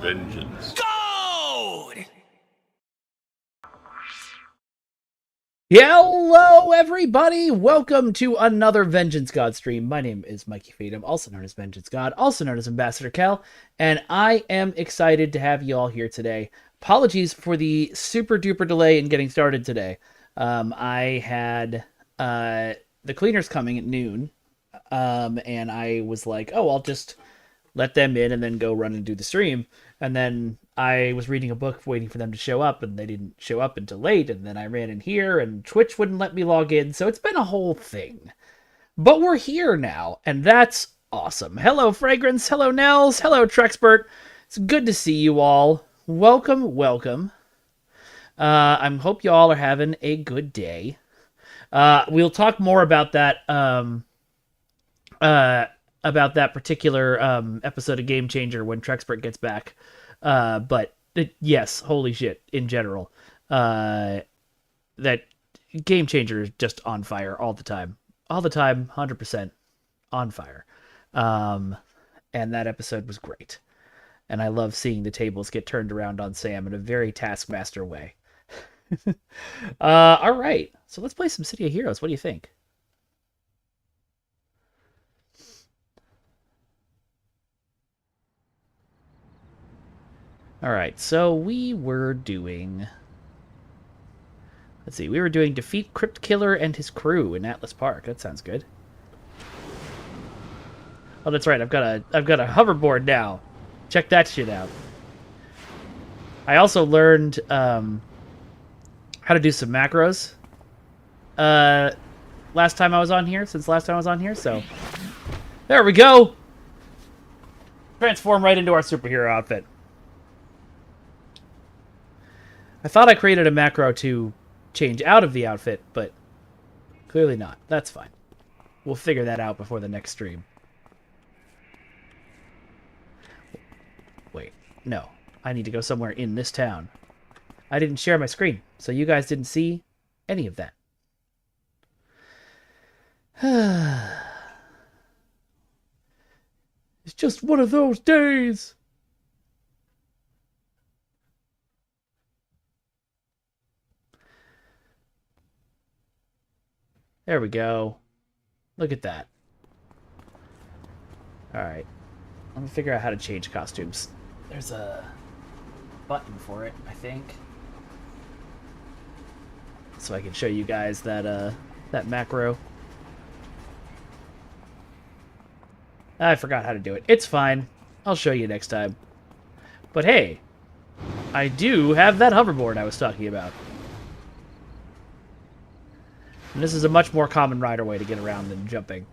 Vengeance. Gold! Hello, everybody! Welcome to another Vengeance God stream. My name is Mikey Fadum, also known as Vengeance God, also known as Ambassador Kel, and I am excited to have you all here today. Apologies for the super duper delay in getting started today. I had the cleaners coming at noon, and I was like, oh, I'll just let them in and then go run and do the stream. And then I was reading a book waiting for them to show up, and they didn't show up until late. And then I ran in here, and Twitch wouldn't let me log in. So it's been a whole thing. But we're here now, and that's awesome. Hello, Fragrance. Hello, Nels. Hello, Trexpert. It's good to see you all. Welcome, welcome. I hope you all are having a good day. We'll talk more about that particular episode of Game Changer when Trexpert gets back. But yes, holy shit, in general. That Game Changer is just on fire all the time. All the time, 100% on fire. And that episode was great. And I love seeing the tables get turned around on Sam in a very Taskmaster way. All right, so let's play some City of Heroes. What do you think? All right, so we were doing... Let's see, we were doing Defeat Crypt Killer and his crew in Atlas Park. That sounds good. Oh, that's right, I've got a hoverboard now. Check that shit out. I also learned how to do some macros last time I was on here, so there we go. Transform right into our superhero outfit. I thought I created a macro to change out of the outfit, but clearly not. That's fine. We'll figure that out before the next stream. Wait, no. I need to go somewhere in this town. I didn't share my screen, so you guys didn't see any of that. It's just one of those days. There we go. Look at that. Alright. Let me figure out how to change costumes. There's a button for it, I think. So I can show you guys that that macro. I forgot how to do it. It's fine. I'll show you next time. But hey, I do have that hoverboard I was talking about. And this is a much more common rider way to get around than jumping.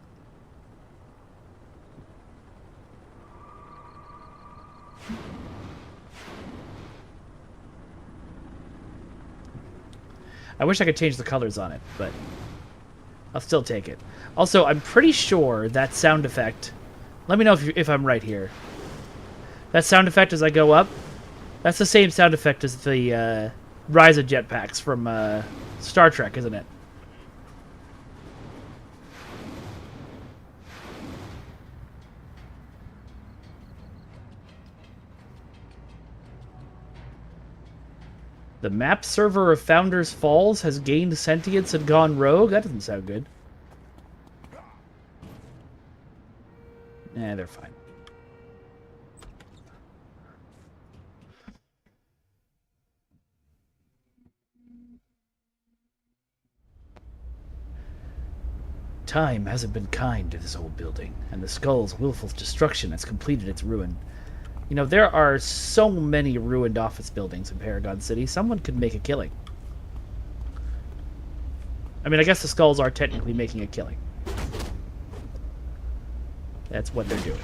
I wish I could change the colors on it, but I'll still take it. Also, I'm pretty sure that sound effect... Let me know if I'm right here. That sound effect as I go up, that's the same sound effect as the Rise of jetpacks from Star Trek, isn't it? The map server of Founders Falls has gained sentience and gone rogue? That doesn't sound good. Nah, they're fine. Time hasn't been kind to this old building, and the Skull's willful destruction has completed its ruin. You know, there are so many ruined office buildings in Paragon City. Someone could make a killing. I mean, I guess the Skulls are technically making a killing. That's what they're doing.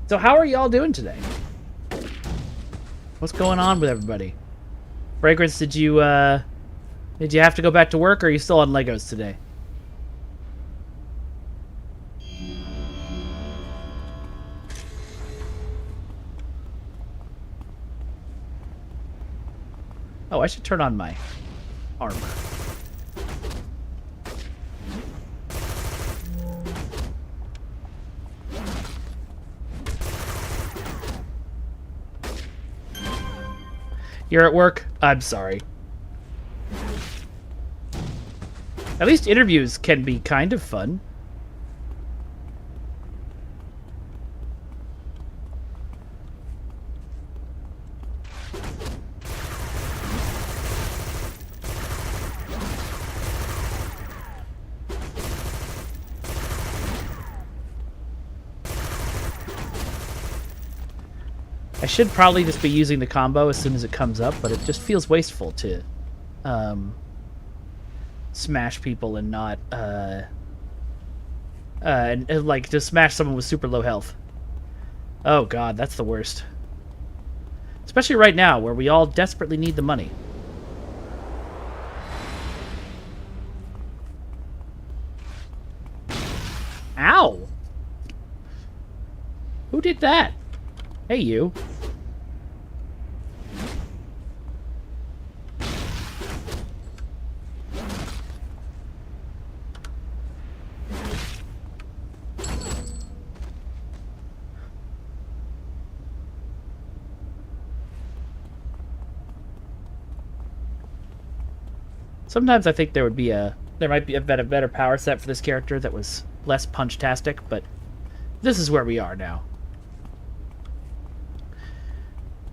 So how are y'all doing today? What's going on with everybody? Fragrance, did you have to go back to work, or are you still on Legos today? Oh, I should turn on my armor. You're at work? I'm sorry. At least interviews can be kind of fun. I should probably just be using the combo as soon as it comes up, but it just feels wasteful to smash people and not and like just smash someone with super low health. Oh god, that's the worst. Especially right now where we all desperately need the money. Ow! Who did that? Hey, you. Sometimes I think there might be a better power set for this character that was less punch-tastic, but this is where we are now.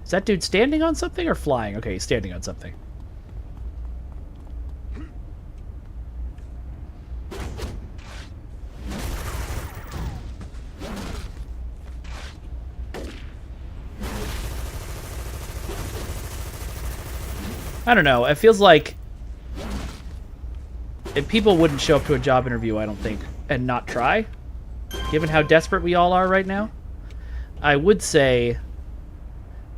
Is that dude standing on something or flying? Okay, he's standing on something. I don't know. It feels like if people wouldn't show up to a job interview, I don't think, and not try, given how desperate we all are right now. I would say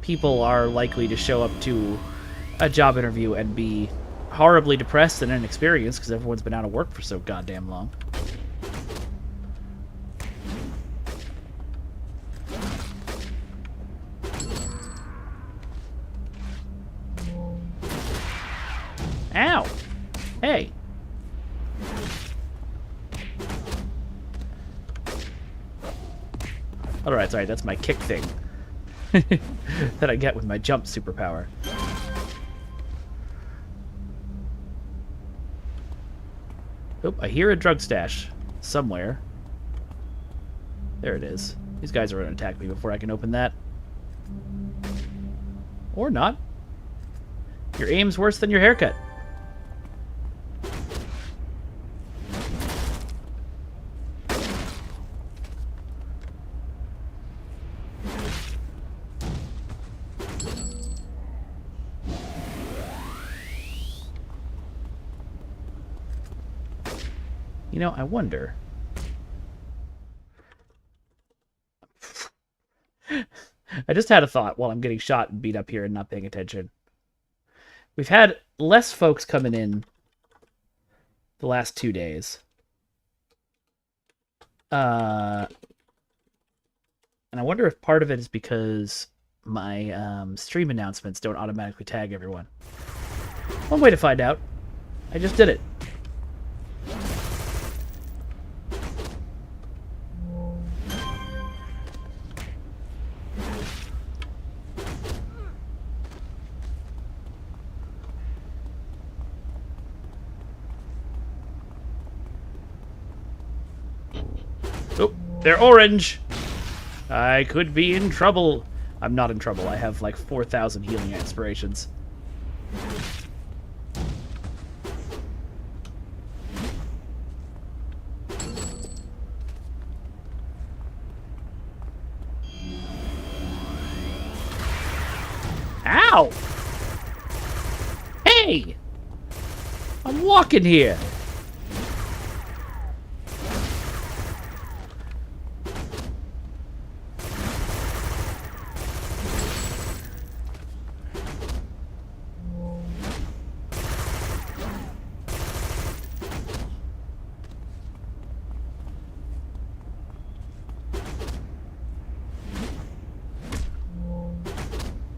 people are likely to show up to a job interview and be horribly depressed and inexperienced because everyone's been out of work for so goddamn long. Ow! Hey! Alright, sorry, that's my kick thing. That I get with my jump superpower. Oh, I hear a drug stash somewhere. There it is. These guys are going to attack me before I can open that. Or not. Your aim's worse than your haircut. You know, I wonder. I just had a thought while I'm getting shot and beat up here and not paying attention. We've had less folks coming in the last 2 days. And I wonder if part of it is because my stream announcements don't automatically tag everyone. One way to find out. I just did it. Oh, they're orange. I could be in trouble. I'm not in trouble. I have like 4,000 healing aspirations. Ow! Hey! I'm walking here.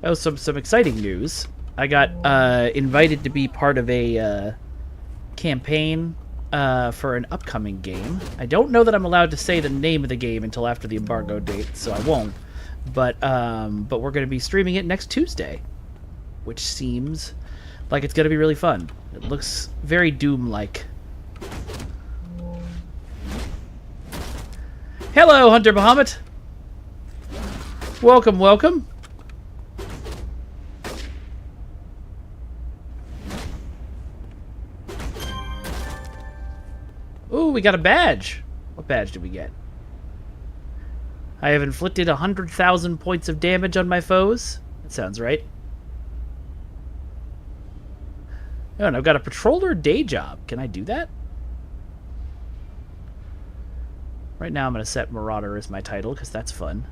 Oh, some exciting news. I got invited to be part of a campaign for an upcoming game. I don't know that I'm allowed to say the name of the game until after the embargo date, so I won't. But we're going to be streaming it next Tuesday, which seems like it's going to be really fun. It looks very Doom-like. Hello, Hunter Bahamut. Welcome, welcome. Ooh, we got a badge. What badge did we get? I have inflicted 100,000 points of damage on my foes. That sounds right. Oh, and I've got a patroller day job. Can I do that? Right now I'm going to set Marauder as my title, because that's fun.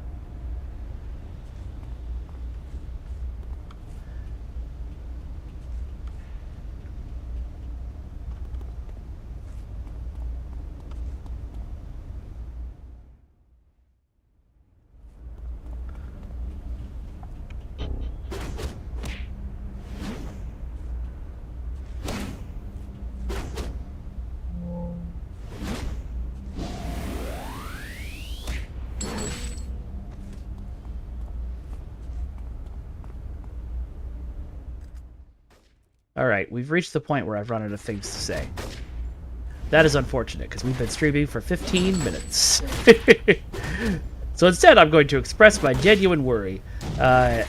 Alright, we've reached the point where I've run out of things to say. That is unfortunate, because we've been streaming for 15 minutes. So instead, I'm going to express my genuine worry. So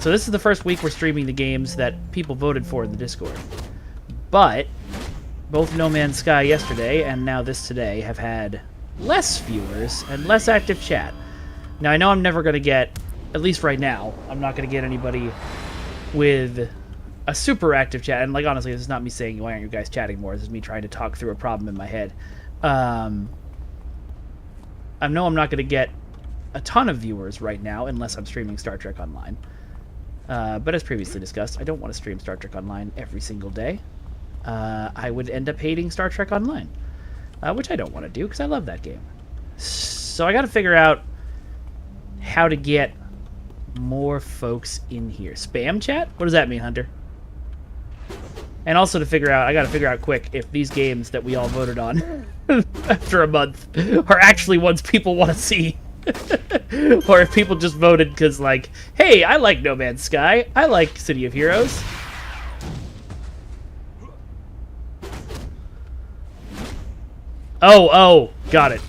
this is the first week we're streaming the games that people voted for in the Discord. But both No Man's Sky yesterday and now this today have had less viewers and less active chat. Now, I know I'm never going to get, at least right now, I'm not going to get anybody with a super active chat, and like honestly, this is not me saying why aren't you guys chatting more. This is me trying to talk through a problem in my head. I know I'm not going to get a ton of viewers right now unless I'm streaming Star Trek Online. But as previously discussed, I don't want to stream Star Trek Online every single day. I would end up hating Star Trek Online, which I don't want to do because I love that game. So I got to figure out how to get more folks in here. Spam chat? What does that mean, Hunter? And also to figure out, I gotta figure out quick if these games that we all voted on after a month are actually ones people want to see. Or if people just voted because, like, hey, I like No Man's Sky. I like City of Heroes. Oh, got it.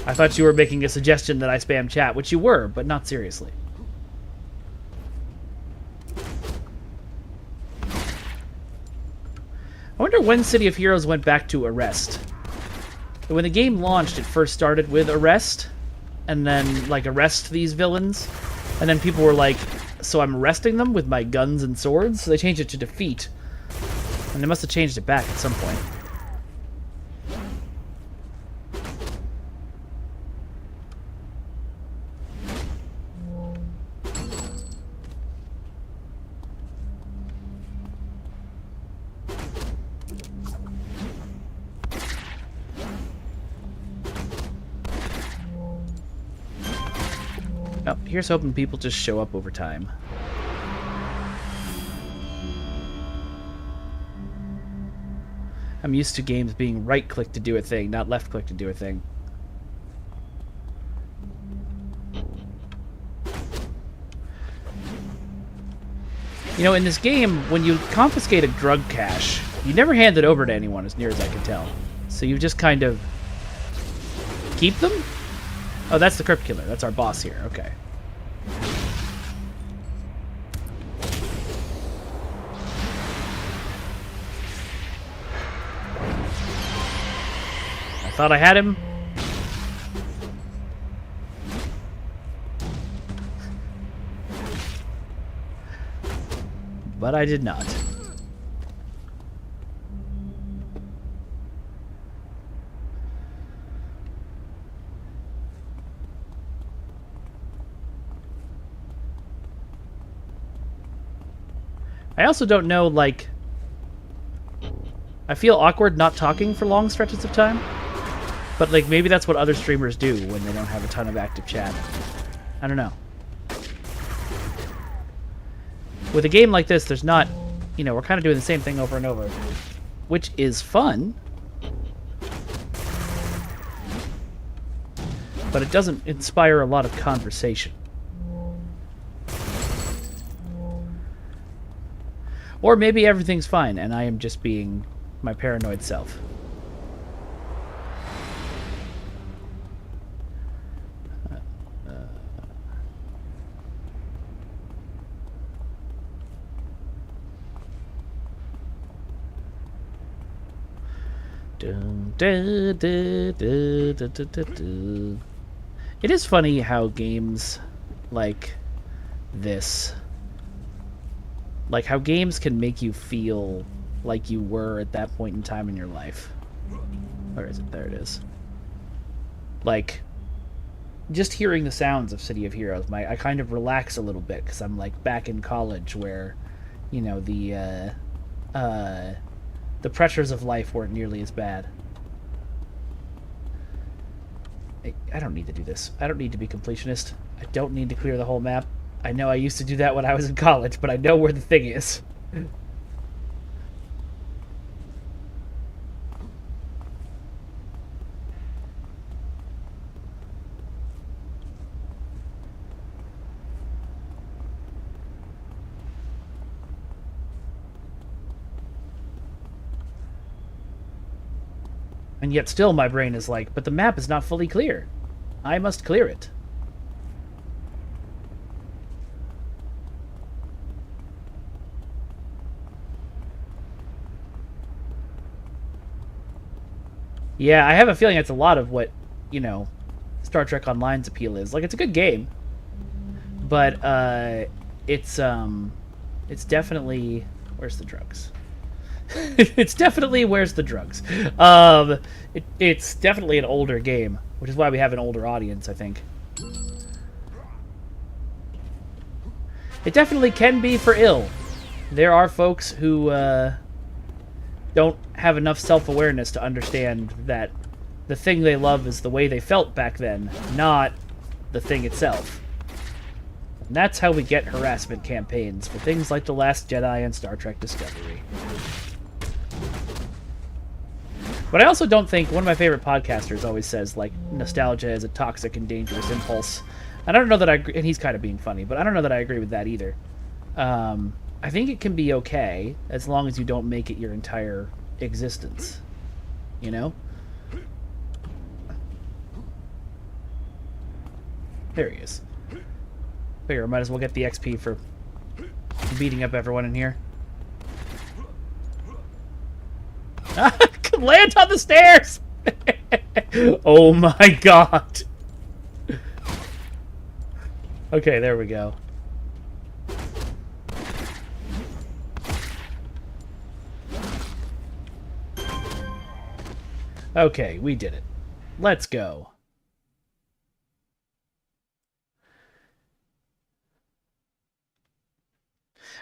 I thought you were making a suggestion that I spam chat, which you were, but not seriously. I wonder when City of Heroes went back to arrest. When the game launched, it first started with arrest, and then, like, arrest these villains, and then people were like, so I'm arresting them with my guns and swords? So they changed it to defeat. And they must have changed it back at some point. Oh, here's hoping people just show up over time. I'm used to games being right-click to do a thing, not left-click to do a thing. You know, in this game, when you confiscate a drug cache, you never hand it over to anyone, as near as I can tell. So you just kind of keep them? Oh, that's the Crypt Killer. That's our boss here. Okay. I thought I had him. But I did not. I also don't know, like... I feel awkward not talking for long stretches of time. But, like, maybe that's what other streamers do when they don't have a ton of active chat. I don't know. With a game like this, there's not, you know, we're kind of doing the same thing over and over, which is fun, but it doesn't inspire a lot of conversation. Or maybe everything's fine and I am just being my paranoid self. It is funny how games like this, like how games can make you feel like you were at that point in time in your life. Where is it? There it is. Like, just hearing the sounds of City of Heroes, I kind of relax a little bit because I'm like back in college where, you know, the pressures of life weren't nearly as bad. I don't need to do this. I don't need to be completionist. I don't need to clear the whole map. I know I used to do that when I was in college, but I know where the thing is. And yet still my brain is like, but the map is not fully clear. I must clear it. Yeah, I have a feeling that's a lot of what, you know, Star Trek Online's appeal is. Like, it's a good game, but it's definitely, where's the drugs? It's definitely where's the drugs. It's definitely an older game, which is why we have an older audience, I think. It definitely can be for ill. There are folks who don't have enough self-awareness to understand that the thing they love is the way they felt back then, not the thing itself. And that's how we get harassment campaigns for things like The Last Jedi and Star Trek Discovery. But I also don't think, one of my favorite podcasters always says, like, nostalgia is a toxic and dangerous impulse. And I don't know that I agree, and he's kind of being funny, but I don't know that I agree with that either. I think it can be okay, as long as you don't make it your entire existence. You know? There he is. Figure I might as well get the XP for beating up everyone in here. Land on the stairs! Oh my god. Okay, there we go. Okay, we did it. Let's go.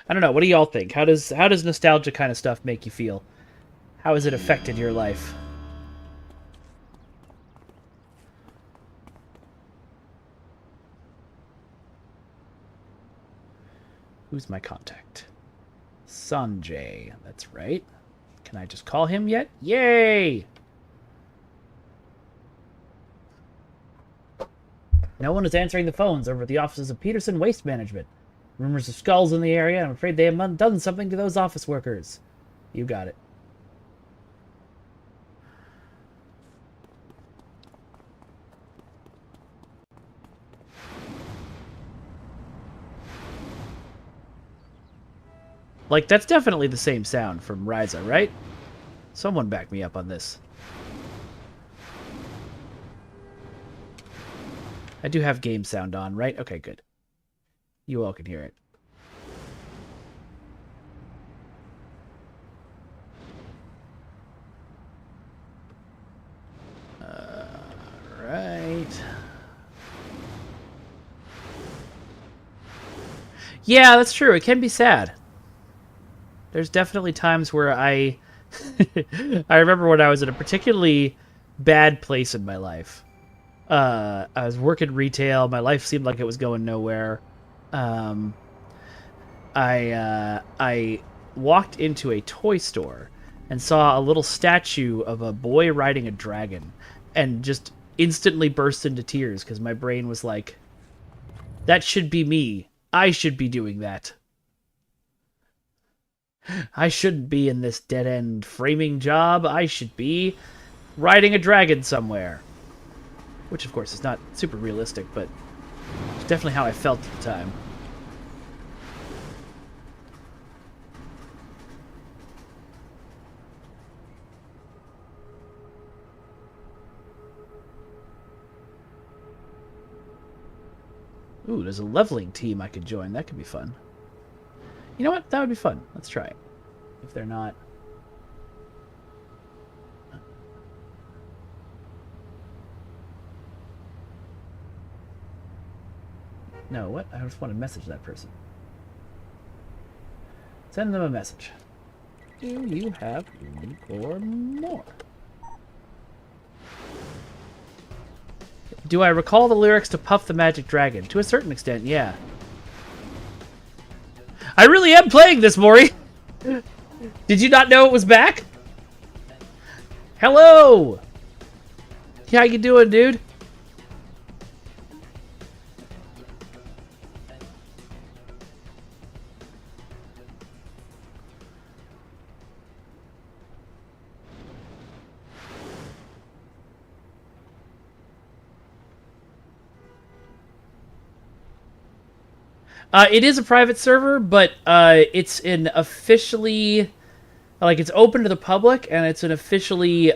I don't know, what do y'all think? How does nostalgia kind of stuff make you feel? How has it affected your life? Who's my contact? Sanjay. That's right. Can I just call him yet? Yay! No one is answering the phones over at the offices of Peterson Waste Management. Rumors of skulls in the area. I'm afraid they have done something to those office workers. You got it. Like, that's definitely the same sound from Ryza, right? Someone back me up on this. I do have game sound on, right? Okay, good. You all can hear it. Right. Yeah, that's true. It can be sad. There's definitely times where I remember when I was in a particularly bad place in my life. I was working retail. My life seemed like it was going nowhere. I walked into a toy store and saw a little statue of a boy riding a dragon, and just instantly burst into tears because my brain was like, that should be me. I should be doing that. I shouldn't be in this dead-end framing job. I should be riding a dragon somewhere. Which, of course, is not super realistic, but it's definitely how I felt at the time. Ooh, there's a leveling team I could join. That could be fun. You know what? That would be fun. Let's try it. If they're not... No, what? I just want to message that person. Send them a message. Do you have room for more? Do I recall the lyrics to Puff the Magic Dragon? To a certain extent, yeah. I really am playing this, Maury! Did you not know it was back? Hello! How you doing, dude? It is a private server, but it's an officially... Like, it's open to the public, and it's an officially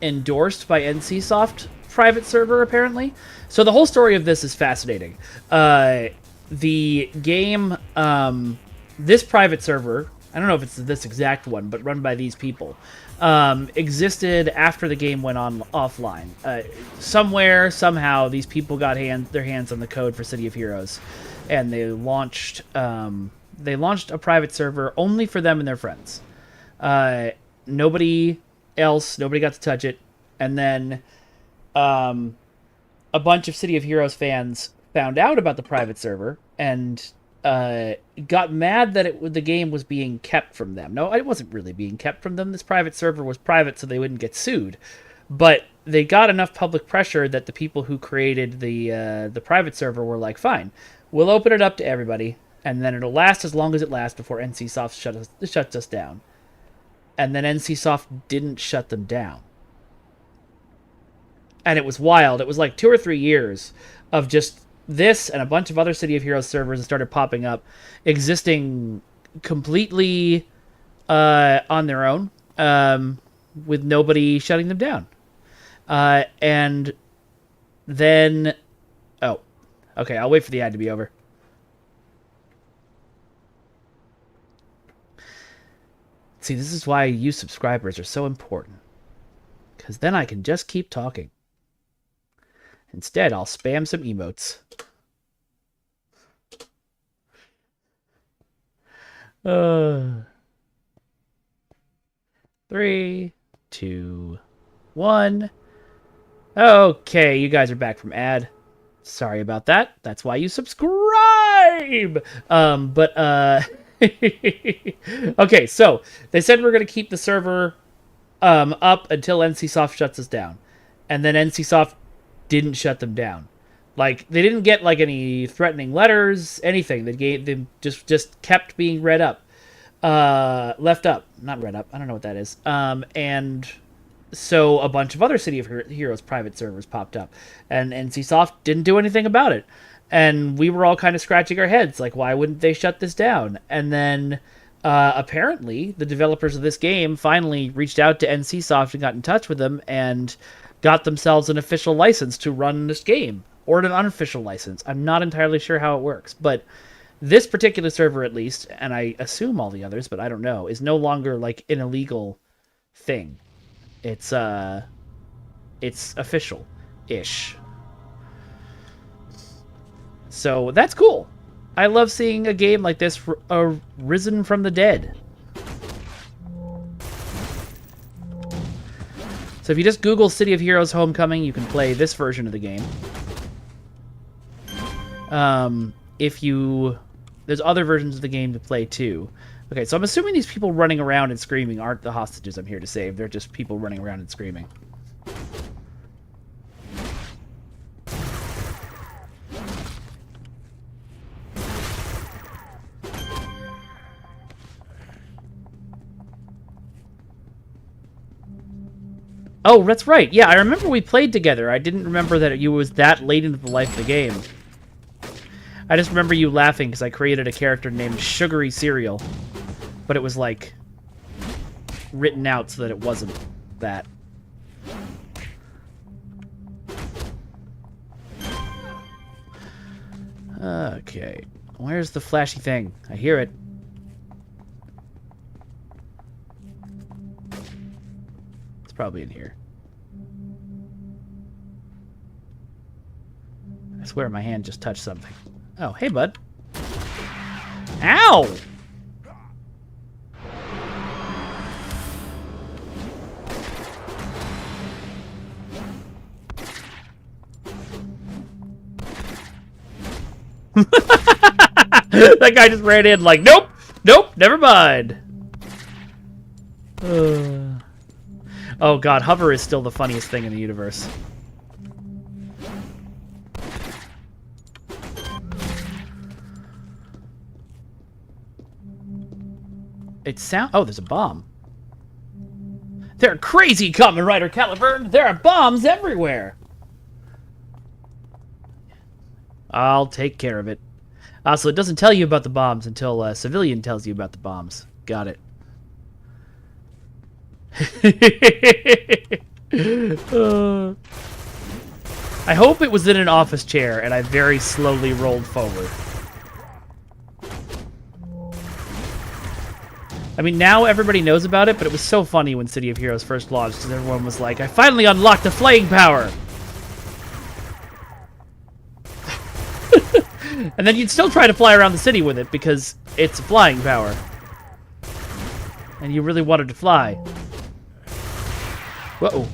endorsed by NCSoft private server, apparently. So the whole story of this is fascinating. The game, this private server, I don't know if it's this exact one, but run by these people, existed after the game went on offline. Somewhere, somehow, these people got their hands on the code for City of Heroes, and they launched a private server only for them and their friends. Nobody got to touch it. And then a bunch of City of Heroes fans found out about the private server and got mad that the game was being kept from them. No, it wasn't really being kept from them. This private server was private so they wouldn't get sued. But they got enough public pressure that the people who created the private server were like, fine, we'll open it up to everybody, and then it'll last as long as it lasts before NCSoft shuts us down. And then NCSoft didn't shut them down. And it was wild. It was like 2 or 3 years of just this and a bunch of other City of Heroes servers that started popping up, existing completely on their own, with nobody shutting them down. And then... Oh. Okay, I'll wait for the ad to be over. See, this is why you subscribers are so important. Because then I can just keep talking. Instead, I'll spam some emotes. 3, 2, 1. Okay, you guys are back from ad. Sorry about that. That's why you subscribe. Okay, so they said we're going to keep the server up until NCSoft shuts us down. And then NCSoft didn't shut them down. Like, they didn't get like any threatening letters, anything. They just kept being read up. Left up. Not read up. I don't know what that is. And so a bunch of other City of Heroes private servers popped up, and NCSoft didn't do anything about it. And we were all kind of scratching our heads, like, why wouldn't they shut this down? And then apparently the developers of this game finally reached out to NCSoft and got in touch with them and got themselves an official license to run this game, or an unofficial license. I'm not entirely sure how it works, but this particular server, at least, and I assume all the others, but I don't know, is no longer like an illegal thing. It's official-ish. So that's cool. I love seeing a game like this risen from the dead. So if you just Google City of Heroes Homecoming, you can play this version of the game. If you There's other versions of the game to play too. Okay, so I'm assuming these people running around and screaming aren't the hostages I'm here to save. They're just people running around and screaming. Oh, that's right. Yeah, I remember we played together. I didn't remember that you was that late into the life of the game. I just remember you laughing because I created a character named Sugary Cereal. But it was, like, written out so that it wasn't that. Okay. Where's the flashy thing? I hear it. It's probably in here. I swear my hand just touched something. Oh, hey, bud. Ow! That guy just ran in like, nope, nope, never mind. Oh god, hover is still the funniest thing in the universe. Oh, there's a bomb. They're crazy, Kamen Rider Caliburn. There are bombs everywhere. I'll take care of it. So it doesn't tell you about the bombs until a civilian tells you about the bombs. Got it. I hope it was in an office chair and I very slowly rolled forward. I mean, now everybody knows about it, but it was so funny when City of Heroes first launched because everyone was like, I finally unlocked the flying power! And then you'd still try to fly around the city with it because it's a flying power. And you really wanted to fly. Whoa.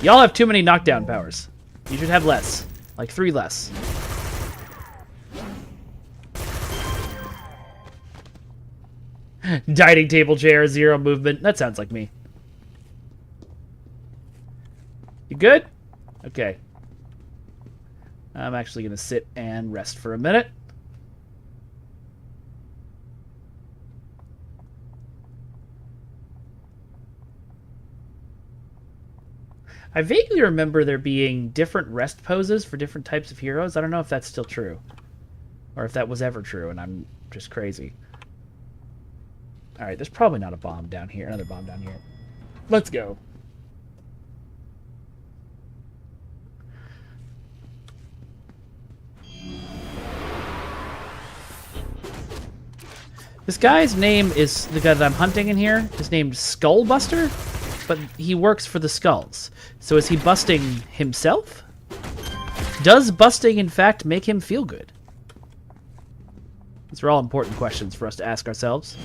Y'all have too many knockdown powers. You should have less. Like 3 less. Dining table chair, 0 movement. That sounds like me. You good? Okay. I'm actually going to sit and rest for a minute. I vaguely remember there being different rest poses for different types of heroes. I don't know if that's still true. Or if that was ever true and I'm just crazy. Alright, there's probably not a bomb down here. Another bomb down here. Let's go. This guy's name is, the guy that I'm hunting in here, is named Skullbuster, but he works for the Skulls. So is he busting himself? Does busting, in fact, make him feel good? These are all important questions for us to ask ourselves.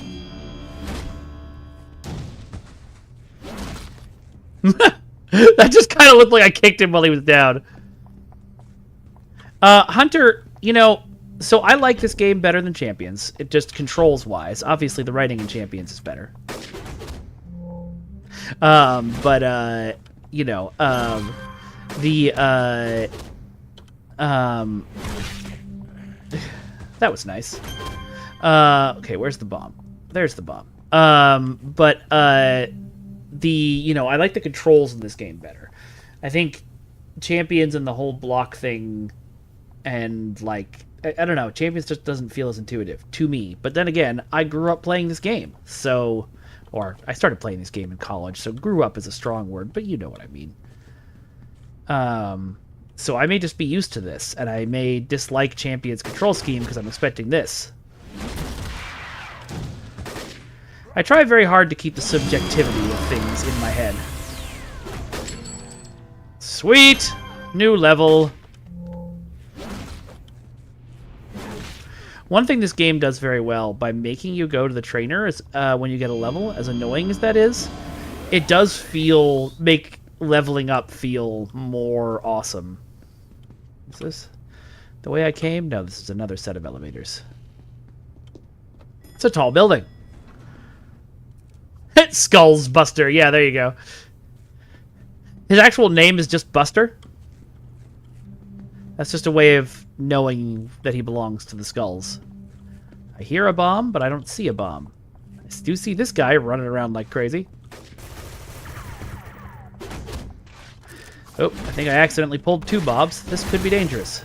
That just kind of looked like I kicked him while he was down. Hunter, you know, so I like this game better than Champions. It just controls-wise. Obviously, the writing in Champions is better. You know, that was nice. Okay, where's the bomb? There's the bomb. You know, I like the controls in this game better. I think Champions and the whole block thing and, like, I don't know, Champions just doesn't feel as intuitive to me. But then again, I grew up playing this game, so... Or, I started playing this game in college, so grew up is a strong word, but you know what I mean. So I may just be used to this, and I may dislike Champion's control scheme because I'm expecting this. I try very hard to keep the subjectivity of things in my head. Sweet! New level. One thing this game does very well by making you go to the trainer is, when you get a level, as annoying as that is it does make leveling up feel more awesome. Is this the way I came? No, this is another set of elevators. It's a tall building. Skulls Buster. Yeah, there you go. His actual name is just Buster. That's just a way of knowing that he belongs to the Skulls. I hear a bomb, but I don't see a bomb. I do see this guy running around like crazy. Oh, I think I accidentally pulled 2 bobs. This could be dangerous.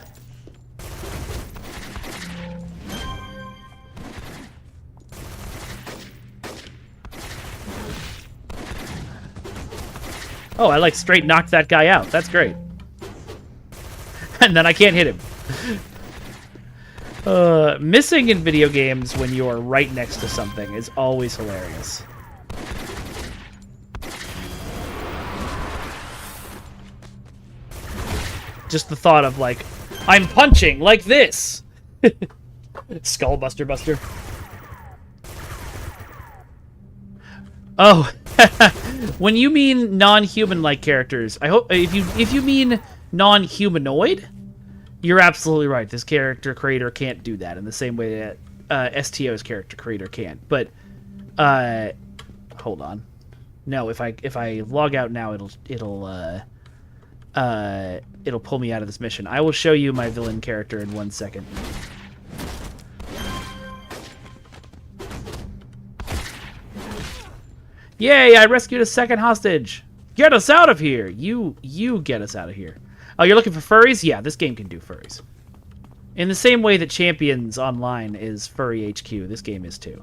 Oh, I like straight knocked that guy out. That's great. And then I can't hit him. Missing in video games when you are right next to something is always hilarious. Just the thought of, like, I'm punching like this! Skull Buster Buster. Oh, when you mean non-human-like characters, I hope if you mean non-humanoid, you're absolutely right. This character creator can't do that in the same way that STO's character creator can't. But hold on, no. If I log out now, it'll pull me out of this mission. I will show you my villain character in 1 second. Yay, I rescued a second hostage. Get us out of here. You get us out of here. Oh, you're looking for furries? Yeah, this game can do furries. In the same way that Champions Online is Furry HQ, this game is too.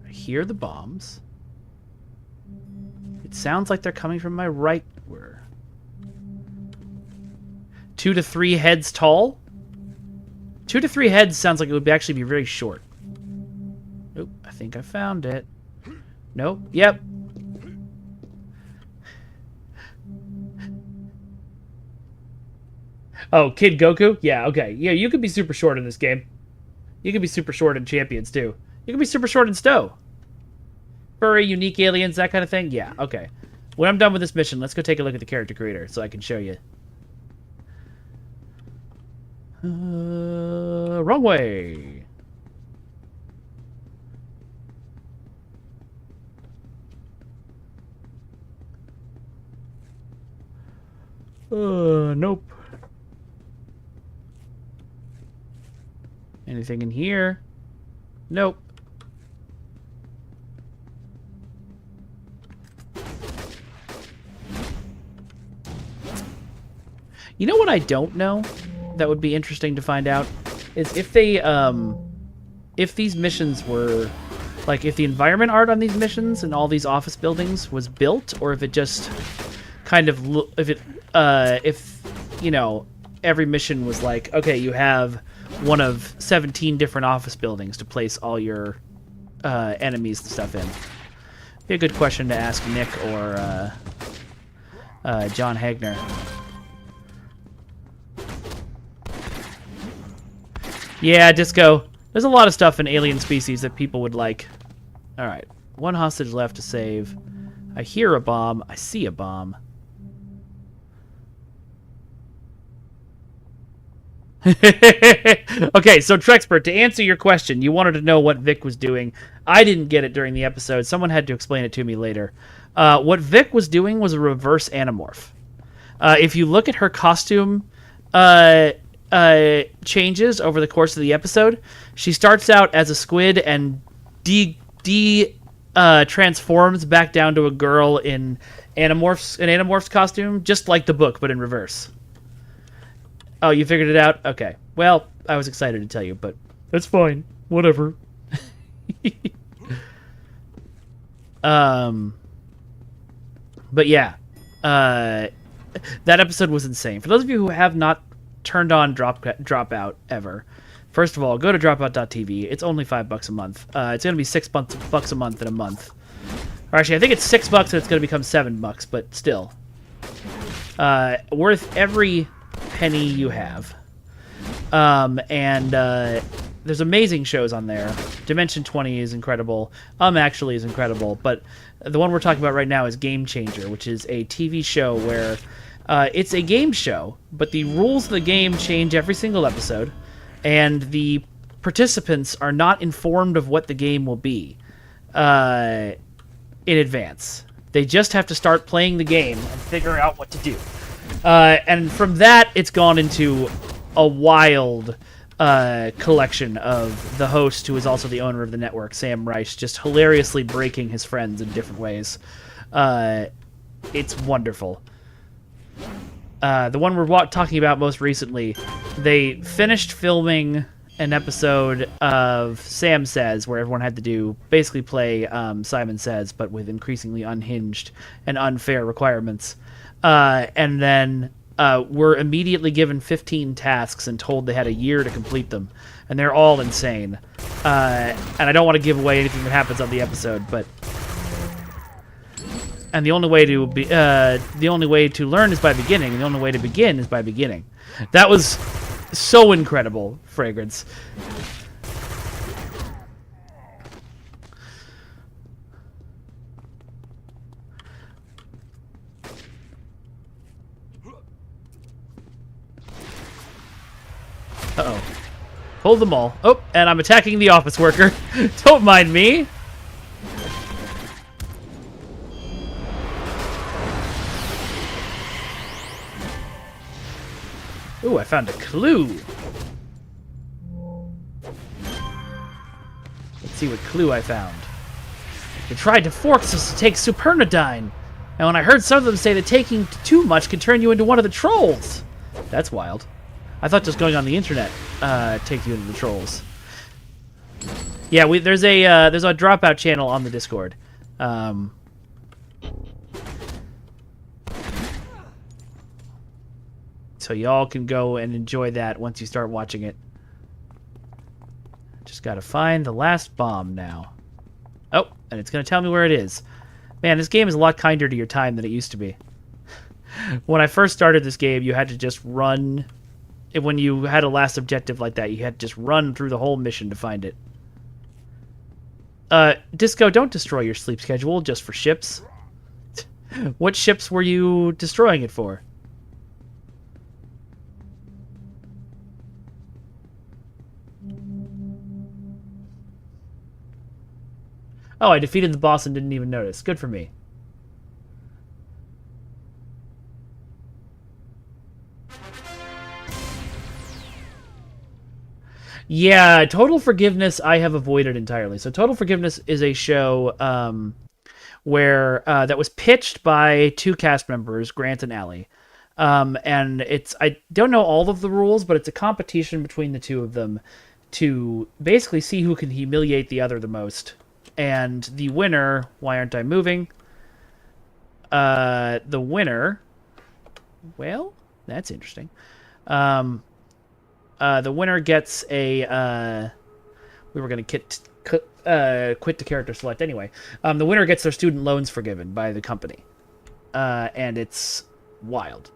I hear the bombs. It sounds like they're coming from my right. Where? 2 to 3 heads tall? 2 to 3 heads sounds like it would actually be very short. Oop, I think I found it. Nope. Yep. Oh, Kid Goku? Yeah, okay. Yeah, you could be super short in this game. You could be super short in Champions, too. You could be super short in Stowe. Furry, unique aliens, that kind of thing? Yeah, okay. When I'm done with this mission, let's go take a look at the character creator so I can show you. Wrong way. Nope. Anything in here? Nope. You know what I don't know? That would be interesting to find out is if they if these missions were like if the environment art on these missions and all these office buildings was built, or if it just kind of if you know every mission was like, okay, you have one of 17 different office buildings to place all your enemies and stuff in. Be a good question to ask Nick or John Hagner. Yeah, Disco. There's a lot of stuff in Alien Species that people would like. Alright. 1 hostage left to save. I hear a bomb. I see a bomb. Okay, so Trexpert, to answer your question, you wanted to know what Vic was doing. I didn't get it during the episode. Someone had to explain it to me later. What Vic was doing was a reverse Animorph. If you look at her costume changes over the course of the episode, she starts out as a squid and transforms back down to a girl in Animorph's costume, just like the book, but in reverse. Oh, you figured it out? Okay. Well, I was excited to tell you, but that's fine. Whatever. But yeah. That episode was insane. For those of you who have not turned on Dropout ever, first of all, go to dropout.tv. It's only $5 a month. It's going to be $6 a month in a month. Or actually, I think it's $6 and it's going to become $7, but still. Worth every penny you have. there's amazing shows on there. Dimension 20 is incredible. Actually is incredible. But the one we're talking about right now is Game Changer, which is a TV show where it's a game show, but the rules of the game change every single episode, and the participants are not informed of what the game will be in advance. They just have to start playing the game and figure out what to do. And from that, it's gone into a wild collection of the host, who is also the owner of the network, Sam Reich, just hilariously breaking his friends in different ways. It's wonderful. The one we're talking about most recently, they finished filming an episode of Sam Says, where everyone had to basically play Simon Says, but with increasingly unhinged and unfair requirements. And then were immediately given 15 tasks and told they had a year to complete them. And they're all insane. And I don't want to give away anything that happens on the episode, but... And the only way to learn is by beginning, and the only way to begin is by beginning. That was so incredible, Fragrance. Uh-oh. Hold them all. Oh, and I'm attacking the office worker. Don't mind me. Ooh, I found a clue. Let's see what clue I found. They tried to force us to take Supernodyne. And when I heard some of them say that taking too much can turn you into one of the trolls. That's wild. I thought just going on the internet takes you into the trolls. Yeah, there's a dropout channel on the Discord. So y'all can go and enjoy that once you start watching it. Just gotta find the last bomb now. Oh, and it's gonna tell me where it is. Man, this game is a lot kinder to your time than it used to be. When I first started this game, you had to just run. When you had a last objective like that, you had to just run through the whole mission to find it. Disco, don't destroy your sleep schedule just for ships. What ships were you destroying it for? Oh, I defeated the boss and didn't even notice. Good for me. Yeah, Total Forgiveness I have avoided entirely. So Total Forgiveness is a show where that was pitched by two cast members, Grant and Allie. And I don't know all of the rules, but it's a competition between the two of them to basically see who can humiliate the other the most. And the winner, why aren't I moving? The winner, well, that's interesting. The winner gets a, we were going to quit the character select anyway. The winner gets their student loans forgiven by the company. And it's wild.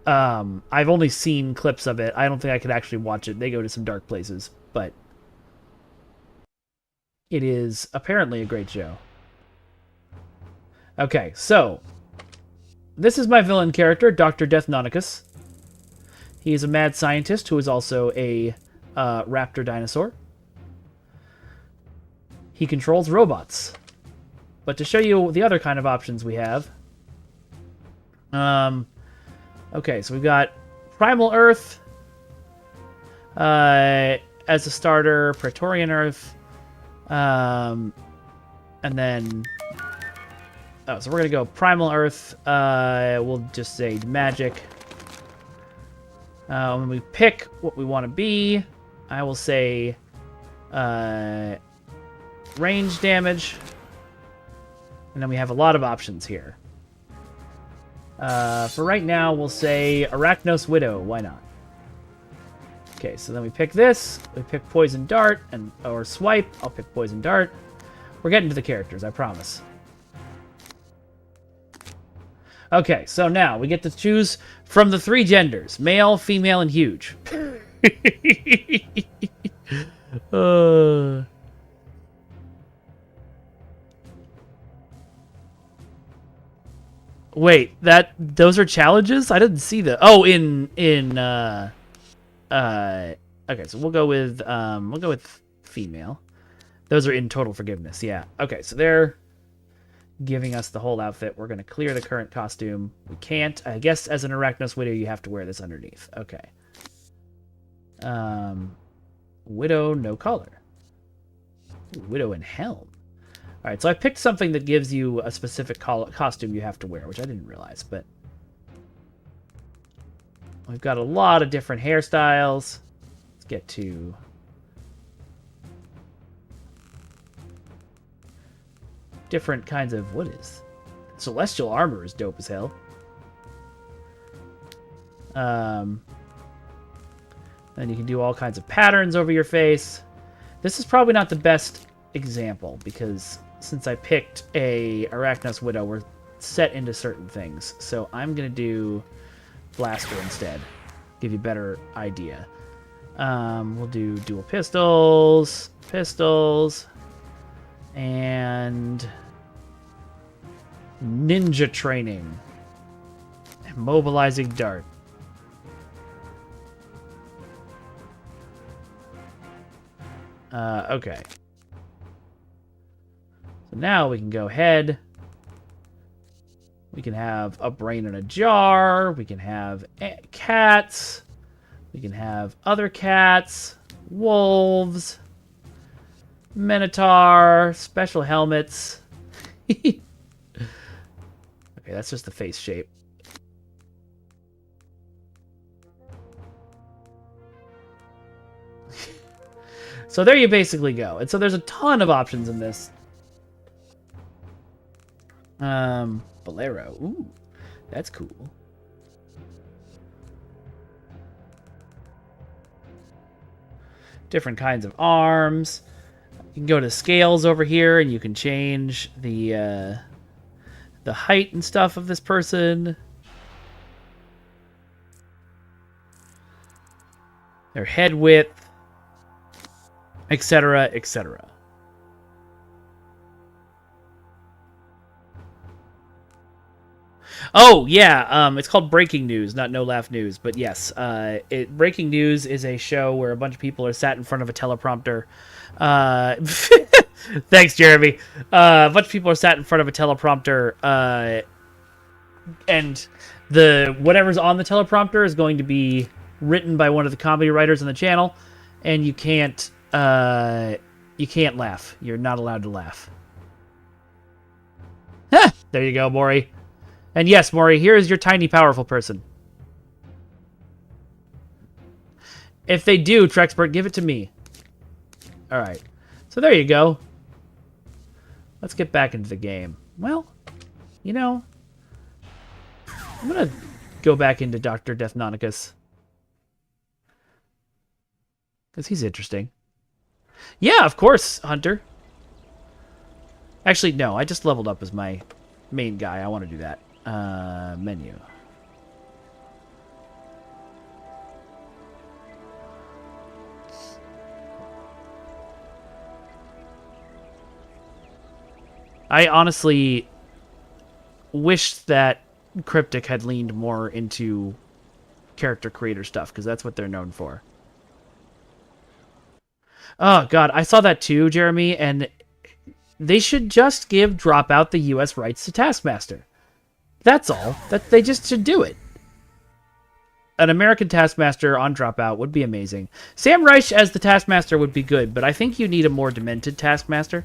I've only seen clips of it. I don't think I could actually watch it. They go to some dark places, but it is apparently a great show. Okay, so this is my villain character, Dr. Deathnonicus. He is a mad scientist who is also a raptor dinosaur. He controls robots. But to show you the other kind of options we have, okay, so we've got Primal Earth as a starter, Praetorian Earth, and then, oh, so we're gonna go Primal Earth. We'll just say magic. When we pick what we want to be, I will say range damage, and then we have a lot of options here. For right now, we'll say Arachnos Widow. Why not? Okay, so then we pick this. We pick Poison Dart or Swipe. I'll pick Poison Dart. We're getting to the characters, I promise. Okay, so now we get to choose from the three genders: male, female, and huge. Uh... Wait, those are challenges? I didn't see that. Oh, okay, so we'll go with female. Those are in Total Forgiveness. Yeah. Okay, so they're giving us the whole outfit. We're going to clear the current costume. We can't. I guess as an Arachnos Widow, you have to wear this underneath. Okay. Widow, no color. Widow and Helm. All right, so I picked something that gives you a specific costume you have to wear, which I didn't realize, but we've got a lot of different hairstyles. Let's get to different kinds of, what is? Celestial armor is dope as hell. Then you can do all kinds of patterns over your face. This is probably not the best example because since I picked a Arachnos Widow, we're set into certain things. So I'm going to do Blaster instead. Give you a better idea. We'll do dual pistols, and ninja training. Immobilizing dart. Okay. So now we can go ahead. We can have a brain in a jar. We can have cats. We can have other cats. Wolves. Minotaur. Special helmets. Okay, that's just the face shape. So there you basically go. And so there's a ton of options in this. Bolero. Ooh, that's cool. Different kinds of arms. You can go to scales over here and you can change the height and stuff of this person. Their head width. Etc., etc. Oh, yeah, it's called Breaking News, not No Laugh News, but yes, Breaking News is a show where a bunch of people are sat in front of a teleprompter. Thanks, Jeremy. A bunch of people are sat in front of a teleprompter, and whatever's on the teleprompter is going to be written by one of the comedy writers on the channel, and you can't laugh. You're not allowed to laugh. Ha! There you go, Maury. And yes, Maury, here is your tiny, powerful person. If they do, Trexpert, give it to me. Alright. So there you go. Let's get back into the game. Well, you know, I'm going to go back into Dr. Deathnonicus. Because he's interesting. Yeah, of course, Hunter. Actually, no, I just leveled up as my main guy. I want to do that. Menu. I honestly wish that Cryptic had leaned more into character creator stuff, because that's what they're known for. Oh, God, I saw that too, Jeremy, and they should just give Dropout the U.S. rights to Taskmaster. That's all. That they just should do it. An American Taskmaster on Dropout would be amazing. Sam Reich as the Taskmaster would be good, but I think you need a more demented Taskmaster.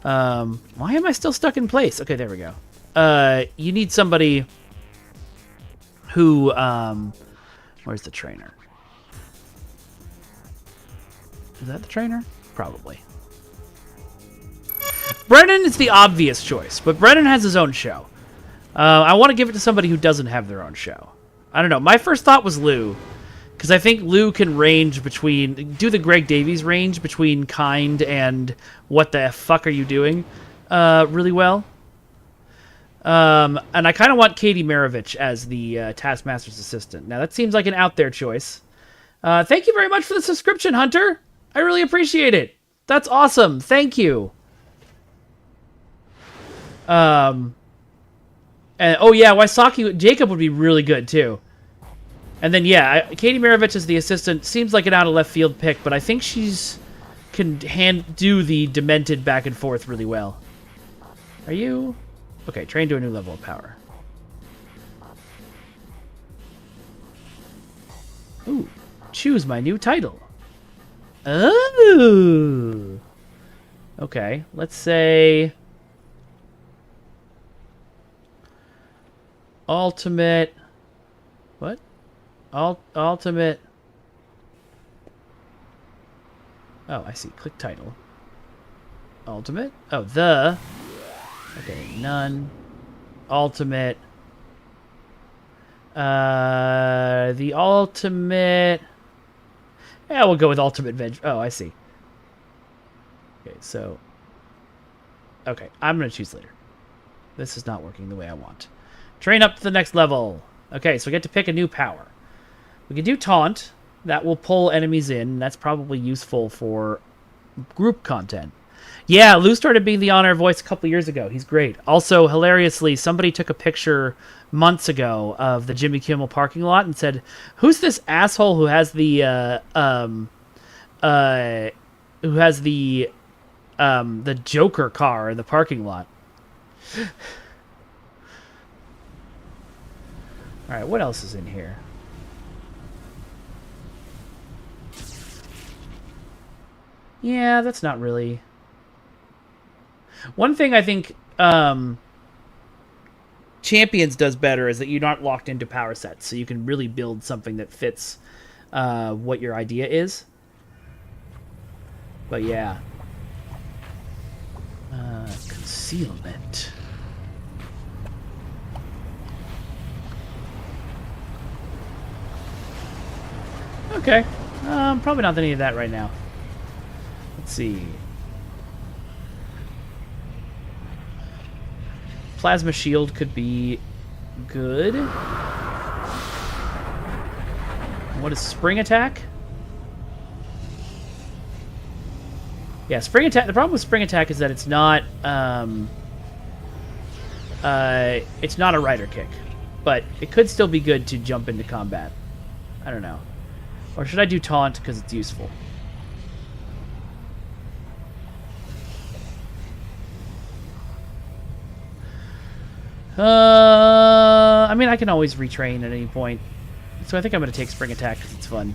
Why am I still stuck in place? Okay, there we go. You need somebody who, where's the trainer? Is that the trainer? Probably. Brennan is the obvious choice, but Brennan has his own show. I want to give it to somebody who doesn't have their own show. I don't know. My first thought was Lou, because I think Lou can range between, do the Greg Davies range between kind and what the fuck are you doing really well. And I kind of want Katie Maravich as the Taskmaster's assistant. Now, that seems like an out there choice. Thank you very much for the subscription, Hunter. I really appreciate it. That's awesome. Thank you. And oh yeah, Wysocki Jacob would be really good too. And then yeah, Katie Maravich as the assistant seems like an out of left field pick, but I think she's can do the demented back and forth really well. Are you okay? Train to a new level of power. Ooh, choose my new title. Oh. Okay, let's say ultimate. What? Ultimate. Oh, I see. Click title. Ultimate? Oh, the. Okay, none. Ultimate. The ultimate. Yeah, we'll go with ultimate veg. Oh, I see. Okay, so. Okay, I'm gonna choose later. This is not working the way I want. Train up to the next level. Okay, so we get to pick a new power. We can do taunt. That will pull enemies in. That's probably useful for group content. Yeah, Lou started being the on-air voice a couple years ago. He's great. Also, hilariously, somebody took a picture months ago of the Jimmy Kimmel parking lot and said, "Who's this asshole who has the the Joker car in the parking lot?" All right, what else is in here? Yeah, that's not really. One thing I think Champions does better is that you're not locked into power sets, so you can really build something that fits what your idea is. But yeah. Concealment. Okay. Probably not any of that right now. Let's see. Plasma shield could be good. What is spring attack? Yeah, spring attack. The problem with spring attack is that it's not a rider kick, but it could still be good to jump into combat. I don't know. Or should I do taunt because it's useful? I mean, I can always retrain at any point. So I think I'm going to take spring attack because it's fun.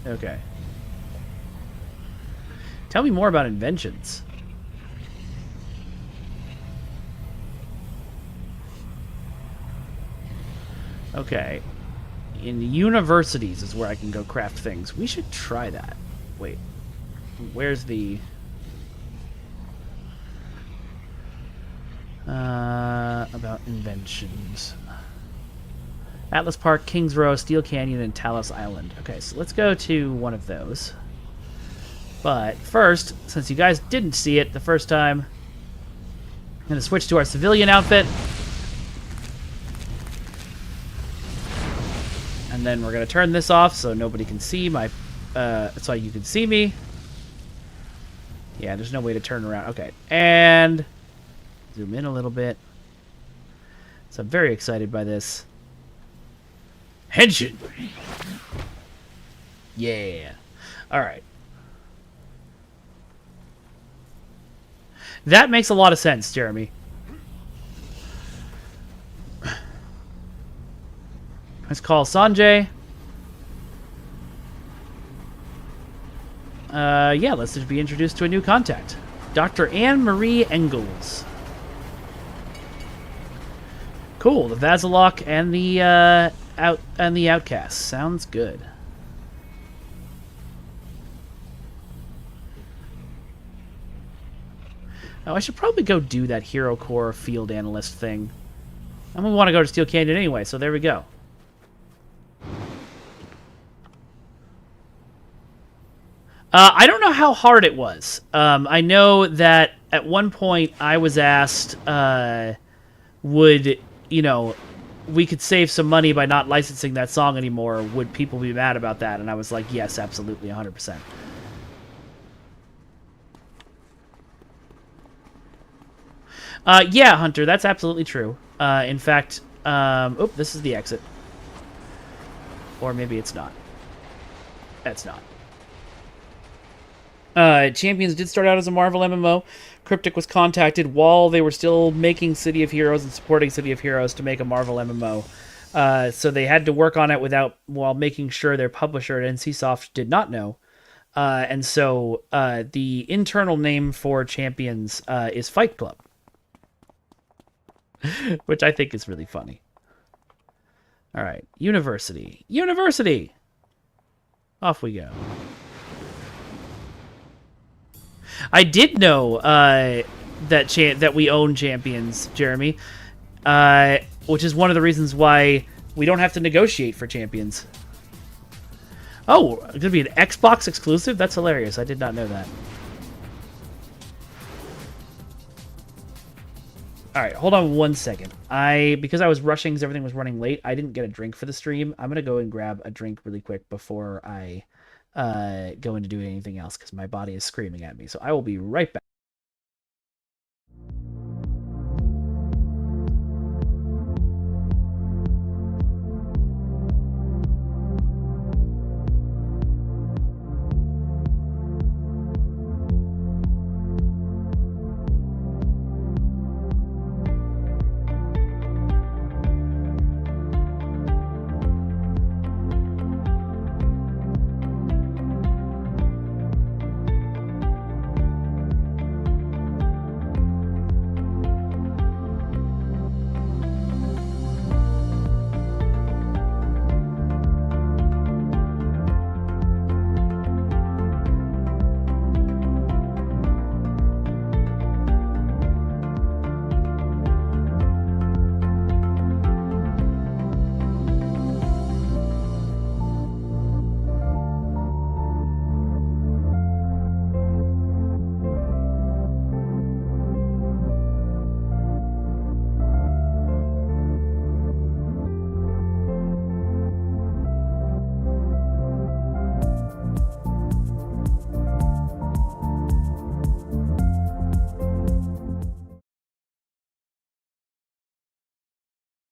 Okay. Tell me more about inventions. Okay. In universities is where I can go craft things. We should try that. Wait. Where's the... about inventions. Atlas Park, Kings Row, Steel Canyon, and Talos Island. Okay, so let's go to one of those. But first, since you guys didn't see it the first time, I'm going to switch to our civilian outfit. And then we're going to turn this off so nobody can see my... so you can see me. Yeah, there's no way to turn around. Okay, and zoom in a little bit. So I'm very excited by this. Henshin! Yeah. Alright. That makes a lot of sense, Jeremy. Let's call Sanjay. Yeah, let's just be introduced to a new contact. Dr. Anne-Marie Engels. Cool, the Vasilok and the Outcast. Sounds good. Oh, I should probably go do that Hero Core field analyst thing. I'm gonna want to go to Steel Canyon anyway, so there we go. I don't know how hard it was. I know that at one point I was asked, would, you know, we could save some money by not licensing that song anymore. Would people be mad about that? And I was like, yes, absolutely, 100%. Yeah, Hunter, that's absolutely true. In fact, oh, this is the exit. Or maybe it's not. That's not. Champions did start out as a Marvel MMO. Cryptic was contacted while they were still making City of Heroes and supporting City of Heroes to make a Marvel MMO. So they had to work on it while making sure their publisher at NCSoft did not know. And so the internal name for Champions is Fight Club, which I think is really funny. All right, University. Off we go. I did know that we own Champions, Jeremy, which is one of the reasons why we don't have to negotiate for Champions. Oh, it's gonna be an Xbox exclusive? That's hilarious. I did not know that. All right, hold on 1 second. Because I was rushing because everything was running late, I didn't get a drink for the stream. I'm gonna go and grab a drink really quick before I go into doing anything else because my body is screaming at me. So I will be right back.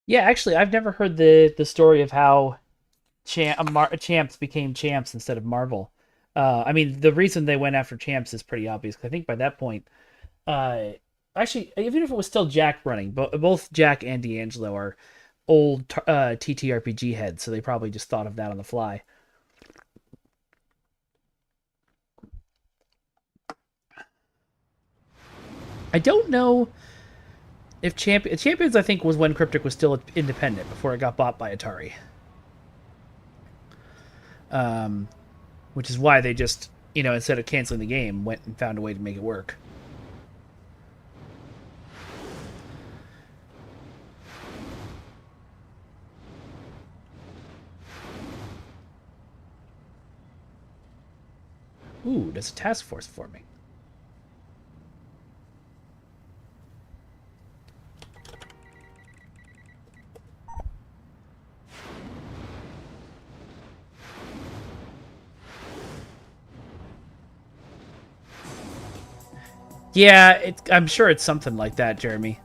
Yeah, actually, I've never heard the story of how champs became champs instead of Marvel. I mean, the reason they went after champs is pretty obvious. 'Cause I think by that point, uh, actually, even if it was still Jack running, both Jack and D'Angelo are old TTRPG heads, so they probably just thought of that on the fly. I don't know if Champions, I think, was when Cryptic was still independent before it got bought by Atari. Which is why they just, instead of canceling the game, went and found a way to make it work. Ooh, there's a task force forming. Yeah, I'm sure it's something like that, Jeremy.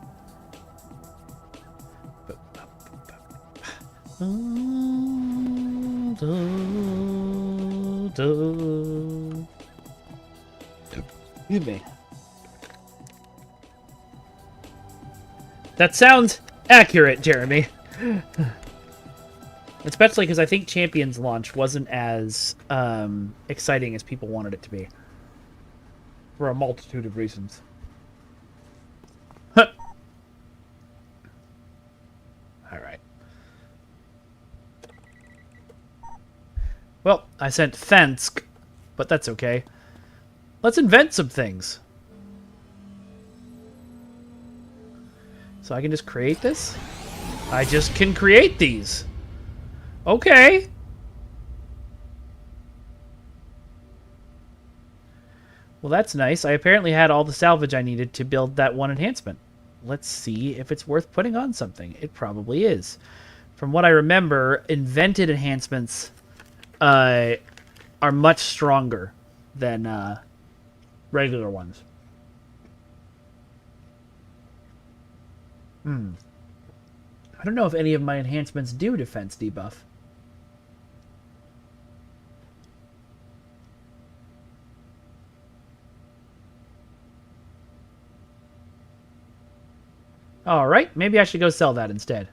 Excuse me. That sounds accurate, Jeremy. Especially because I think Champions launch wasn't as exciting as people wanted it to be. For a multitude of reasons. Alright. Well, I sent Thansk, but that's okay. Let's invent some things. So I can just create this? I just can create these. Okay. Well, that's nice. I apparently had all the salvage I needed to build that one enhancement. Let's see if it's worth putting on something. It probably is. From what I remember, invented enhancements are much stronger than regular ones. I don't know if any of my enhancements do defense debuff. Alright, maybe I should go sell that instead.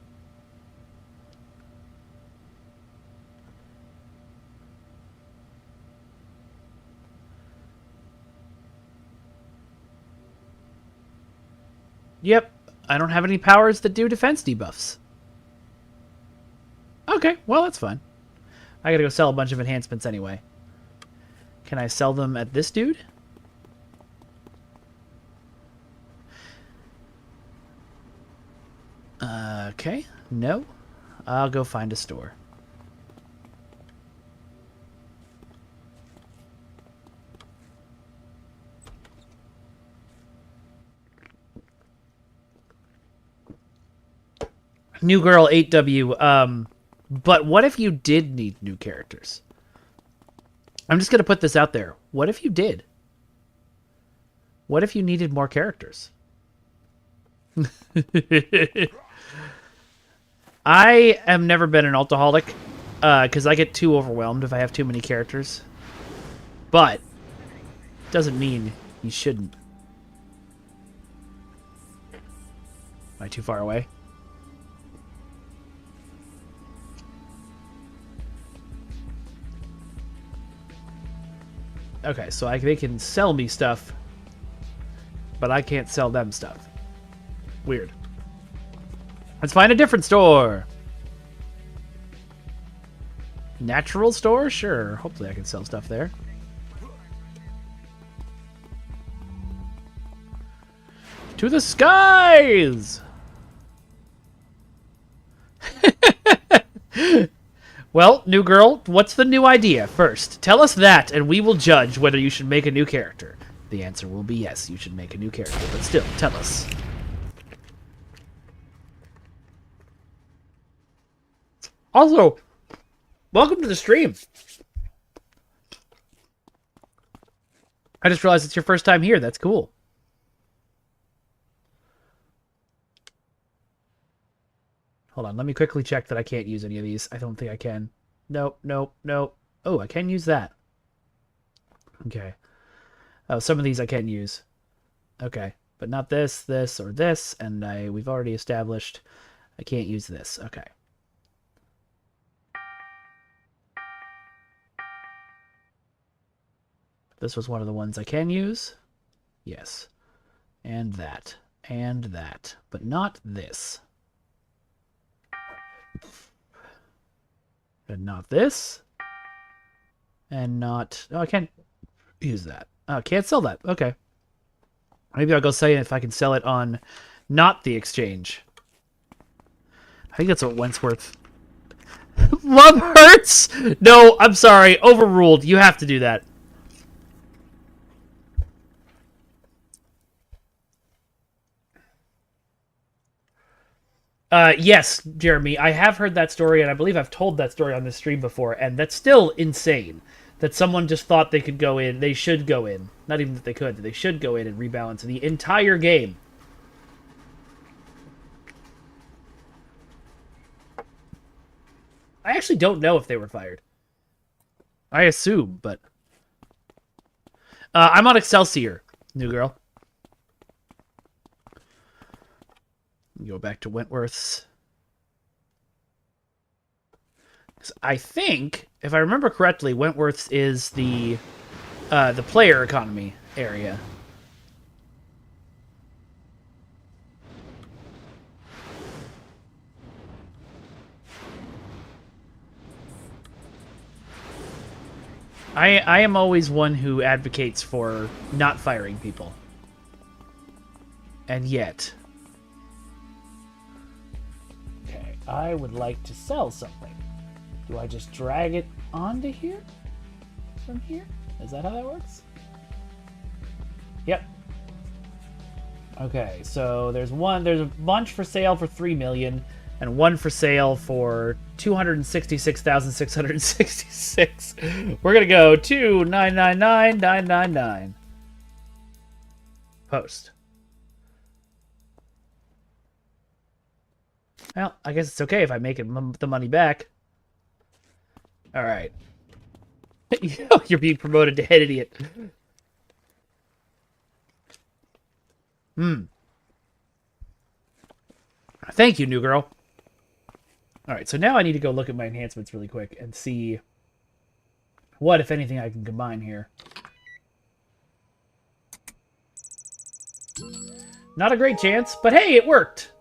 Yep, I don't have any powers that do defense debuffs. Okay, well, that's fine. I gotta go sell a bunch of enhancements anyway. Can I sell them at this dude? Okay, no. I'll go find a store. New Girl 8W, but what if you did need new characters? I'm just going to put this out there. What if you did? What if you needed more characters? I have never been an alcoholic, because I get too overwhelmed if I have too many characters. But, doesn't mean you shouldn't. Am I too far away? Okay, so they can sell me stuff, but I can't sell them stuff. Weird. Let's find a different store. Natural store? Sure. Hopefully I can sell stuff there. To the skies! Well, new girl, what's the new idea? First, tell us that, and we will judge whether you should make a new character. The answer will be yes, you should make a new character, but still, tell us. Also, welcome to the stream. I just realized it's your first time here. That's cool. Hold on, let me quickly check that I can't use any of these. I don't think I can. Nope, nope, nope. Oh, I can use that. Okay. Oh, some of these I can use. Okay, but not this, this, or this, and we've already established I can't use this. Okay. This was one of the ones I can use. Yes. And that. And that. But not this. And not this. And not... Oh, I can't use that. Oh, can't sell that. Okay. Maybe I'll go say if I can sell it on not the exchange. I think that's what Wentworth... Love hurts! No, I'm sorry. Overruled. You have to do that. Yes, Jeremy, I have heard that story, and I believe I've told that story on this stream before, and that's still insane. That someone just thought they could go in, they should go in. Not even that they could, they should go in and rebalance the entire game. I actually don't know if they were fired. I assume, but... I'm on Excelsior, new girl. Go back to Wentworth's. I think, if I remember correctly, Wentworth's is the player economy area. I am always one who advocates for not firing people. And yet... I would like to sell something. Do I just drag it onto here? From here? Is that how that works? Yep. Okay, so there's a bunch for sale for 3 million and one for sale for 266,666. We're going to go 2,999,999. Post. Well, I guess it's okay if I make the money back. All right. You're being promoted to head idiot. Thank you, new girl. All right, so now I need to go look at my enhancements really quick and see what, if anything, I can combine here. Not a great chance, but hey, it worked.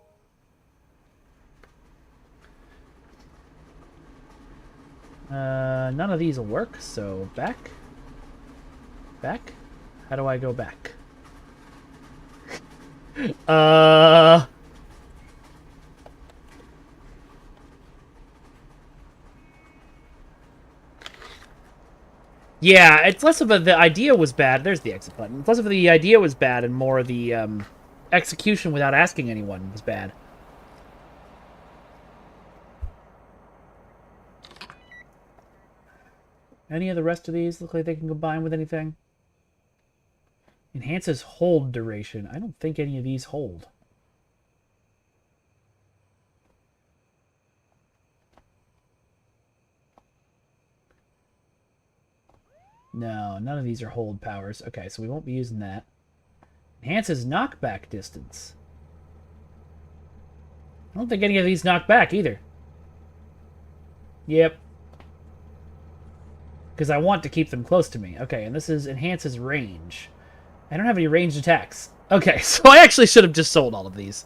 None of these will work, so back. Back? How do I go back? Yeah, it's less of the idea was bad. There's the exit button. It's less of the idea was bad and more the execution without asking anyone was bad. Any of the rest of these look like they can combine with anything? Enhances hold duration. I don't think any of these hold. No, none of these are hold powers. Okay, so we won't be using that. Enhances knockback distance. I don't think any of these knock back either. Yep. Because I want to keep them close to me. Okay, and this is enhances range. I don't have any ranged attacks. Okay, so I actually should have just sold all of these.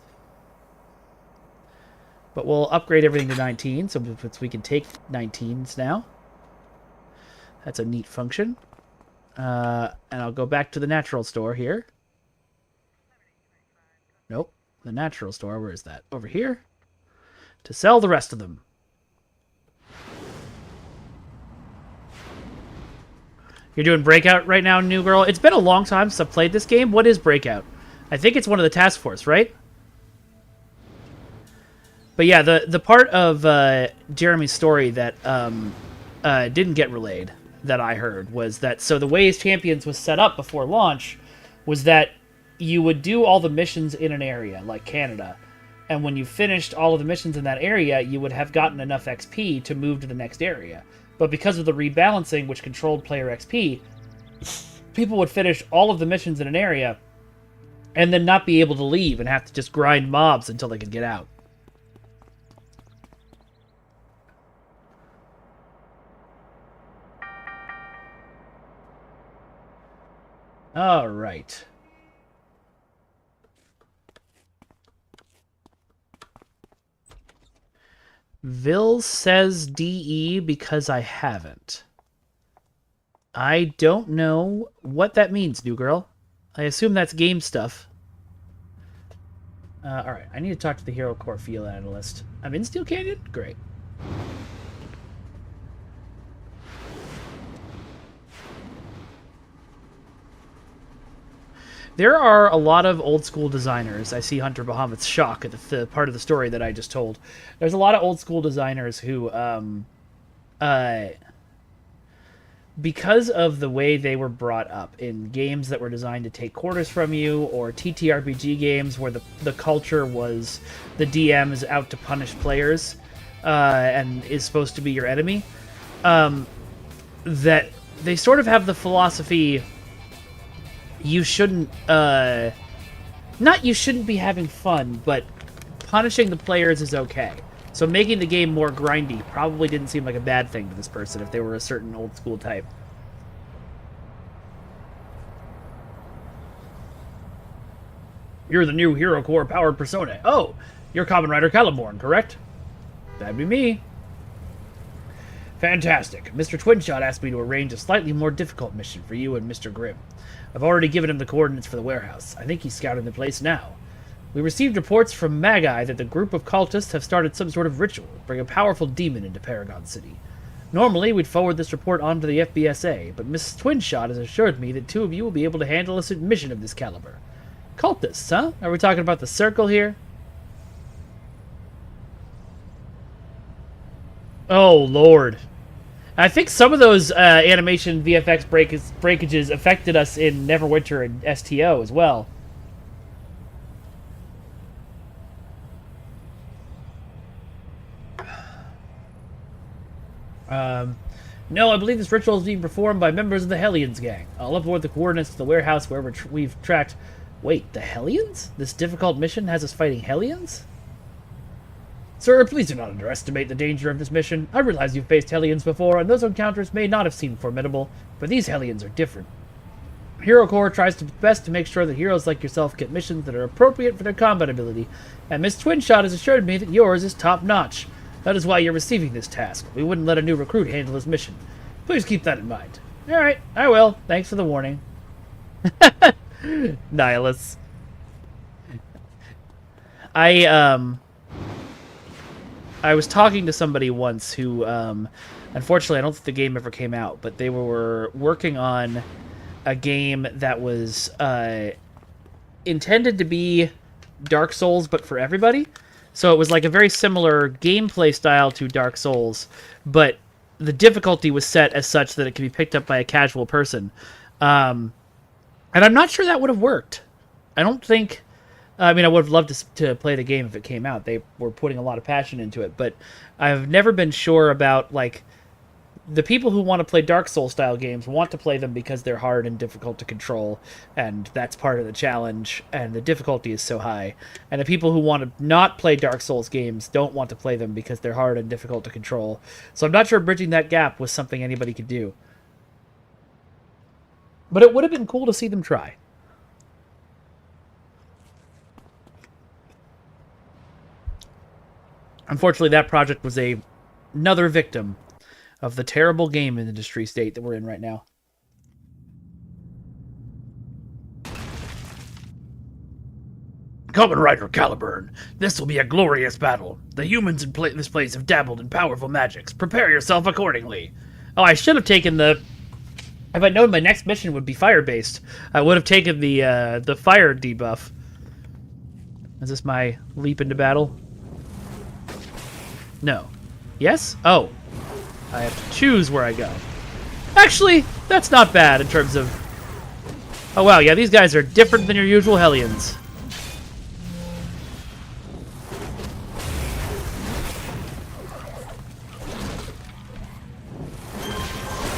But we'll upgrade everything to 19, so we can take 19s now. That's a neat function. And I'll go back to the natural store here. Nope. The natural store, where is that? Over here. To sell the rest of them. You're doing Breakout right now, new girl? It's been a long time since I've played this game. What is Breakout? I think it's one of the task force, right? But yeah, the part of Jeremy's story that didn't get relayed, that I heard, was that, so the way Champions was set up before launch was that you would do all the missions in an area, like Canada, and when you finished all of the missions in that area, you would have gotten enough XP to move to the next area. But because of the rebalancing, which controlled player XP, people would finish all of the missions in an area and then not be able to leave and have to just grind mobs until they could get out. All right. Vil says DE because I haven't. I don't know what that means, new girl. I assume that's game stuff. Alright, I need to talk to the Hero Core Field Analyst. I'm in Steel Canyon? Great. There are a lot of old school designers. I see Hunter Bahamut's shock at the part of the story that I just told. There's a lot of old school designers who, because of the way they were brought up in games that were designed to take quarters from you, or TTRPG games where the culture was the DM is out to punish players and is supposed to be your enemy, that they sort of have the philosophy... You shouldn't, not you shouldn't be having fun, but punishing the players is okay. So making the game more grindy probably didn't seem like a bad thing to this person if they were a certain old school type. You're the new Hero Core powered persona. Oh, you're Kamen Rider Caliborn, correct? That'd be me. Fantastic. Mr. Twinshot asked me to arrange a slightly more difficult mission for you and Mr. Grimm. I've already given him the coordinates for the warehouse. I think he's scouting the place now. We received reports from Magi that the group of cultists have started some sort of ritual, bring a powerful demon into Paragon City. Normally, we'd forward this report on to the FBSA, but Mrs. Twinshot has assured me that 2 of you will be able to handle a mission of this caliber. Cultists, huh? Are we talking about the Circle here? Oh, Lord. I think some of those animation VFX breakages affected us in Neverwinter and STO as well. No, I believe this ritual is being performed by members of the Hellions gang. I'll upload the coordinates to the warehouse wherever we've tracked... Wait, the Hellions? This difficult mission has us fighting Hellions? Sir, please do not underestimate the danger of this mission. I realize you've faced Hellions before, and those encounters may not have seemed formidable, but these Hellions are different. Hero Corps tries to best to make sure that heroes like yourself get missions that are appropriate for their combat ability, and Miss Twinshot has assured me that yours is top-notch. That is why you're receiving this task. We wouldn't let a new recruit handle this mission. Please keep that in mind. Alright, I will. Thanks for the warning. Nihilus. I was talking to somebody once who, unfortunately, I don't think the game ever came out, but they were working on a game that was intended to be Dark Souls, but for everybody. So it was like a very similar gameplay style to Dark Souls, but the difficulty was set as such that it could be picked up by a casual person. And I'm not sure that would have worked. I don't think... I mean, I would have loved to play the game if it came out. They were putting a lot of passion into it, but I've never been sure about, like... The people who want to play Dark Souls-style games want to play them because they're hard and difficult to control, and that's part of the challenge, and the difficulty is so high. And the people who want to not play Dark Souls games don't want to play them because they're hard and difficult to control. So I'm not sure bridging that gap was something anybody could do. But it would have been cool to see them try. Unfortunately, that project was another victim of the terrible game industry state that we're in right now. Kamen Rider Caliburn, this will be a glorious battle. The humans in this place have dabbled in powerful magics. Prepare yourself accordingly. Oh, I should have taken the... If I'd known my next mission would be fire-based, I would have taken the fire debuff. Is this my leap into battle? No. Yes? Oh. I have to choose where I go. Actually, that's not bad in terms of... Oh, wow, yeah, these guys are different than your usual Hellions.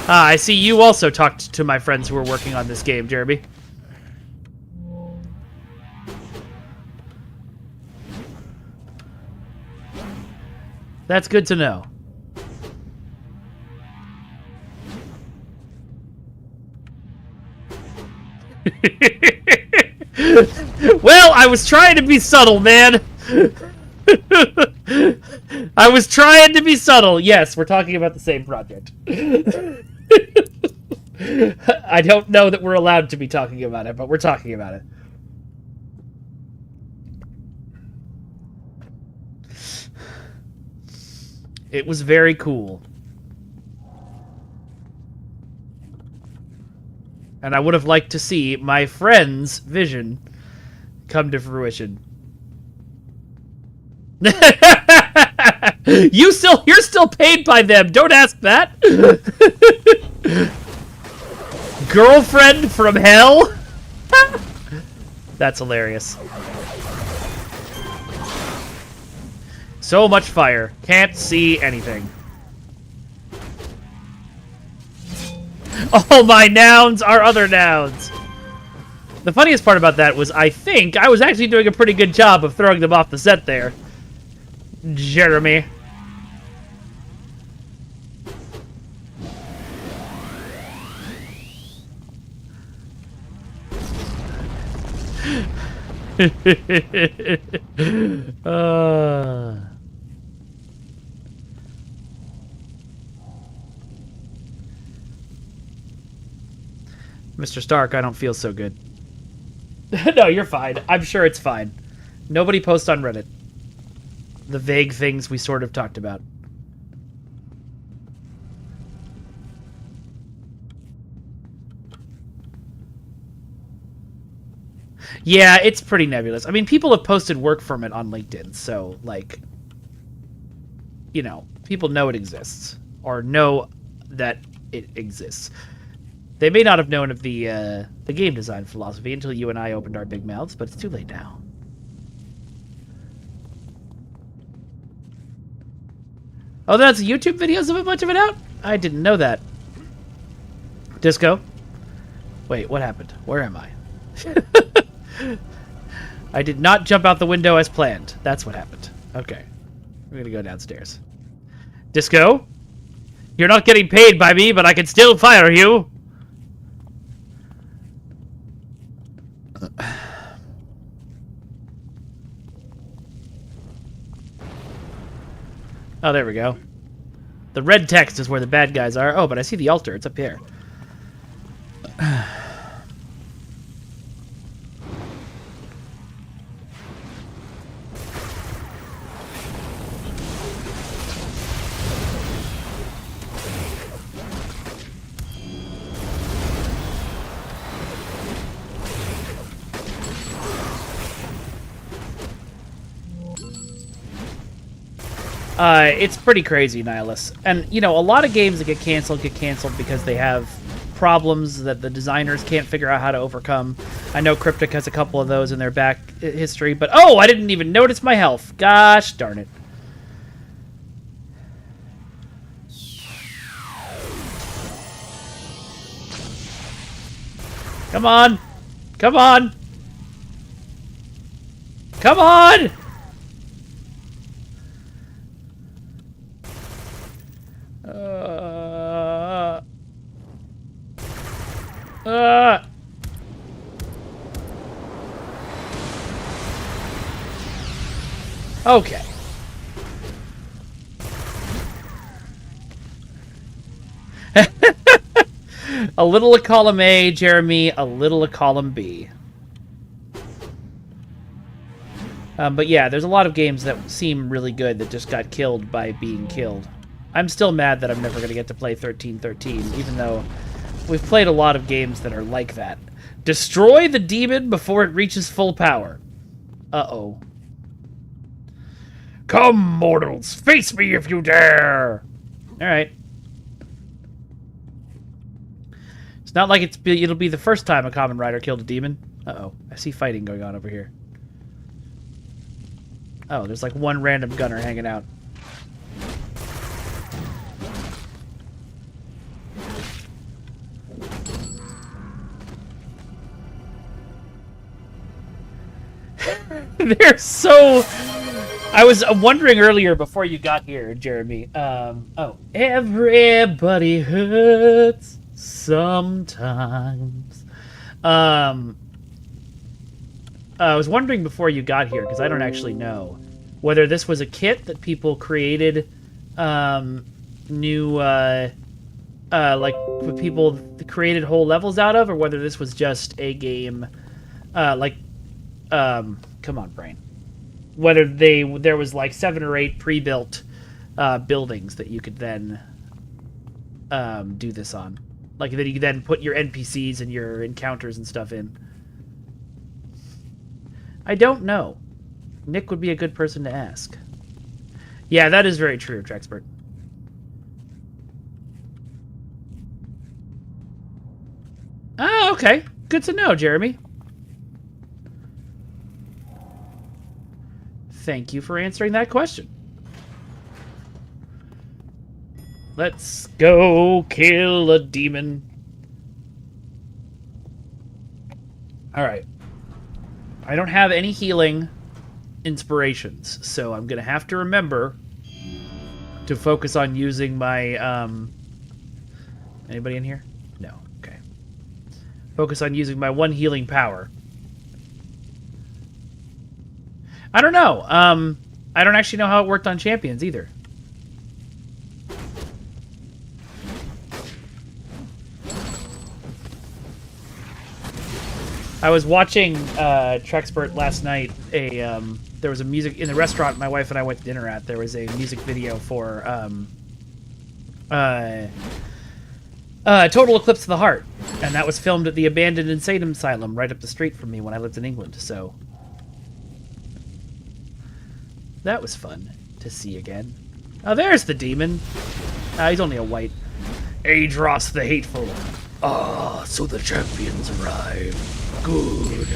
Ah, I see you also talked to my friends who were working on this game, Jeremy. That's good to know. Well, I was trying to be subtle, man. I was trying to be subtle. Yes, we're talking about the same project. I don't know that we're allowed to be talking about it, but we're talking about it. It was very cool. And I would have liked to see my friend's vision come to fruition. You're still paid by them. Don't ask that. Girlfriend from hell? That's hilarious. So much fire. Can't see anything. All my nouns are other nouns. The funniest part about that was I think I was actually doing a pretty good job of throwing them off the set there. Jeremy. Mr. Stark, I don't feel so good. No, you're fine. I'm sure it's fine. Nobody posts on Reddit the vague things we sort of talked about. Yeah, it's pretty nebulous. I mean, people have posted work from it on LinkedIn, so, like, you know, people know it exists, or know that it exists. They may not have known of the game design philosophy until you and I opened our big mouths, but it's too late now. Oh, that's YouTube videos of a bunch of it out? I didn't know that. Disco? Wait, what happened? Where am I? I did not jump out the window as planned. That's what happened. Okay. We're gonna go downstairs. Disco? You're not getting paid by me, but I can still fire you! Oh, there we go. The red text is where the bad guys are. Oh, but I see the altar. It's up here. It's pretty crazy, Nihilus. And, you know, a lot of games that get canceled because they have problems that the designers can't figure out how to overcome. I know Cryptic has a couple of those in their back history, but oh, I didn't even notice my health. Gosh darn it. Come on. Come on. Come on! Okay. A little of column A, Jeremy, a little of column B. But yeah, there's a lot of games that seem really good that just got killed by being killed. I'm still mad that I'm never going to get to play 1313, even though we've played a lot of games that are like that. Destroy the demon before it reaches full power. Uh-oh. Come, mortals! Face me if you dare! Alright. It's not like it'll be the first time a Kamen Rider killed a demon. Uh-oh. I see fighting going on over here. Oh, there's like one random gunner hanging out. They're so... I was wondering earlier before you got here, Jeremy. Oh. Everybody hurts sometimes. I was wondering before you got here, because I don't actually know, whether this was a kit that people created, new, like, people created whole levels out of, or whether this was just a game, like, come on, brain. Whether there was like 7 or 8 pre-built buildings that you could then do this on. Like that you could then put your NPCs and your encounters and stuff in. I don't know. Nick would be a good person to ask. Yeah, that is very true, Trexpert. Ah, okay. Good to know, Jeremy. Thank you for answering that question. Let's go kill a demon. Alright. I don't have any healing inspirations, so I'm going to have to remember to focus on using my... Anybody in here? No. Okay. Focus on using my 1 healing power. I don't know. I don't actually know how it worked on Champions either. I was watching Trexpert last night. There was a music in the restaurant my wife and I went to dinner at. There was a music video for Total Eclipse of the Heart. And that was filmed at the abandoned insane asylum right up the street from me when I lived in England, so... that was fun to see again. Oh, there's the demon. He's only a white. Aedros the Hateful. Ah, so the champions arrive. Good.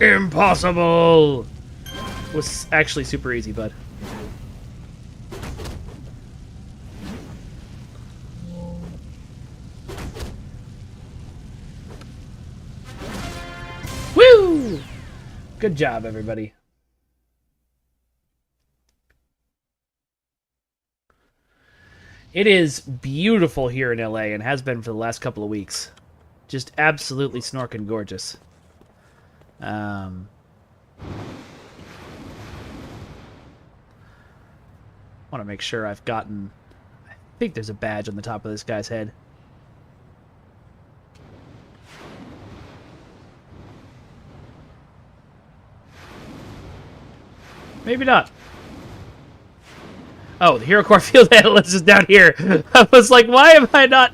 Impossible! Was actually super easy, bud. Woo! Good job, everybody. It is beautiful here in LA and has been for the last couple of weeks. Just absolutely snorking gorgeous. Want to make sure I've gotten... I think there's a badge on the top of this guy's head. Maybe not. Oh, the Hero Core Field Analyst is down here. I was like, why am I not...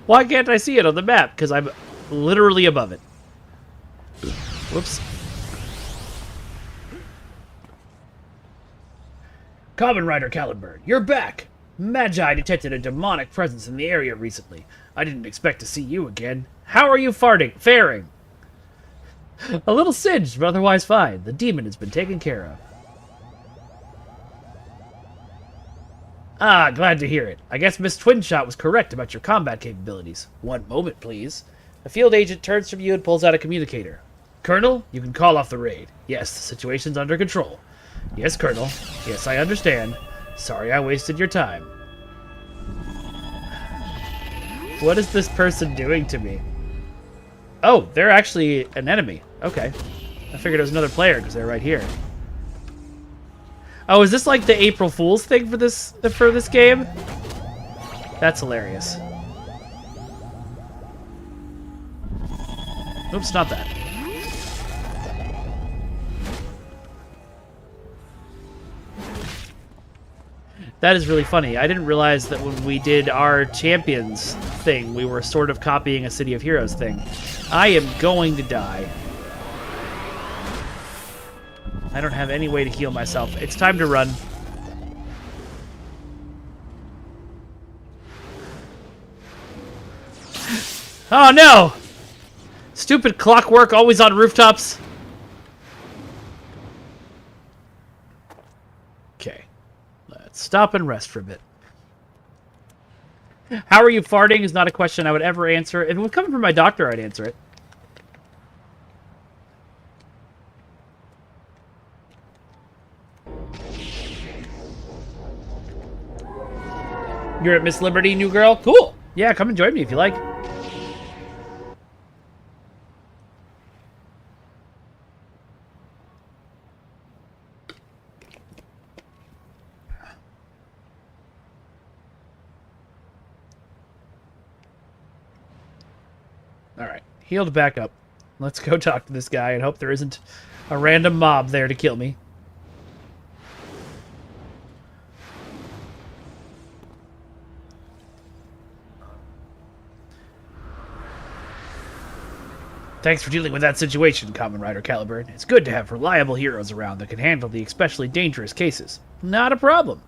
why can't I see it on the map? Because I'm literally above it. Whoops. Kamen Rider Caliburn, you're back! Magi detected a demonic presence in the area recently. I didn't expect to see you again. How are you faring? A little singed, but otherwise fine. The demon has been taken care of. Ah, glad to hear it. I guess Miss Twinshot was correct about your combat capabilities. One moment, please. A field agent turns from you and pulls out a communicator. Colonel, you can call off the raid. Yes, the situation's under control. Yes, Colonel. Yes, I understand. Sorry I wasted your time. What is this person doing to me? Oh, they're actually an enemy. Okay. I figured it was another player because they're right here. Oh, is this like the April Fool's thing for this game? That's hilarious. Oops, not that. That is really funny. I didn't realize that when we did our Champions thing, we were sort of copying a City of Heroes thing. I am going to die. I don't have any way to heal myself. It's time to run. Oh no! Stupid clockwork always on rooftops. Okay. Let's stop and rest for a bit. How are you farting is not a question I would ever answer. If it was coming from my doctor, I'd answer it. You're at Miss Liberty, new girl? Cool. Yeah, come and join me if you like. Alright, healed back up. Let's go talk to this guy and hope there isn't a random mob there to kill me. Thanks for dealing with that situation, Kamen Rider Caliburn. It's good to have reliable heroes around that can handle the especially dangerous cases. Not a problem.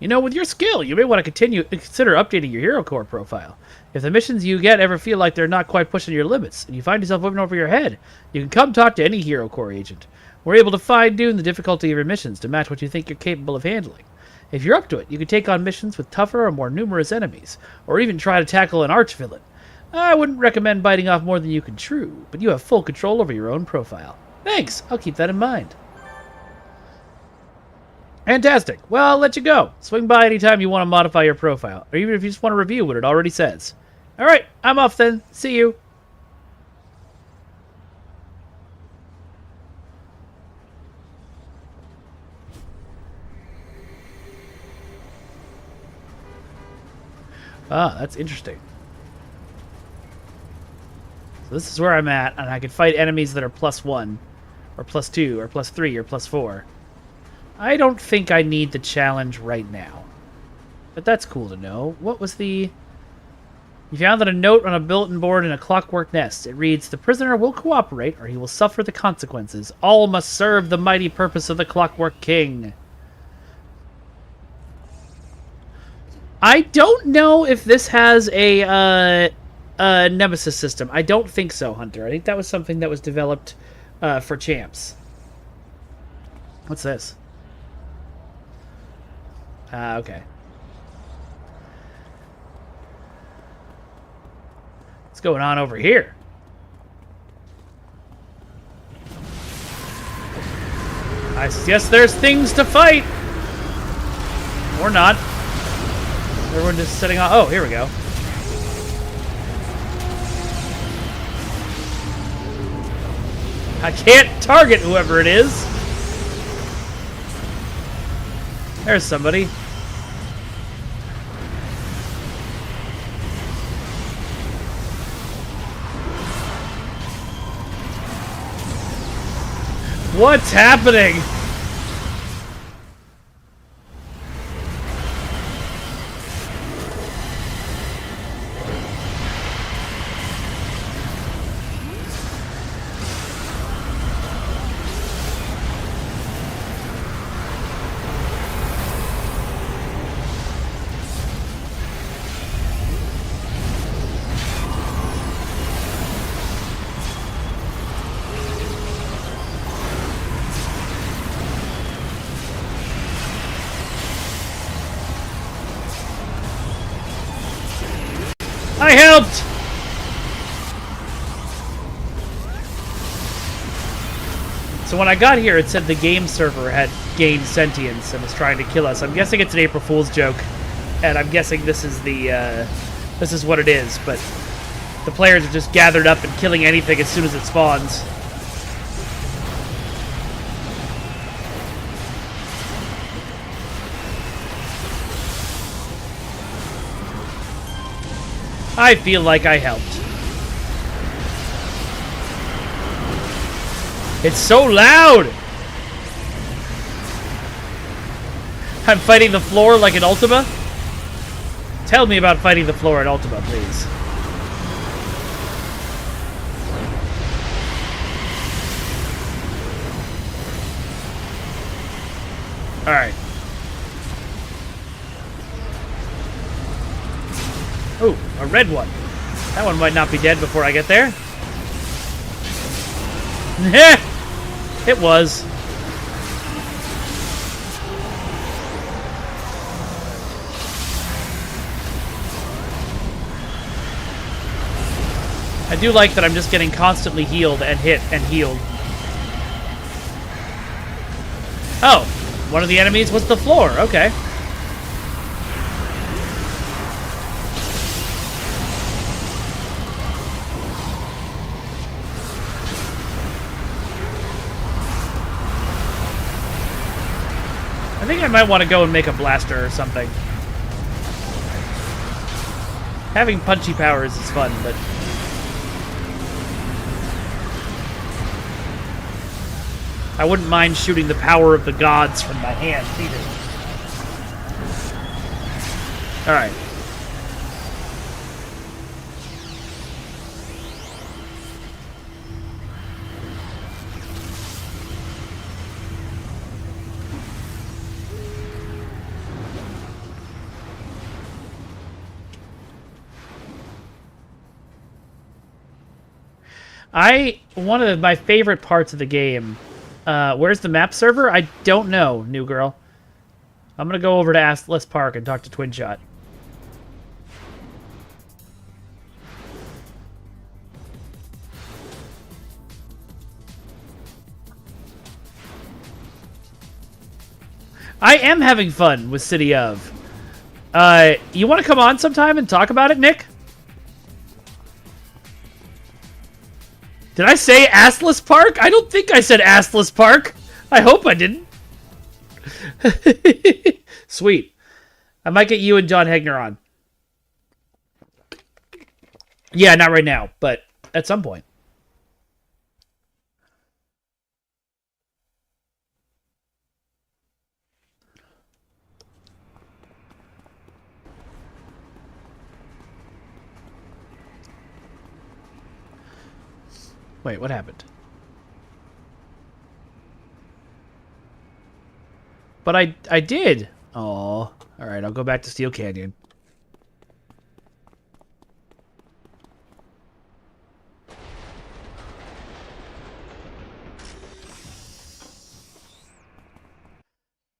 You know, with your skill, you may want to consider updating your Hero Core profile. If the missions you get ever feel like they're not quite pushing your limits, and you find yourself living over your head, you can come talk to any Hero Core agent. We're able to fine-tune the difficulty of your missions to match what you think you're capable of handling. If you're up to it, you can take on missions with tougher or more numerous enemies, or even try to tackle an arch-villain. I wouldn't recommend biting off more than you can chew, but you have full control over your own profile. Thanks, I'll keep that in mind. Fantastic. Well, I'll let you go. Swing by anytime you want to modify your profile, or even if you just want to review what it already says. Alright, I'm off then. See you. Ah, that's interesting. So this is where I'm at, and I can fight enemies that are +1, or +2, or +3, or +4. I don't think I need the challenge right now. but that's cool to know. What was the... You found that a note on a bulletin board in a clockwork nest. It reads, "The prisoner will cooperate or he will suffer the consequences. All must serve the mighty purpose of the Clockwork King." I don't know if this has a nemesis system. I don't think so, Hunter. I think that was something that was developed for champs. What's this? Okay. What's going on over here? I guess there's things to fight. Or not. Everyone just setting off. Oh, here we go. I can't target whoever it is. There's somebody. What's happening? I helped! So when I got here, it said the game server had gained sentience and was trying to kill us. I'm guessing it's an April Fool's joke, and I'm guessing this is the this is what it is. But the players are just gathered up and killing anything as soon as it spawns. I feel like I helped. It's so loud! I'm fighting the floor like an Ultima? Tell me about fighting the floor in Ultima, please. Alright. Ooh, a red one. That one might not be dead before I get there. It was. I do like that I'm just getting constantly healed and hit and healed. Oh, one of the enemies was the floor. Okay. I think I might want to go and make a blaster or something. Having punchy powers is fun, but... I wouldn't mind shooting the power of the gods from my hands, either. Alright. One of my favorite parts of the game, where's the map server? I don't know, new girl. I'm gonna go over to Atlas Park and talk to Twinshot. I am having fun with City of. You want to come on sometime and talk about it, Nick? Did I say Assless Park? I don't think I said Assless Park. I hope I didn't. Sweet. I might get you and John Hegner on. Yeah, not right now, but at some point. Wait, what happened? But I did. Oh, all right. I'll go back to Steel Canyon.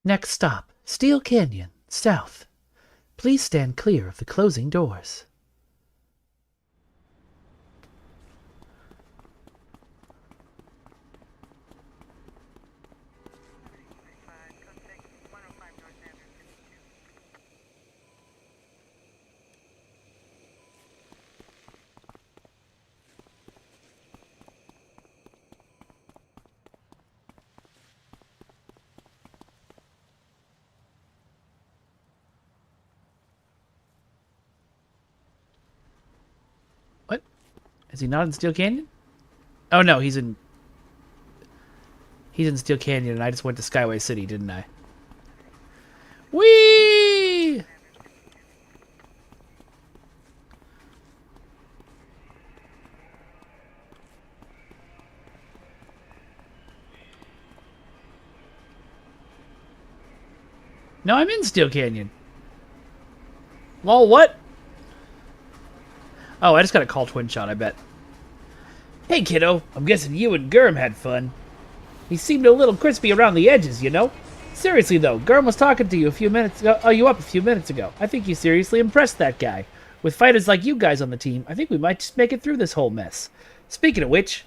Next stop, Steel Canyon, south. Please stand clear of the closing doors. What? Is he not in Steel Canyon? Oh no, he's in Steel Canyon, and I just went to Skyway City, didn't I? Whee! No, I'm in Steel Canyon. Lol, what? Oh, I just got a call Twin Shot, I bet. Hey, kiddo. I'm guessing you and Gurm had fun. He seemed a little crispy around the edges, you know? Seriously, though, Gurm was talking to you a few minutes ago. Oh, you up a few minutes ago. I think you seriously impressed that guy. With fighters like you guys on the team, I think we might just make it through this whole mess. Speaking of which,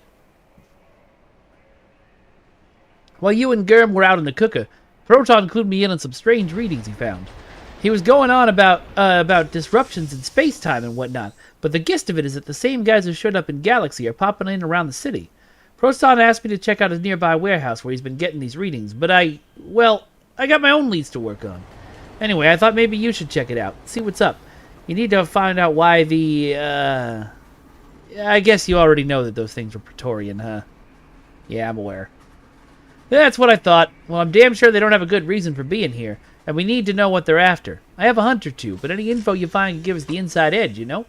while you and Gurm were out in the cooker, Proton clued me in on some strange readings he found. He was going on about disruptions in space-time and whatnot, but the gist of it is that the same guys who showed up in Galaxy are popping in around the city. Proton asked me to check out his nearby warehouse where he's been getting these readings, but I got my own leads to work on. Anyway, I thought maybe you should check it out, see what's up. You need to find out why I guess you already know that those things were Praetorian, huh? Yeah, I'm aware. That's what I thought. Well, I'm damn sure they don't have a good reason for being here, and we need to know what they're after. I have a hunt or two, but any info you find can give us the inside edge, you know?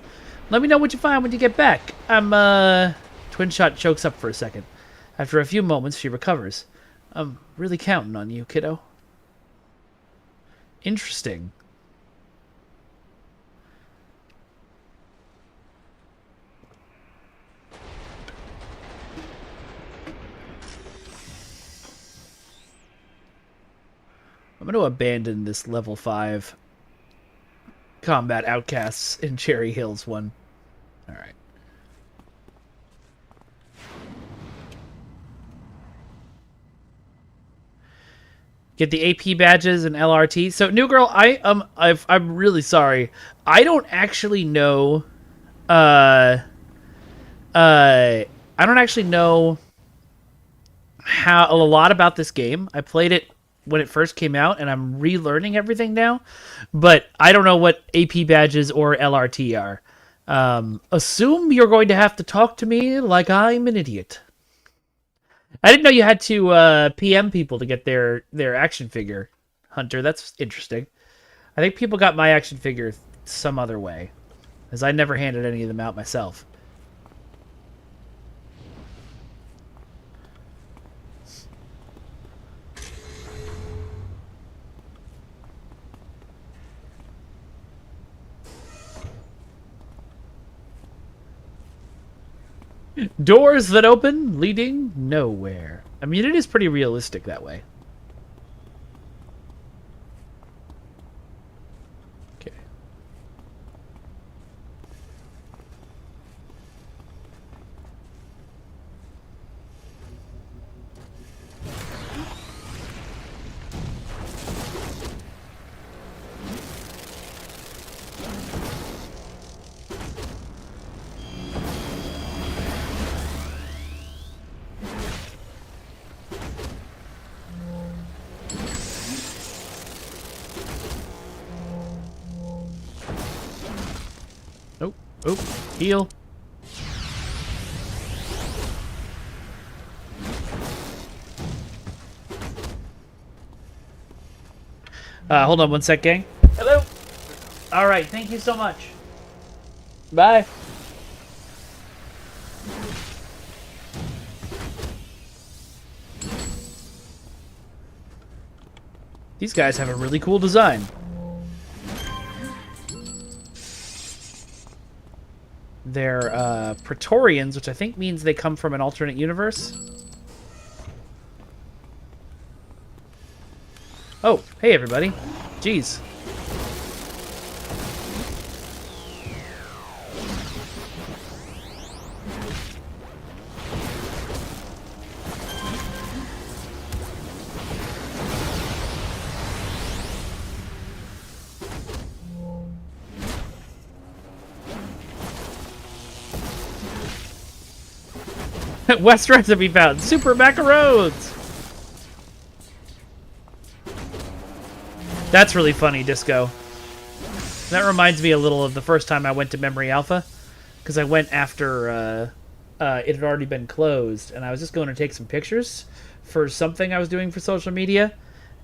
Let me know what you find when you get back. Twin Shot chokes up for a second. After a few moments, she recovers. I'm really counting on you, kiddo. Interesting. I'm going to abandon this level 5 Combat Outcasts in Cherry Hills one. Alright. Get the AP badges and LRT. So, New Girl, I'm really sorry. I don't actually know... I don't actually know a lot about this game. I played it when it first came out, and I'm relearning everything now, but I don't know what AP badges or LRT are. Assume you're going to have to talk to me like I'm an idiot. I didn't know you had to PM people to get their action figure, Hunter. That's interesting. I think people got my action figure some other way, as I never handed any of them out myself. Doors that open, leading nowhere. I mean, it is pretty realistic that way. Okay. Oh, heal. Hold on one sec, gang. Hello. All right, thank you so much. Bye. These guys have a really cool design. They're Praetorians, which I think means they come from an alternate universe. Oh, hey everybody. Jeez. West recipe found. Super macarons! That's really funny, Disco. That reminds me a little of the first time I went to Memory Alpha. Because I went after it had already been closed. And I was just going to take some pictures for something I was doing for social media.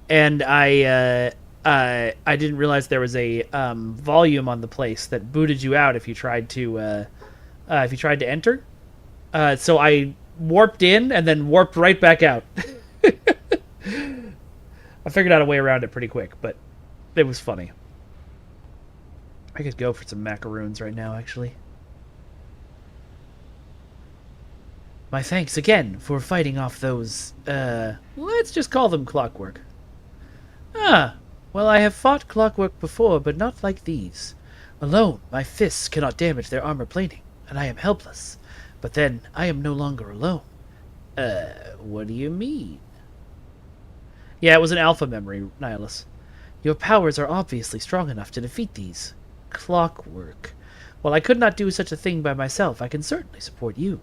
And I didn't realize there was a volume on the place that booted you out if you tried to enter. So I warped in and then warped right back out. I figured out a way around it pretty quick, but it was funny. I could go for some macaroons right now, actually. My thanks again for fighting off those, let's just call them clockwork. Ah, well, I have fought clockwork before, but not like these. Alone, my fists cannot damage their armor plating, and I am helpless. But then, I am no longer alone. What do you mean? Yeah, it was an alpha memory, Nihilus. Your powers are obviously strong enough to defeat these. Clockwork. While I could not do such a thing by myself, I can certainly support you.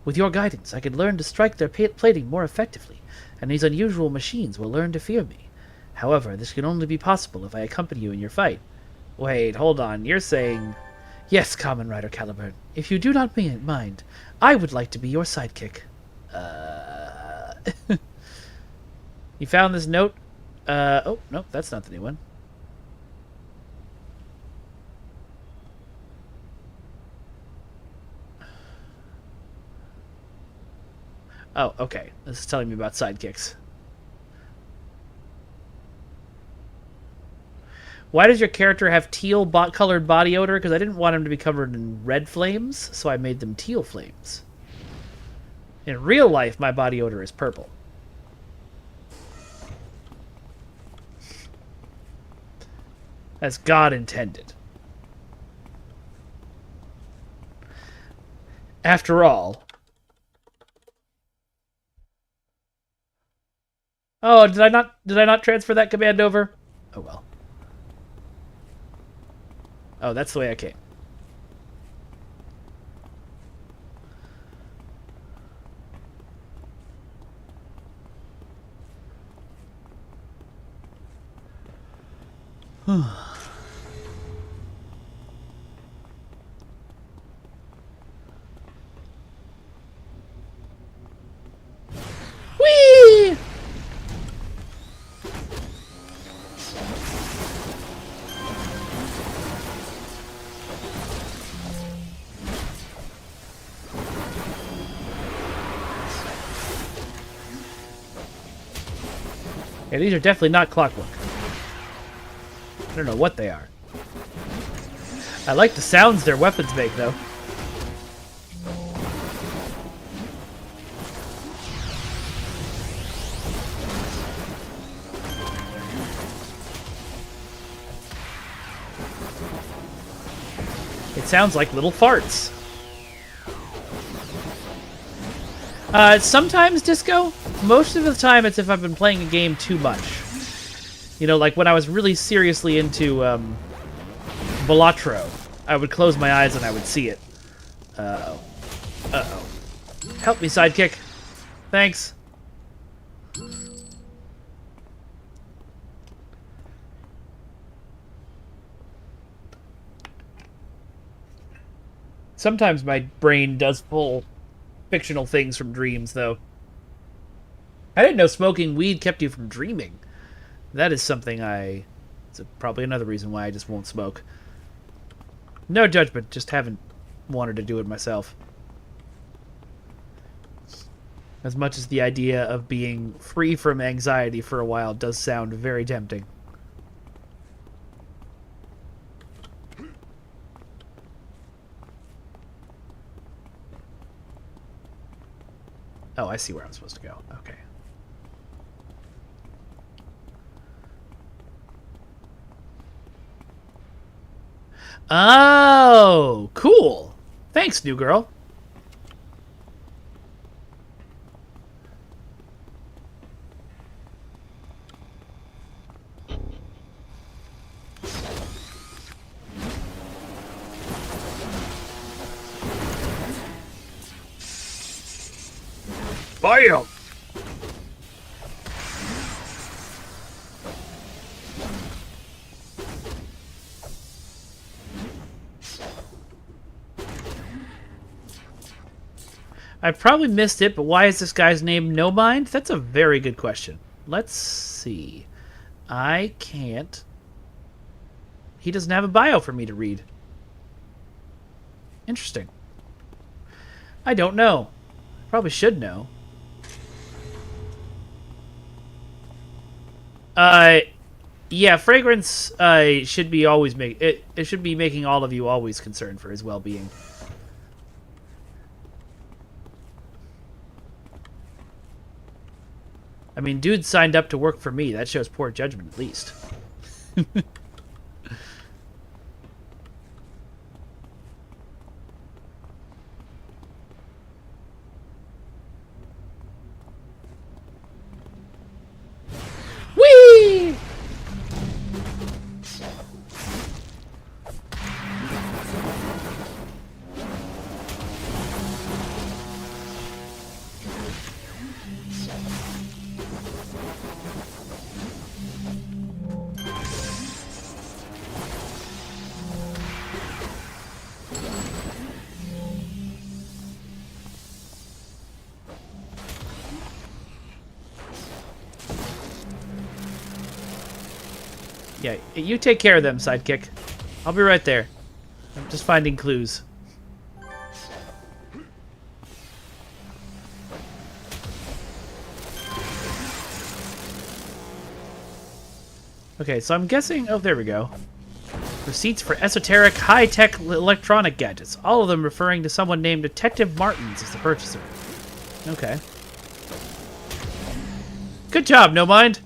With your guidance, I can learn to strike their plating more effectively, and these unusual machines will learn to fear me. However, this can only be possible if I accompany you in your fight. Wait, hold on, you're saying... Yes, Kamen Rider Caliburn, if you do not mind, I would like to be your sidekick. You found this note? Oh, no, that's not the new one. Oh, okay. This is telling me about sidekicks. Why does your character have teal colored body odor? Because I didn't want him to be covered in red flames, so I made them teal flames. In real life, my body odor is purple. As God intended. After all... Oh, did I not transfer that command over? Oh well. Oh, that's the way I came. Whee! Yeah, these are definitely not clockwork. I don't know what they are. I like the sounds their weapons make, though. It sounds like little farts. Sometimes, Disco. Most of the time, it's if I've been playing a game too much. You know, like when I was really seriously into, Balatro, I would close my eyes and I would see it. Uh-oh. Uh-oh. Help me, sidekick. Thanks. Sometimes my brain does pull fictional things from dreams, though. I didn't know smoking weed kept you from dreaming. That is something it's probably another reason why I just won't smoke. No judgment, just haven't wanted to do it myself. As much as the idea of being free from anxiety for a while does sound very tempting. Oh, I see where I'm supposed to go. Okay. Oh, cool. Thanks, new girl. Bam! I probably missed it, but why is this guy's name No Mind? That's a very good question. Let's see. I can't. He doesn't have a bio for me to read. Interesting. I don't know. Probably should know. Yeah, fragrance should be always it should be making all of you always concerned for his well-being. I mean, dude signed up to work for me. That shows poor judgment, at least. Whee! Yeah, you take care of them, sidekick. I'll be right there. I'm just finding clues. Okay, so I'm guessing... Oh, there we go. Receipts for esoteric, high-tech electronic gadgets. All of them referring to someone named Detective Martins as the purchaser. Okay. Good job, No Mind.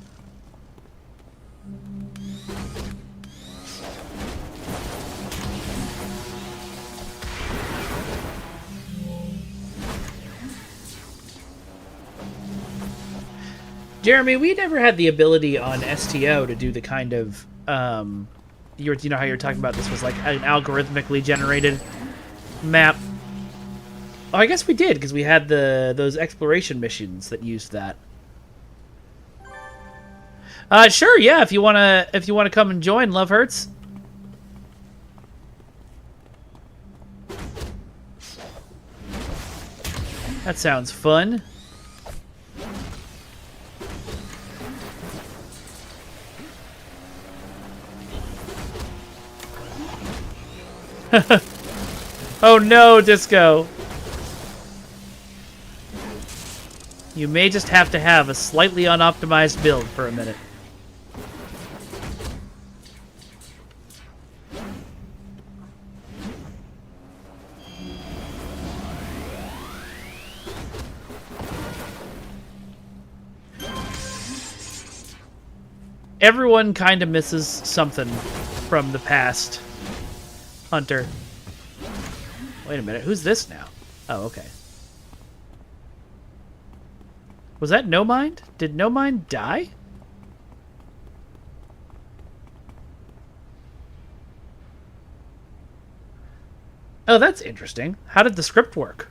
Jeremy, we never had the ability on STO to do the kind of, you know how you're talking about this was like an algorithmically generated map? Oh, I guess we did, because we had those exploration missions that used that. Sure, yeah, if you wanna come and join, Love Hurts. That sounds fun. Oh no, Disco. You may just have to have a slightly unoptimized build for a minute. Everyone kind of misses something from the past. Hunter. Wait a minute, who's this now? Oh, okay. Was that No Mind? Did No Mind die? Oh, that's interesting. How did the script work?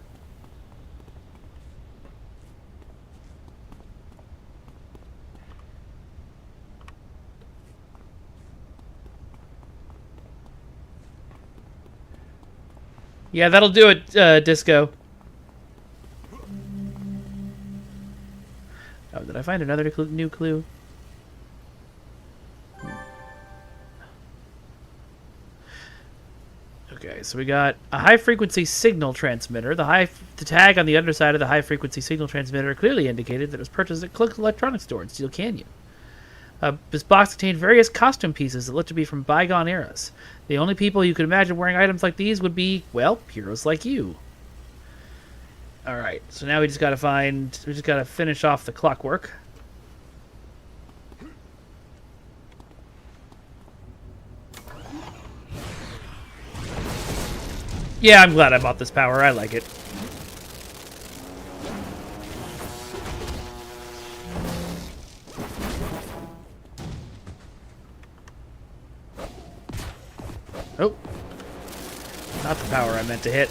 Yeah, that'll do it, Disco. Oh, did I find another new clue? Okay. Okay, so we got a high-frequency signal transmitter. The tag on the underside of the high-frequency signal transmitter clearly indicated that it was purchased at Click Electronics Store in Steel Canyon. This box contained various costume pieces that looked to be from bygone eras. The only people you could imagine wearing items like these would be, well, heroes like you. Alright, so now we just gotta finish off the clockwork. Yeah, I'm glad I bought this power. I like it. Oh. Not the power I meant to hit.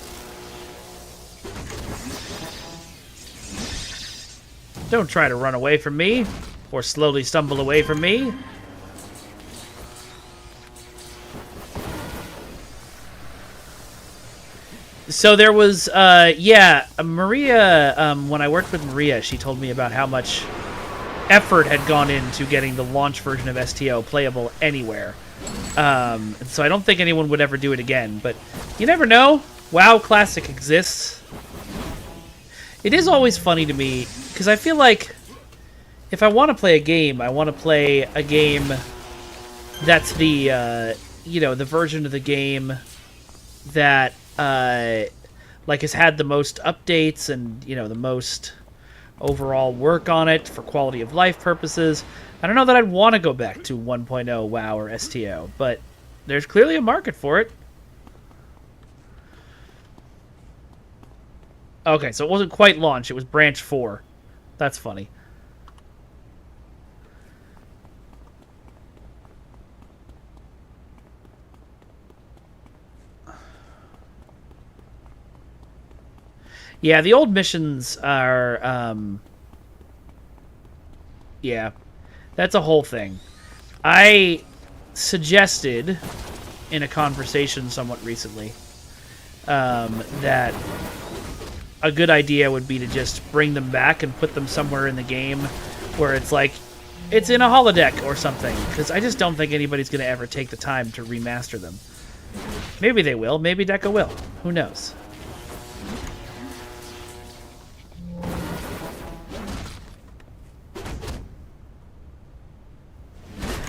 Don't try to run away from me, or slowly stumble away from me. So there was, Maria, when I worked with Maria, she told me about how much effort had gone into getting the launch version of STO playable anywhere. So I don't think anyone would ever do it again, but you never know. WoW Classic exists. It is always funny to me, because I feel like if I want to play a game, I want to play a game that's the, the version of the game that like has had the most updates and the most overall work on it for quality of life purposes. I don't know that I'd want to go back to 1.0 WoW or STO, but there's clearly a market for it. Okay, so it wasn't quite launch, it was branch 4. That's funny. Yeah, the old missions are, yeah, that's a whole thing. I suggested in a conversation somewhat recently that a good idea would be to just bring them back and put them somewhere in the game where it's like, it's in a holodeck or something, because I just don't think anybody's going to ever take the time to remaster them. Maybe they will, maybe Deca will. Who knows?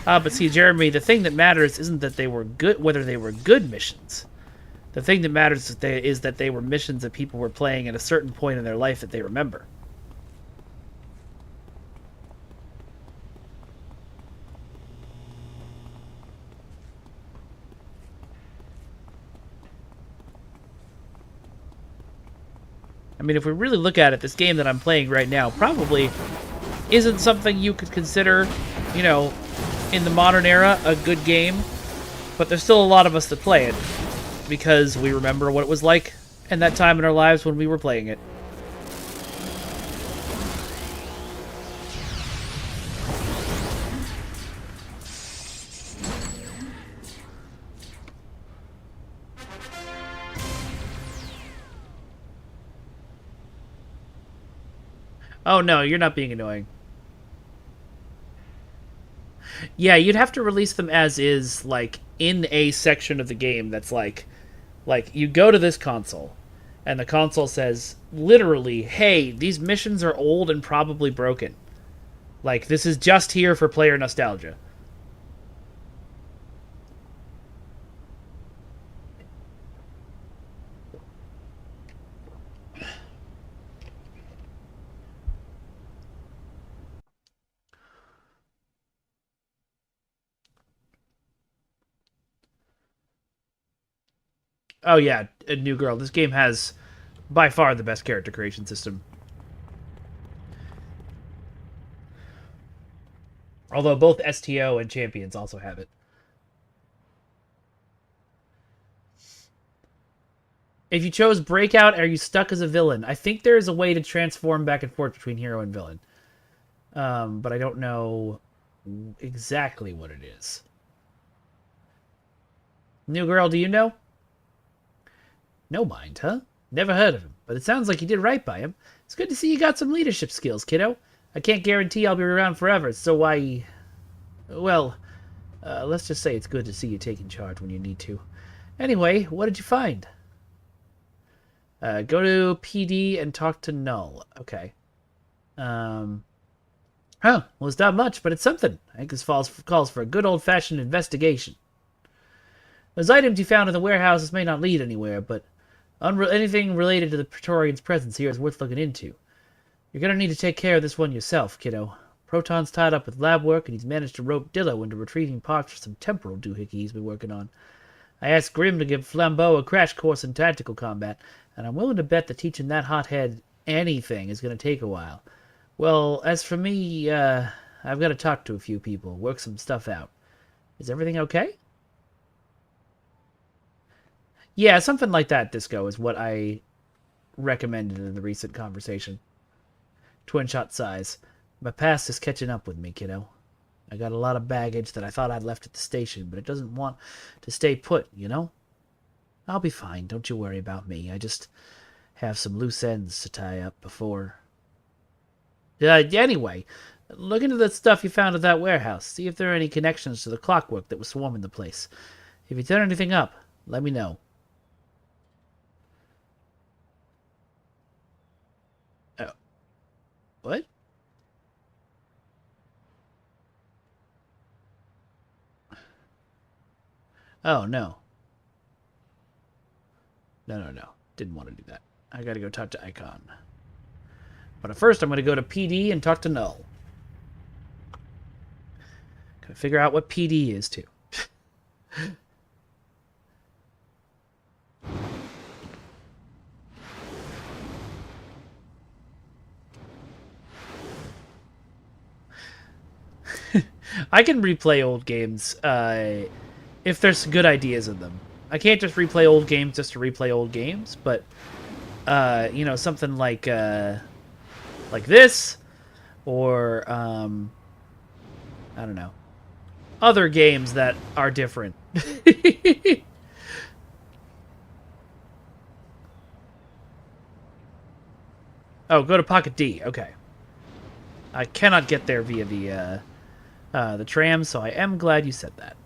But see, Jeremy, the thing that matters isn't that they were good, whether they were good missions. The thing that matters is that they were missions that people were playing at a certain point in their life that they remember. I mean, if we really look at it, this game that I'm playing right now probably isn't something you could consider, in the modern era, a good game, but there's still a lot of us that play it because we remember what it was like and that time in our lives when we were playing it. Oh no, you're not being annoying. Yeah, you'd have to release them as is, like, in a section of the game that's like you go to this console, and the console says, literally, hey, these missions are old and probably broken. Like, this is just here for player nostalgia. Oh yeah, a New Girl. This game has by far the best character creation system. Although both STO and Champions also have it. If you chose Breakout, are you stuck as a villain? I think there is a way to transform back and forth between hero and villain. But I don't know exactly what it is. New Girl, do you know? No mind, huh? Never heard of him, but it sounds like you did right by him. It's good to see you got some leadership skills, kiddo. I can't guarantee I'll be around forever, so let's just say it's good to see you taking charge when you need to. Anyway, what did you find? Go to PD and talk to Null. Okay. Oh, well, it's not much, but it's something. I think this calls for a good old-fashioned investigation. Those items you found in the warehouses may not lead anywhere, but anything related to the Praetorian's presence here is worth looking into. You're gonna need to take care of this one yourself, kiddo. Proton's tied up with lab work, and he's managed to rope Dillo into retrieving parts for some temporal doohickey he's been working on. I asked Grim to give Flambeau a crash course in tactical combat, and I'm willing to bet that teaching that hothead anything is going to take a while. Well, as for me, I've got to talk to a few people, work some stuff out. Is everything okay? Yeah, something like that, Disco, is what I recommended in the recent conversation. Twin shot size. My past is catching up with me, kiddo. I got a lot of baggage that I thought I'd left at the station, but it doesn't want to stay put, you know? I'll be fine, don't you worry about me. I just have some loose ends to tie up before... Anyway, look into the stuff you found at that warehouse. See if there are any connections to the clockwork that was swarming the place. If you turn anything up, let me know. Oh. What? Oh, no. No. Didn't want to do that. I gotta go talk to Icon. But first, I'm gonna go to PD and talk to Null. Gotta figure out what PD is, too. I can replay old games if there's good ideas in them. I can't just replay old games just to replay old games, but you know, something like this, or I don't know, other games that are different. Oh, go to Pocket D. Okay. I cannot get there via the tram, so I am glad you said that.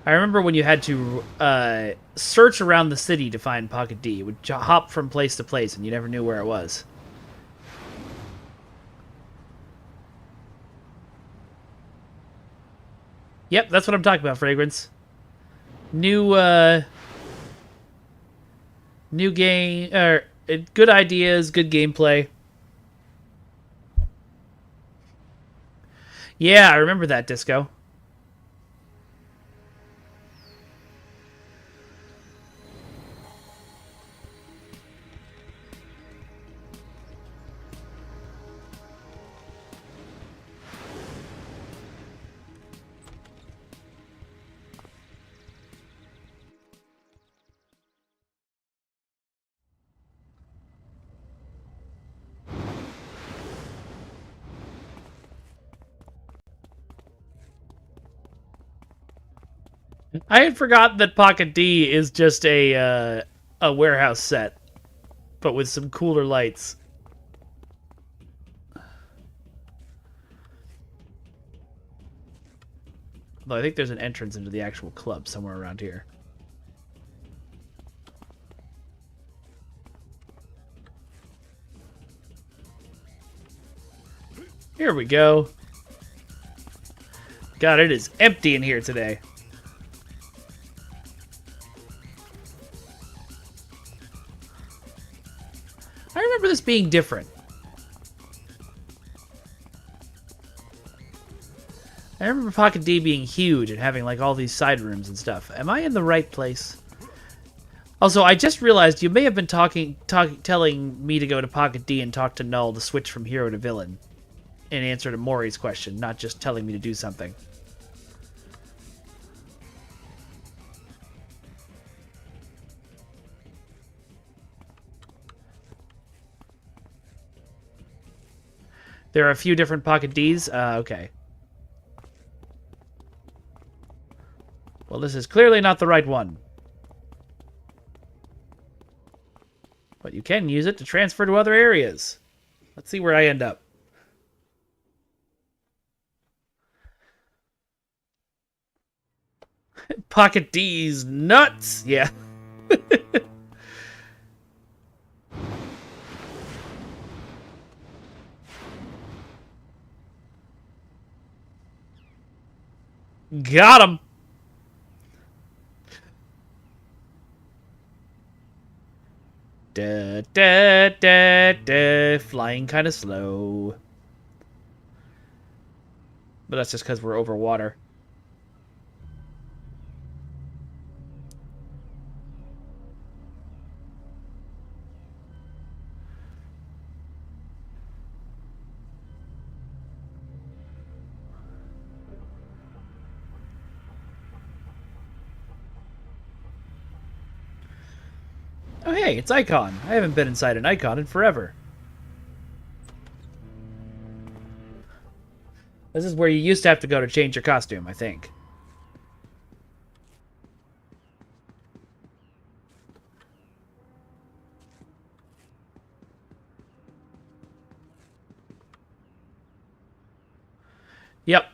I remember when you had to search around the city to find Pocket D. It would hop from place to place, and you never knew where it was. Yep, that's what I'm talking about, Fragrance. New game, good ideas, good gameplay. Yeah, I remember that, Disco. I had forgotten that Pocket D is just a warehouse set, but with some cooler lights. Although I think there's an entrance into the actual club somewhere around here. Here we go. God, it is empty in here today. I remember this being different. I remember Pocket D being huge and having like all these side rooms and stuff. Am I in the right place? Also, I just realized you may have been telling me to go to Pocket D and talk to Null to switch from hero to villain in answer to Maury's question, not just telling me to do something. There are a few different Pocket Ds? Okay. Well, this is clearly not the right one. But you can use it to transfer to other areas. Let's see where I end up. Pocket D's nuts! Yeah. Got him! Da, da, da, da. Flying kind of slow. But that's just because we're over water. Oh, hey, it's Icon. I haven't been inside an Icon in forever. This is where you used to have to go to change your costume, I think. Yep.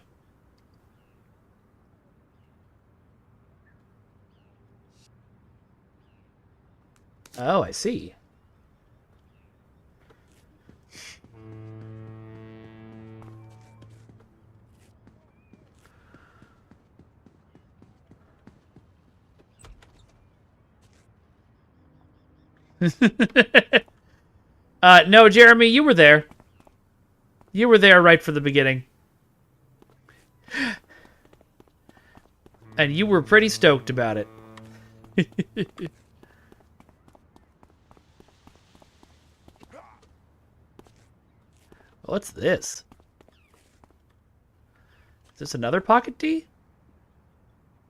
Oh, I see. No, Jeremy, you were there. You were there right from the beginning. And you were pretty stoked about it. What's this? Is this another Pocket D?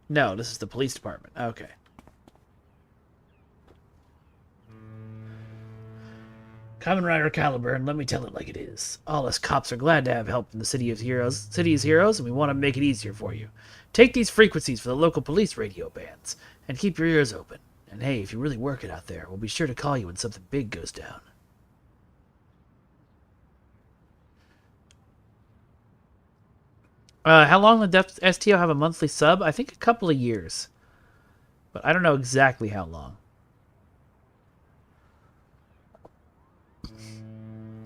No, this is the police department. Okay. Kamen Rider Caliber, and let me tell it like it is. All us cops are glad to have help in the City of Heroes, and we want to make it easier for you. Take these frequencies for the local police radio bands, and keep your ears open. And hey, if you really work it out there, we'll be sure to call you when something big goes down. How long does STO have a monthly sub? I think a couple of years. But I don't know exactly how long.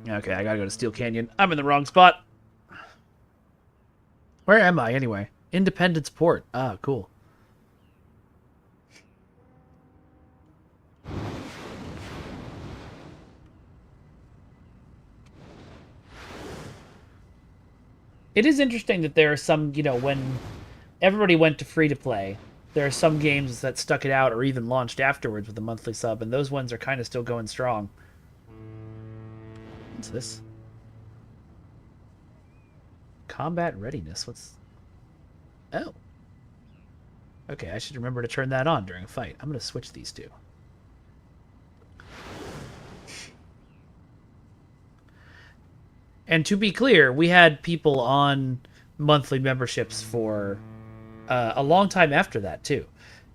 Okay, I gotta go to Steel Canyon. I'm in the wrong spot. Where am I, anyway? Independence Port. Ah, cool. It is interesting that there are some, when everybody went to free-to-play, there are some games that stuck it out or even launched afterwards with a monthly sub, and those ones are kind of still going strong. What's this? Combat readiness. What's... Oh. Okay, I should remember to turn that on during a fight. I'm going to switch these two. And to be clear, we had people on monthly memberships for a long time after that, too.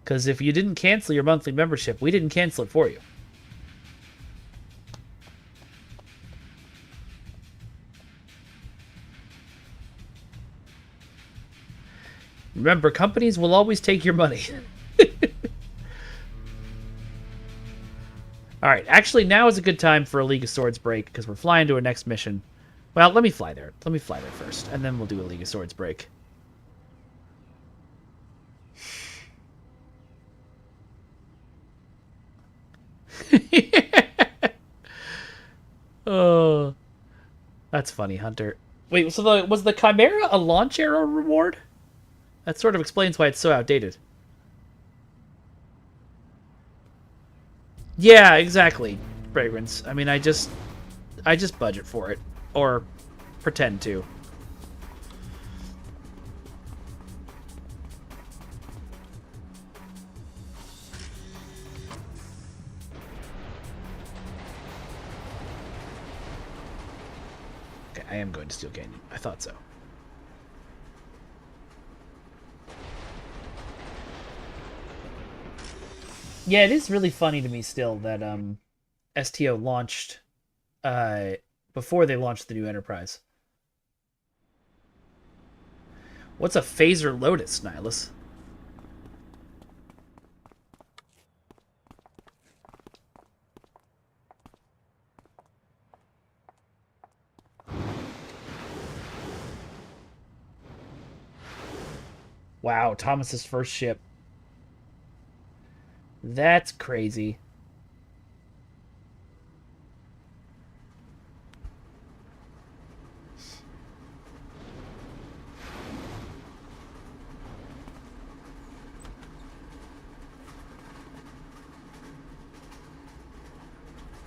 Because if you didn't cancel your monthly membership, we didn't cancel it for you. Remember, companies will always take your money. Alright, actually now is a good time for a League of Swords break, because we're flying to our next mission. Well, let me fly there. Let me fly there first, and then we'll do a League of Swords break. Oh, that's funny, Hunter. Wait, so was the Chimera a launch arrow reward? That sort of explains why it's so outdated. Yeah, exactly. Fragrance. I mean, I just budget for it. Or pretend to. Okay, I am going to Steel Canyon. I thought so. Yeah, it is really funny to me still that STO launched before they launched the new Enterprise. What's a phaser Lotus, Nihilus? Wow, Thomas's first ship. That's crazy.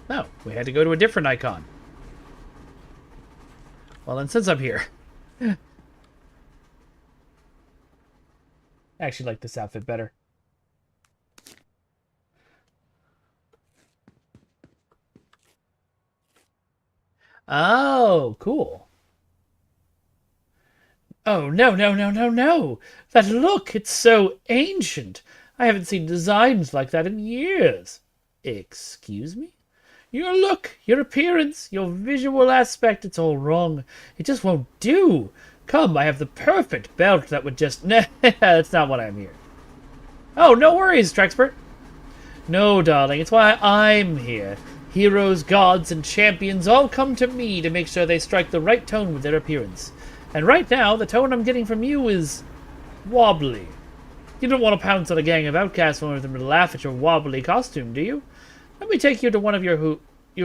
No, we had to go to a different icon. Well, then since I'm here... I actually like this outfit better. Oh, cool. Oh, no, no, no, no, no. That look, it's so ancient. I haven't seen designs like that in years. Excuse me? Your look, your appearance, your visual aspect, it's all wrong. It just won't do. Come, I have the perfect belt that would just... Nah, that's not what I'm here. Oh, no worries, Trexpert. No, darling, it's why I'm here. Heroes, gods, and champions all come to me to make sure they strike the right tone with their appearance. And right now, the tone I'm getting from you is... wobbly. You don't want to pounce on a gang of outcasts and want them to laugh at your wobbly costume, do you? Let me take you to one of your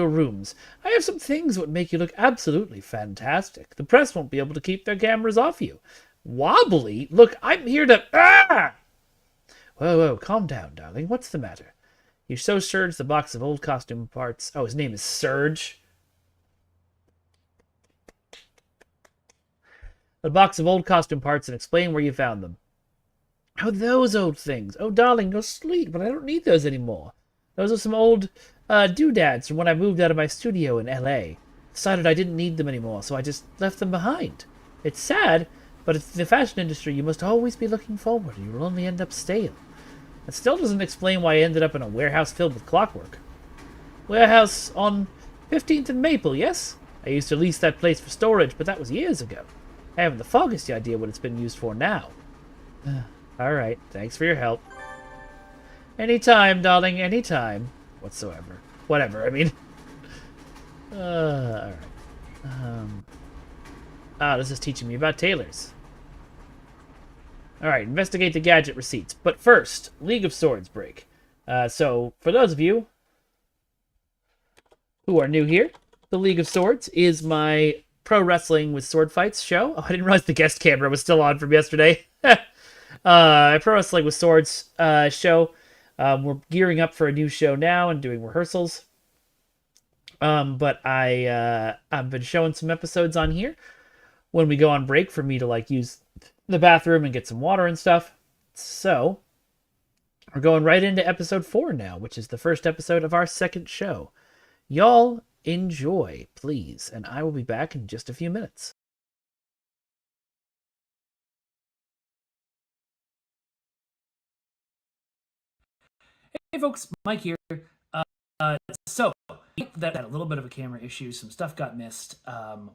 rooms. I have some things that would make you look absolutely fantastic. The press won't be able to keep their cameras off you. Wobbly? Look, I'm here to... Ah! Whoa, whoa, calm down, darling. What's the matter? You show Surge the box of old costume parts. Oh, his name is Surge. The box of old costume parts and explain where you found them. Oh, those old things. Oh, darling, go sleep, but I don't need those anymore. Those are some old doodads from when I moved out of my studio in L.A. Decided I didn't need them anymore, so I just left them behind. It's sad, but it's the fashion industry. You must always be looking forward, or you will only end up stale. It still doesn't explain why I ended up in a warehouse filled with clockwork. Warehouse on 15th and Maple, yes? I used to lease that place for storage, but that was years ago. I haven't the foggiest idea what it's been used for now. Alright, thanks for your help. Anytime, darling, anytime. Whatsoever. Whatever, I mean. Alright. This is teaching me about tailors. Alright, investigate the gadget receipts. But first, League of Swords break. So, for those of you who are new here, the League of Swords is my pro wrestling with sword fights show. Oh, I didn't realize the guest camera was still on from yesterday. Pro wrestling with swords show. We're gearing up for a new show now and doing rehearsals. But I've been showing some episodes on here when we go on break for me to like use the bathroom and get some water and stuff. So we're going right into episode 4 now, which is the first episode of our second show. Y'all enjoy, please, and I will be back in just a few minutes. Hey folks, Mike here. So, that a little bit of a camera issue, some stuff got missed,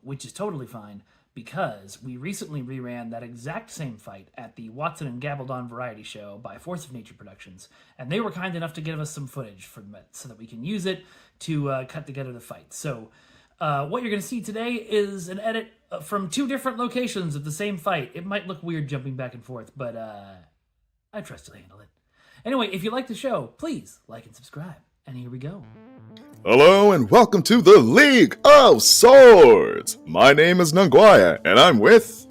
which is totally fine, because we recently reran that exact same fight at the Watson and Gabaldon Variety Show by Force of Nature Productions, and they were kind enough to give us some footage from it so that we can use it to cut together the fight. So, what you're going to see today is an edit from 2 different locations of the same fight. It might look weird jumping back and forth, but I trust you'll handle it. Anyway, if you like the show, please like and subscribe. And here we go. Hello and welcome to the League of Swords! My name is Nunguaya, and I'm with...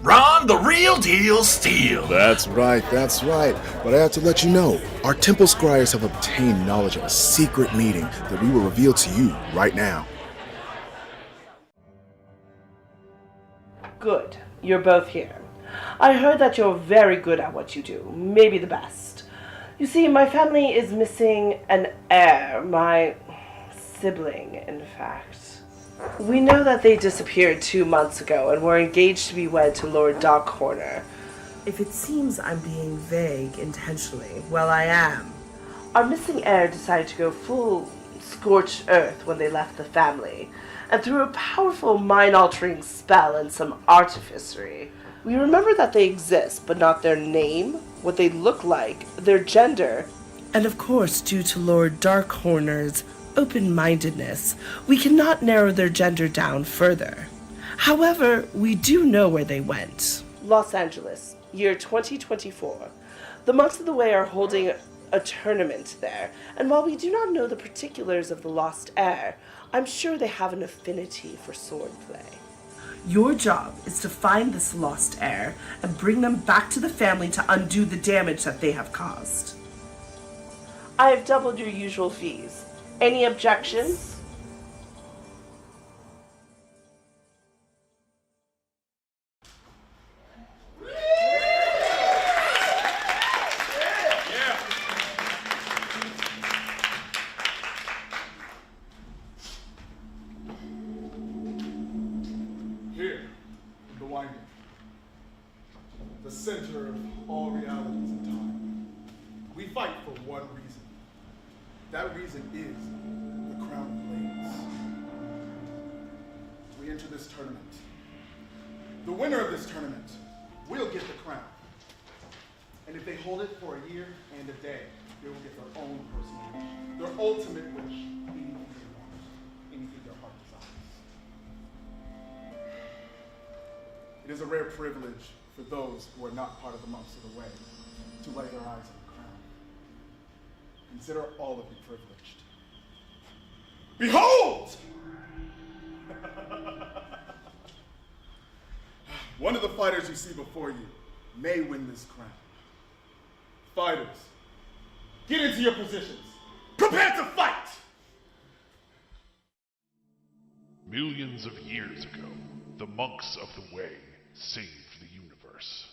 Ron, the real deal Steele. That's right. But I have to let you know, our Temple Scryers have obtained knowledge of a secret meeting that we will reveal to you right now. Good. You're both here. I heard that you're very good at what you do, maybe the best. You see, my family is missing an heir, my sibling, in fact. We know that they disappeared 2 months ago and were engaged to be wed to Lord Darkhorner. If it seems I'm being vague intentionally, well, I am. Our missing heir decided to go full scorched earth when they left the family, and through a powerful mind-altering spell and some artificery, we remember that they exist, but not their name, what they look like, their gender. And of course, due to Lord Darkhorner's open-mindedness, we cannot narrow their gender down further. However, we do know where they went. Los Angeles, year 2024. The Monks of the Way are holding a tournament there, and while we do not know the particulars of the lost heir, I'm sure they have an affinity for swordplay. Your job is to find this lost heir and bring them back to the family to undo the damage that they have caused. I have doubled your usual fees. Any objections? Here, in the winding, the center of all realities and time, we fight for one reason. That reason is the Crown of Blades. We enter this tournament. The winner of this tournament will get the crown. And if they hold it for a year and a day, they will get their own personal wish, their ultimate wish, anything they want, anything their heart desires. It is a rare privilege for those who are not part of the Monks of the Way to lay their eyes on the crown. Consider all of you privileged. Behold! One of the fighters you see before you may win this crown. Fighters, get into your positions. Prepare to fight! Millions of years ago, the Monks of the Way saved the universe.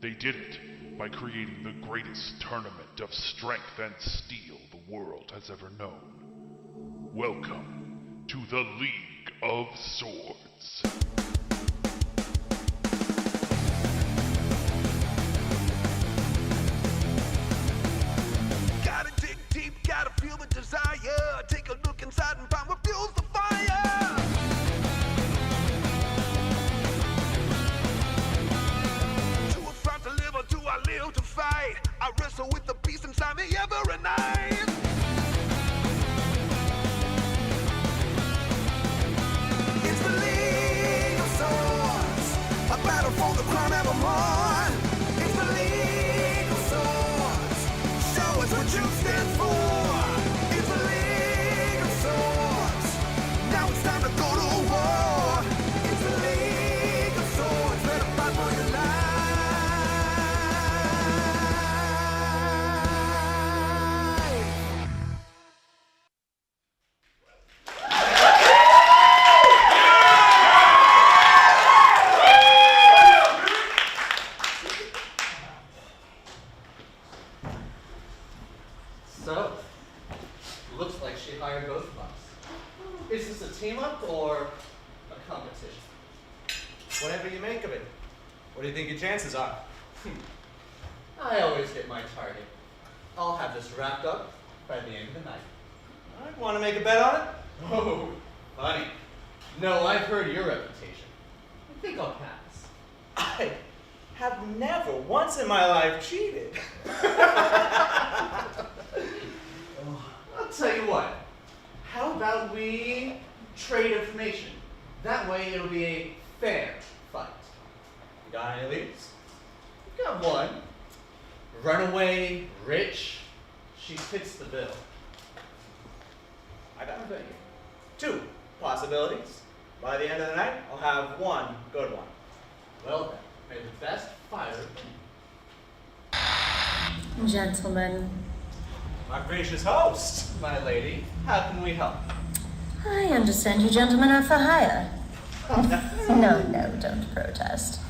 They did it by creating the greatest tournament of strength and steel the world has ever known. Welcome to the League of Swords. Gotta dig deep, gotta feel the desire. Take a look inside and find what fuels the fire. To a front to live or do I live to fight? I wrestle with the beast inside me every night. It's the League of Swords, a battle for the crown evermore. It's the League of Swords, show us what you stand for. It's the League of Swords, now it's time to go to war. It's the League of Swords, better fight for your life. So, looks like she hired both of us. Is this a team-up or a competition? Whatever you make of it. What do you think your chances are? I always hit my target. I'll have this wrapped up by the end of the night. I want to make a bet on it? Oh, buddy. No, I've heard your reputation. I think I'll pass. I have never once in my life cheated. I'll tell you what. How about we trade information? That way it'll be a fair fight. You got any leads? Got one. Runaway, rich. She fits the bill. I got How about you? 2 possibilities. By the end of the night, I'll have one good one. Well then, may the best fighter win. Gentlemen, My gracious host. My lady, how can we help? I understand you gentlemen are for hire. No, don't protest.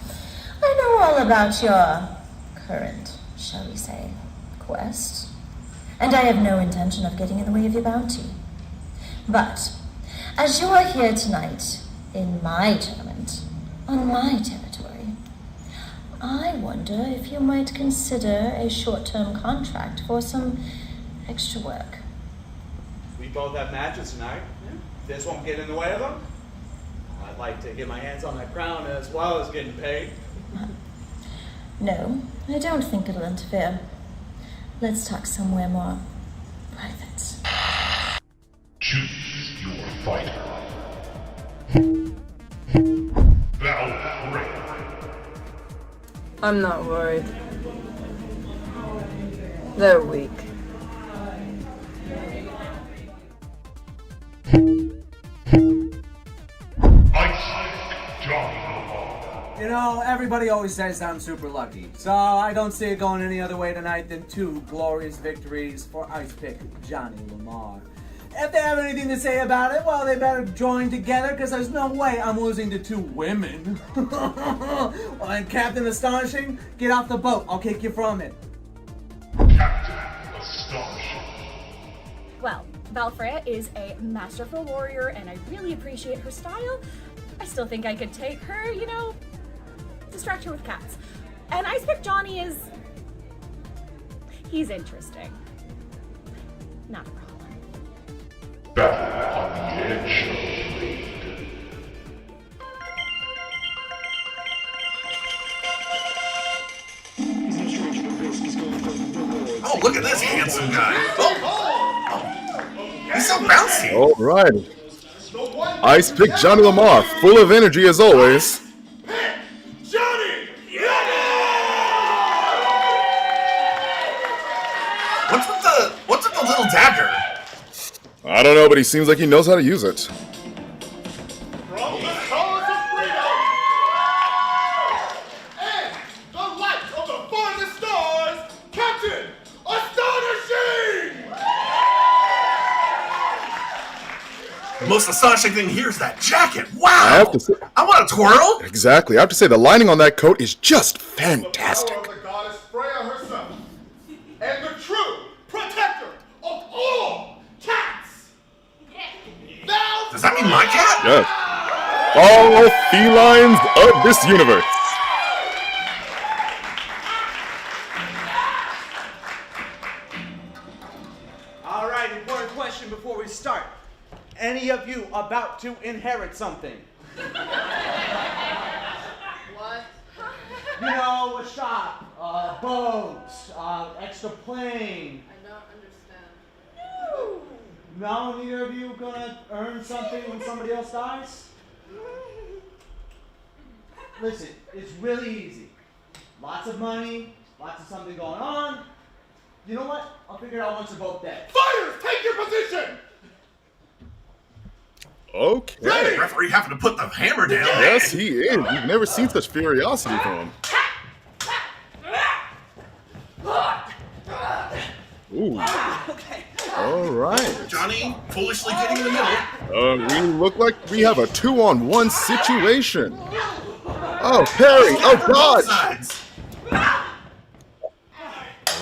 I know all about your current, shall we say, quest. And I have no intention of getting in the way of your bounty. But, as you are here tonight, in my tournament, on my territory, I wonder if you might consider a short-term contract for some extra work. We both have matches tonight. This won't get in the way of them. I'd like to get my hands on that crown as well as getting paid. No, I don't think it'll interfere. Let's talk somewhere more private. Choose your fighter. Valkyrie. I'm not worried. They're weak. You know, everybody always says I'm super lucky, so I don't see it going any other way tonight than 2 glorious victories for Ice Pick Johnny Lamar. If they have anything to say about it, well, they better join together, because there's no way I'm losing to 2 women. Well, and Captain Astonishing, get off the boat. I'll kick you from it. Captain Astonishing. Well, Valfreya is a masterful warrior, and I really appreciate her style. I still think I could take her, you know, distract her with cats. And Ice Pick Johnny is... he's interesting. Not a problem. Battle on the edge of the raid. Oh, look at this handsome guy. Oh, he's so bouncy. All right. Ice Pick Johnny Lamar, full of energy as always. Johnny! What's with the little dagger? I don't know, but he seems like he knows how to use it. From the cause of freedom and the light of the farthest stars, Captain Astonishing! The most astonishing thing here is that jacket. Wow! I have to say, I want a twirl. exactly. I have to say the lining on that coat is just fantastic. The power of the goddess Freya herself, and the true protector of all cats. Does that mean my cat? Yes. All felines of this universe. All right, important question before we start. Any of you about to inherit something? What? You know, a shop, a boat, extra plane. I don't understand. No, neither of you gonna earn something when somebody else dies? Listen, it's really easy. Lots of money, lots of something going on. You know what? I'll figure it out once you're both dead. Fighters, take your position! Okay. Referee having to put the hammer down. Yes, he is. You've never seen such furiosity from him. Ooh. All right. Johnny foolishly getting in the middle. We look like we have a 2-on-1 situation. Oh, Perry! Oh, God!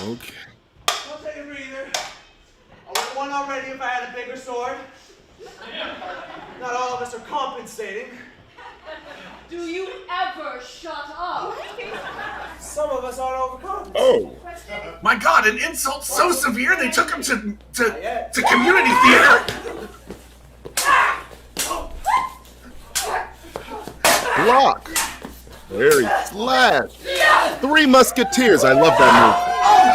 Okay. I'll take a breather. I would have won already if I had a bigger sword. Not all of us are compensating. Do you ever shut up? Some of us aren't overcome. Oh. My God, an insult so severe they took him to community theater. Block. Very slash. 3 Musketeers. I love that Oh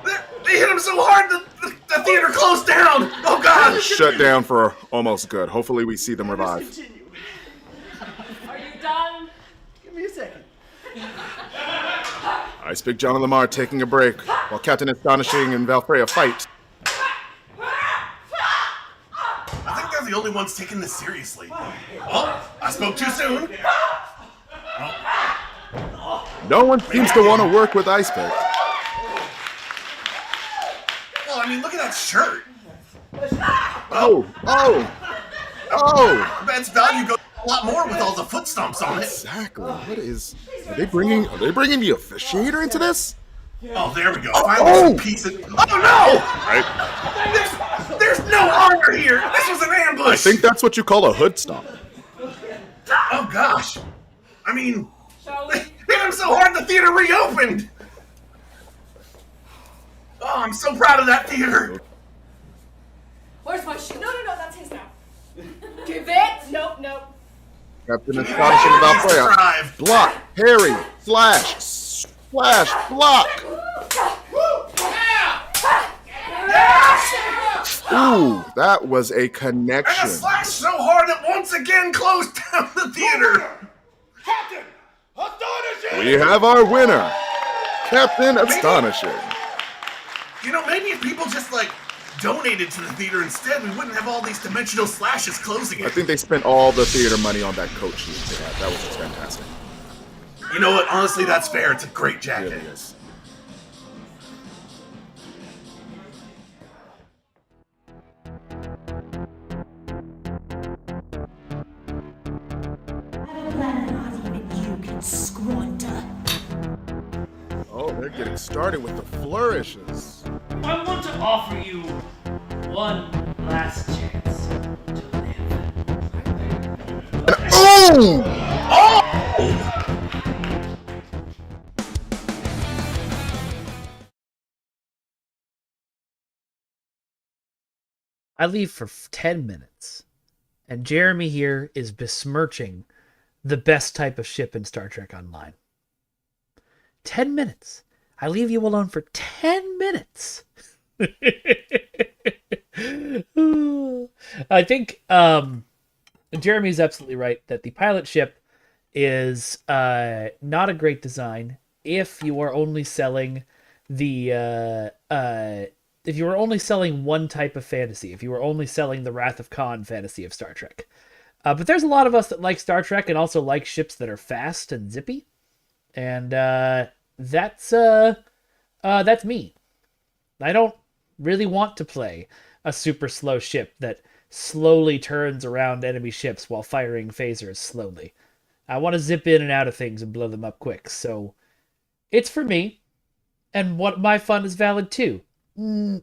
gosh! They hit him so hard that the theater closed down. Oh God! move. Shut down for almost good. Hopefully we see them revive. Are you done? Give me a second. Ice Pick Johnny Lamar taking a break while Captain Astonishing and Valfreya fight. I think they're the only ones taking this seriously. Well, I spoke too soon. No one seems to want to work with Ice Pick. Well, I mean, look at that shirt. Oh! Man's value goes a lot more with all the foot stomps on it. Exactly. What is? Are they bringing the officiator into this? Oh, there we go. Finally, some piece of. Oh no! Right. There's no honor here. This was an ambush. I think that's what you call a hood stomp. Oh gosh. I mean, they hit him so hard the theater reopened. Oh, I'm so proud of that theater. Where's my shield? No, that's his now. Give it! Nope. Captain Astonishing Valfreya. Block. Parry. Slash. Slash. Block. Ooh, that was a And connection. a slash so hard it once again closed down the theater. Captain Astonishing! We have our winner, Captain Astonishing. You know, maybe if people just like donated to the theater instead, we wouldn't have all these dimensional slashes closing I it. think they spent all the theater money on that coat shoot they had. That was just fantastic. You know what? Honestly, that's fair. It's a great It jacket. really is. Not even you can squander. Oh, they're getting started with the flourishes. I want to offer you one last chance to live. Boom! I leave for 10 minutes, and Jeremy here is besmirching the best type of ship in Star Trek Online. 10 minutes. I leave you alone for 10 minutes. I think Jeremy's absolutely right that the pilot ship is not a great design if you are only selling the if you were only selling one type of fantasy, if you were only selling the Wrath of Khan fantasy of Star Trek. But there's a lot of us that like Star Trek and also like ships that are fast and zippy. And that's me. I don't really want to play a super slow ship that slowly turns around enemy ships while firing phasers slowly. I want to zip in and out of things and blow them up quick. So it's for me. And what my fun is valid too. I'm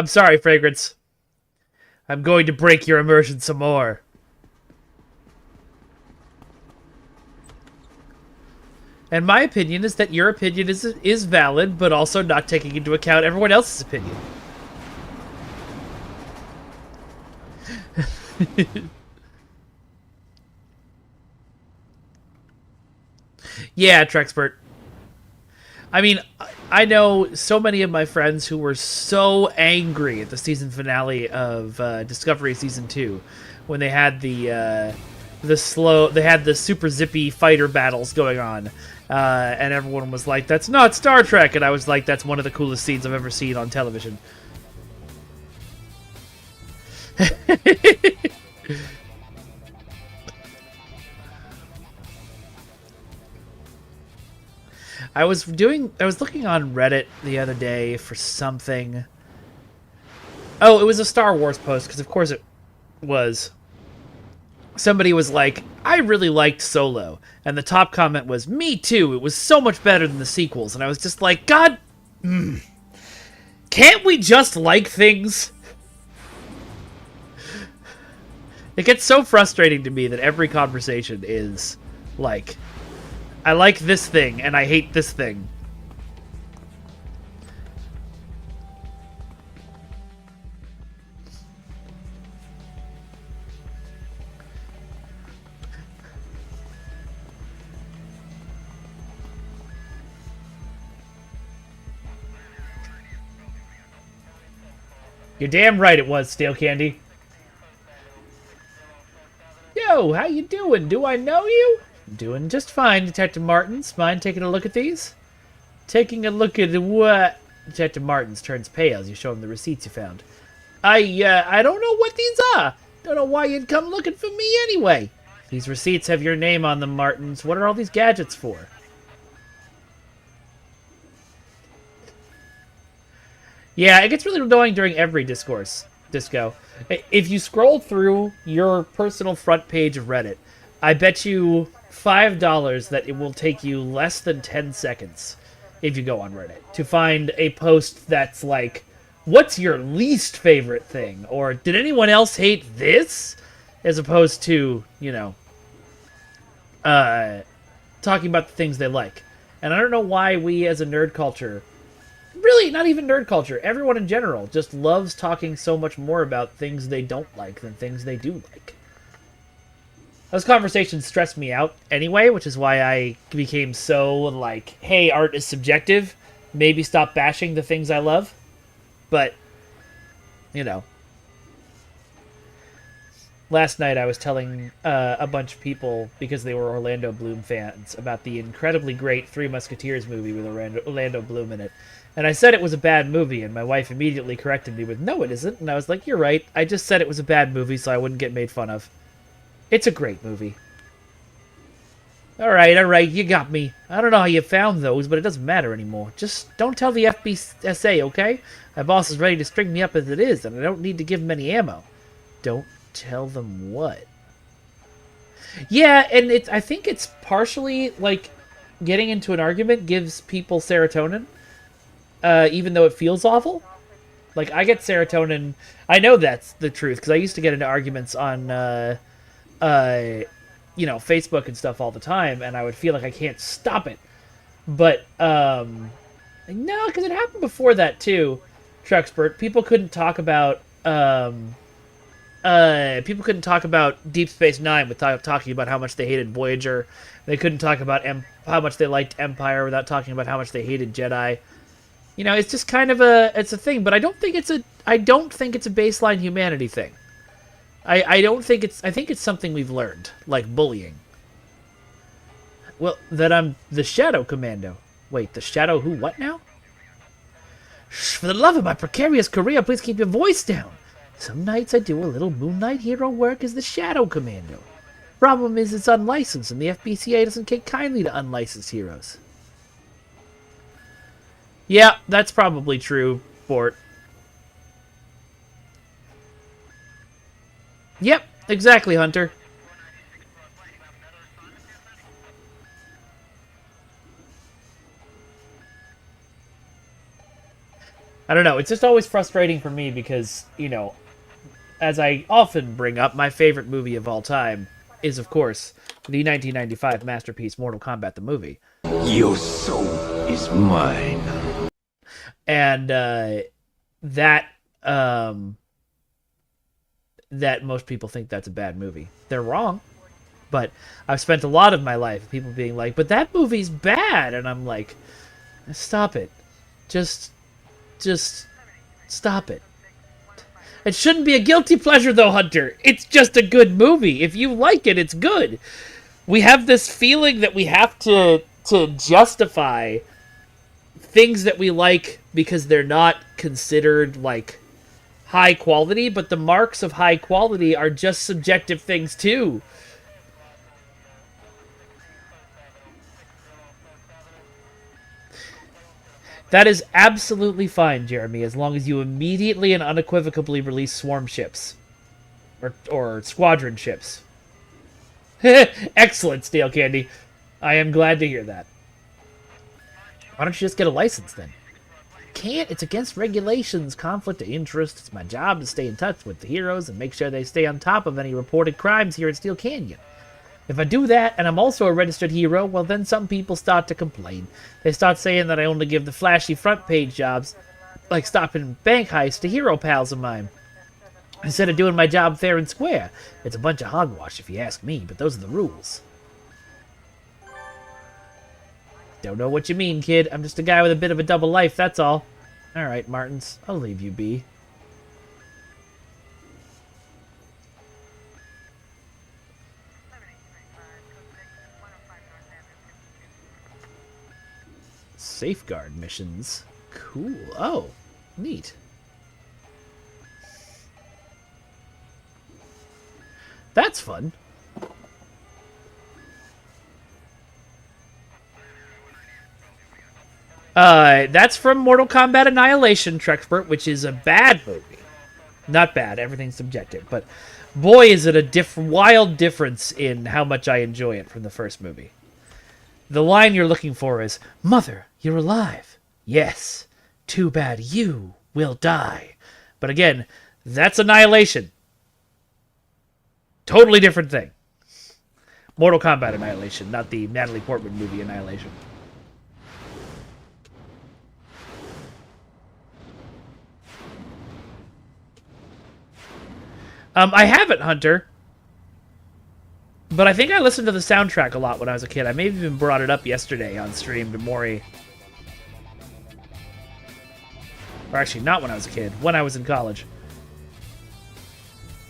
sorry, Fragrance. I'm going to break your immersion some more. And my opinion is that your opinion is valid, but also not taking into account everyone else's opinion. Yeah, Trexpert. I mean, I know so many of my friends who were so angry at the season finale of Discovery Season 2 when they had the super zippy fighter battles going on. And everyone was like, that's not Star Trek. And I was like, that's one of the coolest scenes I've ever seen on television. I was looking on Reddit the other day for something. Oh, it was a Star Wars post, because of course it was. Somebody was like, I really liked Solo. And the top comment was, me too, it was so much better than the sequels. And I was just like, God, can't we just like things? It gets so frustrating to me that every conversation is like, I like this thing, and I hate this thing. You're damn right it was, Stale Candy. Yo, how you doing? Do I know you? Doing just fine, Detective Martins. Mind taking a look at these? Taking a look at what? Detective Martins turns pale as you show him the receipts you found. I don't know what these are. Don't know why you'd come looking for me anyway. These receipts have your name on them, Martins. What are all these gadgets for? Yeah, it gets really annoying during every disco. If you scroll through your personal front page of Reddit, I bet you $5 that it will take you less than 10 seconds if you go on Reddit to find a post that's like, what's your least favorite thing? Or did anyone else hate this? As opposed to, you know, talking about the things they like. And I don't know why we as a nerd culture, really not even nerd culture, everyone in general just loves talking so much more about things they don't like than things they do like. Those conversations stress me out anyway, which is why I became so like, hey, art is subjective. Maybe stop bashing the things I love. But, you know. Last night I was telling a bunch of people, because they were Orlando Bloom fans, about the incredibly great Three Musketeers movie with Orlando Bloom in it. And I said it was a bad movie, and my wife immediately corrected me with, no, it isn't. And I was like, you're right. I just said it was a bad movie so I wouldn't get made fun of. It's a great movie. Alright, you got me. I don't know how you found those, but it doesn't matter anymore. Just don't tell the FBSA, okay? My boss is ready to string me up as it is, and I don't need to give him any ammo. Don't tell them what? Yeah, and I think it's partially, like, getting into an argument gives people serotonin, even though it feels awful. Like, I get serotonin... I know that's the truth, because I used to get into arguments on, you know, Facebook and stuff all the time, and I would feel like I can't stop it. But, no, because it happened before that, too, Truxpert. People couldn't talk about, people couldn't talk about Deep Space Nine without talking about how much they hated Voyager. They couldn't talk about how much they liked Empire without talking about how much they hated Jedi. You know, it's just kind of it's a thing, but I don't think it's a baseline humanity thing. I think it's something we've learned, like bullying. Well, that I'm the Shadow Commando. Wait, the Shadow who, what now? Shh, for the love of my precarious career, please keep your voice down. Some nights I do a little Moonlight hero work as the Shadow Commando. Problem is it's unlicensed, and the FBCA doesn't take kindly to unlicensed heroes. Yeah, that's probably true, Bort. Yep, exactly, Hunter. I don't know, it's just always frustrating for me because, you know, as I often bring up, my favorite movie of all time is, of course, the 1995 masterpiece Mortal Kombat the movie. Your soul is mine. And that most people think that's a bad movie. They're wrong. But I've spent a lot of my life people being like, but that movie's bad. And I'm like, stop it. Just stop it. It shouldn't be a guilty pleasure, though, Hunter. It's just a good movie. If you like it, it's good. We have this feeling that we have to justify things that we like because they're not considered, like, high quality, but the marks of high quality are just subjective things, too. That is absolutely fine, Jeremy, as long as you immediately and unequivocally release swarm ships. Or squadron ships. Excellent, Stale Candy. I am glad to hear that. Why don't you just get a license, then? Can't. It's against regulations, conflict of interest. It's my job to stay in touch with the heroes and make sure they stay on top of any reported crimes here in Steel Canyon. If I do that, and I'm also a registered hero, well, then some people start to complain. They start saying that I only give the flashy front page jobs, like stopping bank heists, to hero pals of mine, instead of doing my job fair and square. It's a bunch of hogwash, if you ask me, but those are the rules. Don't know what you mean, kid. I'm just a guy with a bit of a double life, that's all. Alright, Martins, I'll leave you be. Safeguard missions. Cool. Oh, neat. That's fun. That's from Mortal Kombat Annihilation, Trexpert, which is a bad movie. Not bad, everything's subjective, but boy is it a wild difference in how much I enjoy it from the first movie. The line you're looking for is, "Mother, you're alive." Yes. Too bad you will die. But again, that's Annihilation. Totally different thing. Mortal Kombat Annihilation, not the Natalie Portman movie Annihilation. I haven't, Hunter. But I think I listened to the soundtrack a lot when I was a kid. I may have even brought it up yesterday on stream to Maury. Or actually, not when I was a kid. When I was in college.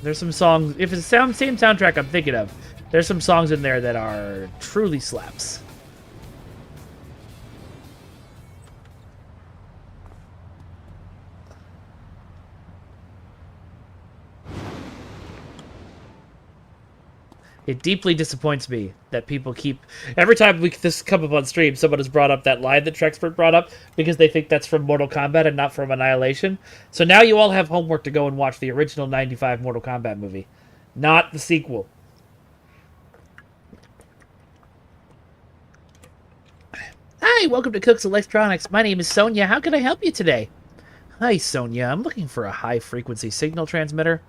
There's some songs... If it's the same soundtrack I'm thinking of, there's some songs in there that are truly slaps. It deeply disappoints me that people keep... Every time this come up on stream, someone has brought up that line that Trexpert brought up because they think that's from Mortal Kombat and not from Annihilation. So now you all have homework to go and watch the original 95 Mortal Kombat movie. Not the sequel. Hi, welcome to Cook's Electronics. My name is Sonia. How can I help you today? Hi, Sonia. I'm looking for a high-frequency signal transmitter.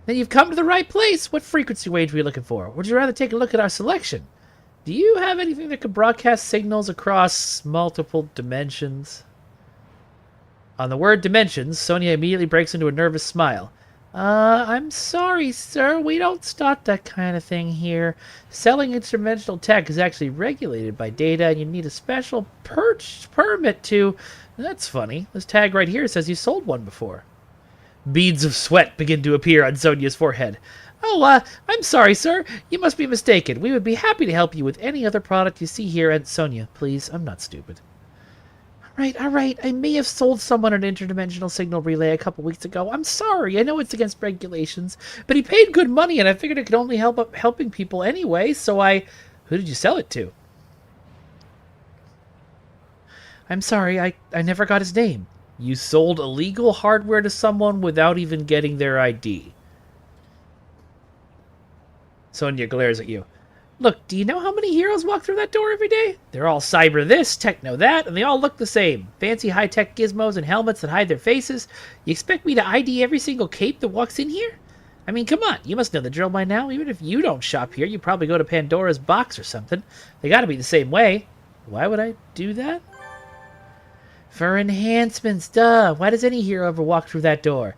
Then you've come to the right place. What frequency range are you looking for? Would you rather take a look at our selection? Do you have anything that could broadcast signals across multiple dimensions? On the word dimensions, Sonia immediately breaks into a nervous smile. I'm sorry, sir. We don't stock that kind of thing here. Selling interdimensional tech is actually regulated by data, and you need a special permit to... That's funny. This tag right here says you sold one before. Beads of sweat begin to appear on Sonia's forehead. Oh, I'm sorry, sir. You must be mistaken. We would be happy to help you with any other product you see here. And Sonia, please, I'm not stupid. All right. I may have sold someone an interdimensional signal relay a couple weeks ago. I'm sorry. I know it's against regulations, but he paid good money, and I figured it could only help helping people anyway, so Who did you sell it to? I'm sorry. I never got his name. You sold illegal hardware to someone without even getting their ID. Sonia glares at you. Look, do you know how many heroes walk through that door every day? They're all cyber this, techno that, and they all look the same. Fancy high-tech gizmos and helmets that hide their faces. You expect me to ID every single cape that walks in here? I mean, come on, you must know the drill by now. Even if you don't shop here, you probably go to Pandora's box or something. They gotta be the same way. Why would I do that? For enhancements, duh. Why does any hero ever walk through that door?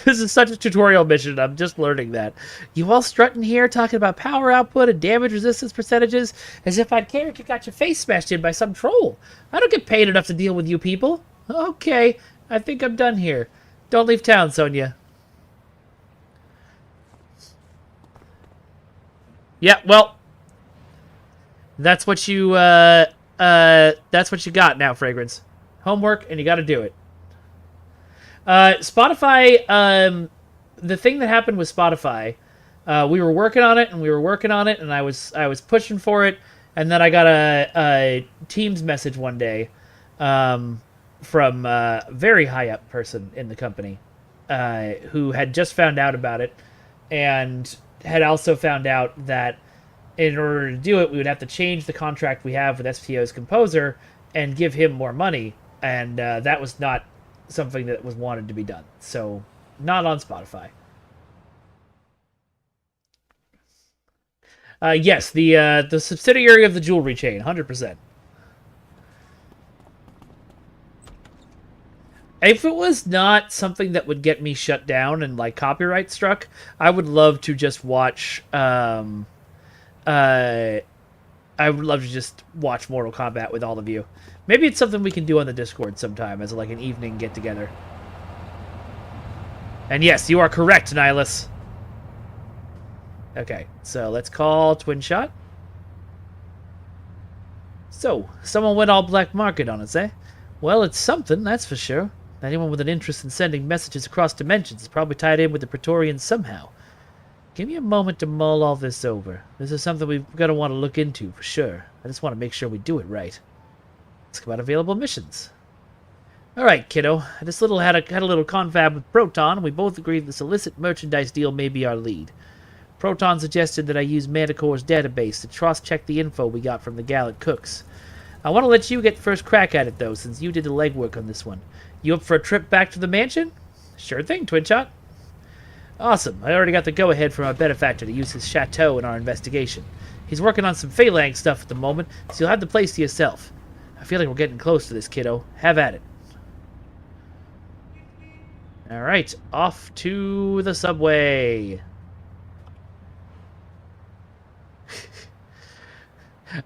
This is such a tutorial mission, I'm just learning that. You all strutting here talking about power output and damage resistance percentages as if I'd care if you got your face smashed in by some troll. I don't get paid enough to deal with you people. Okay, I think I'm done here. Don't leave town, Sonia. Yeah, well, that's what you got now, Fragrance. Homework, and you got to do it. Spotify, the thing that happened with Spotify, we were working on it, and I was pushing for it, and then I got a Teams message one day from a very high up person in the company who had just found out about it, and had also found out that in order to do it, we would have to change the contract we have with SPO's composer and give him more money. And that was not something that was wanted to be done. So, not on Spotify. Yes, the subsidiary of the jewelry chain, 100%. If it was not something that would get me shut down and, like, copyright struck, I would love to just watch... I would love to just watch Mortal Kombat with all of you. Maybe it's something we can do on the Discord sometime as like an evening get-together. And yes, you are correct, Nihilus. Okay, so let's call Twin Shot. So, someone went all black market on us, eh? Well, it's something, that's for sure. Anyone with an interest in sending messages across dimensions is probably tied in with the Praetorians somehow. Give me a moment to mull all this over. This is something we've got to want to look into, for sure. I just want to make sure we do it right. Let's come out available missions. Alright, kiddo. I just had a little confab with Proton, and we both agreed this illicit merchandise deal may be our lead. Proton suggested that I use Manticore's database to cross-check the info we got from the Gallant Cooks. I want to let you get first crack at it, though, since you did the legwork on this one. You up for a trip back to the mansion? Sure thing, Twin Shot. Awesome. I already got the go-ahead from our benefactor to use his chateau in our investigation. He's working on some Phalanx stuff at the moment, so you'll have the place to yourself. I feel like we're getting close to this, kiddo. Have at it. Alright, off to the subway.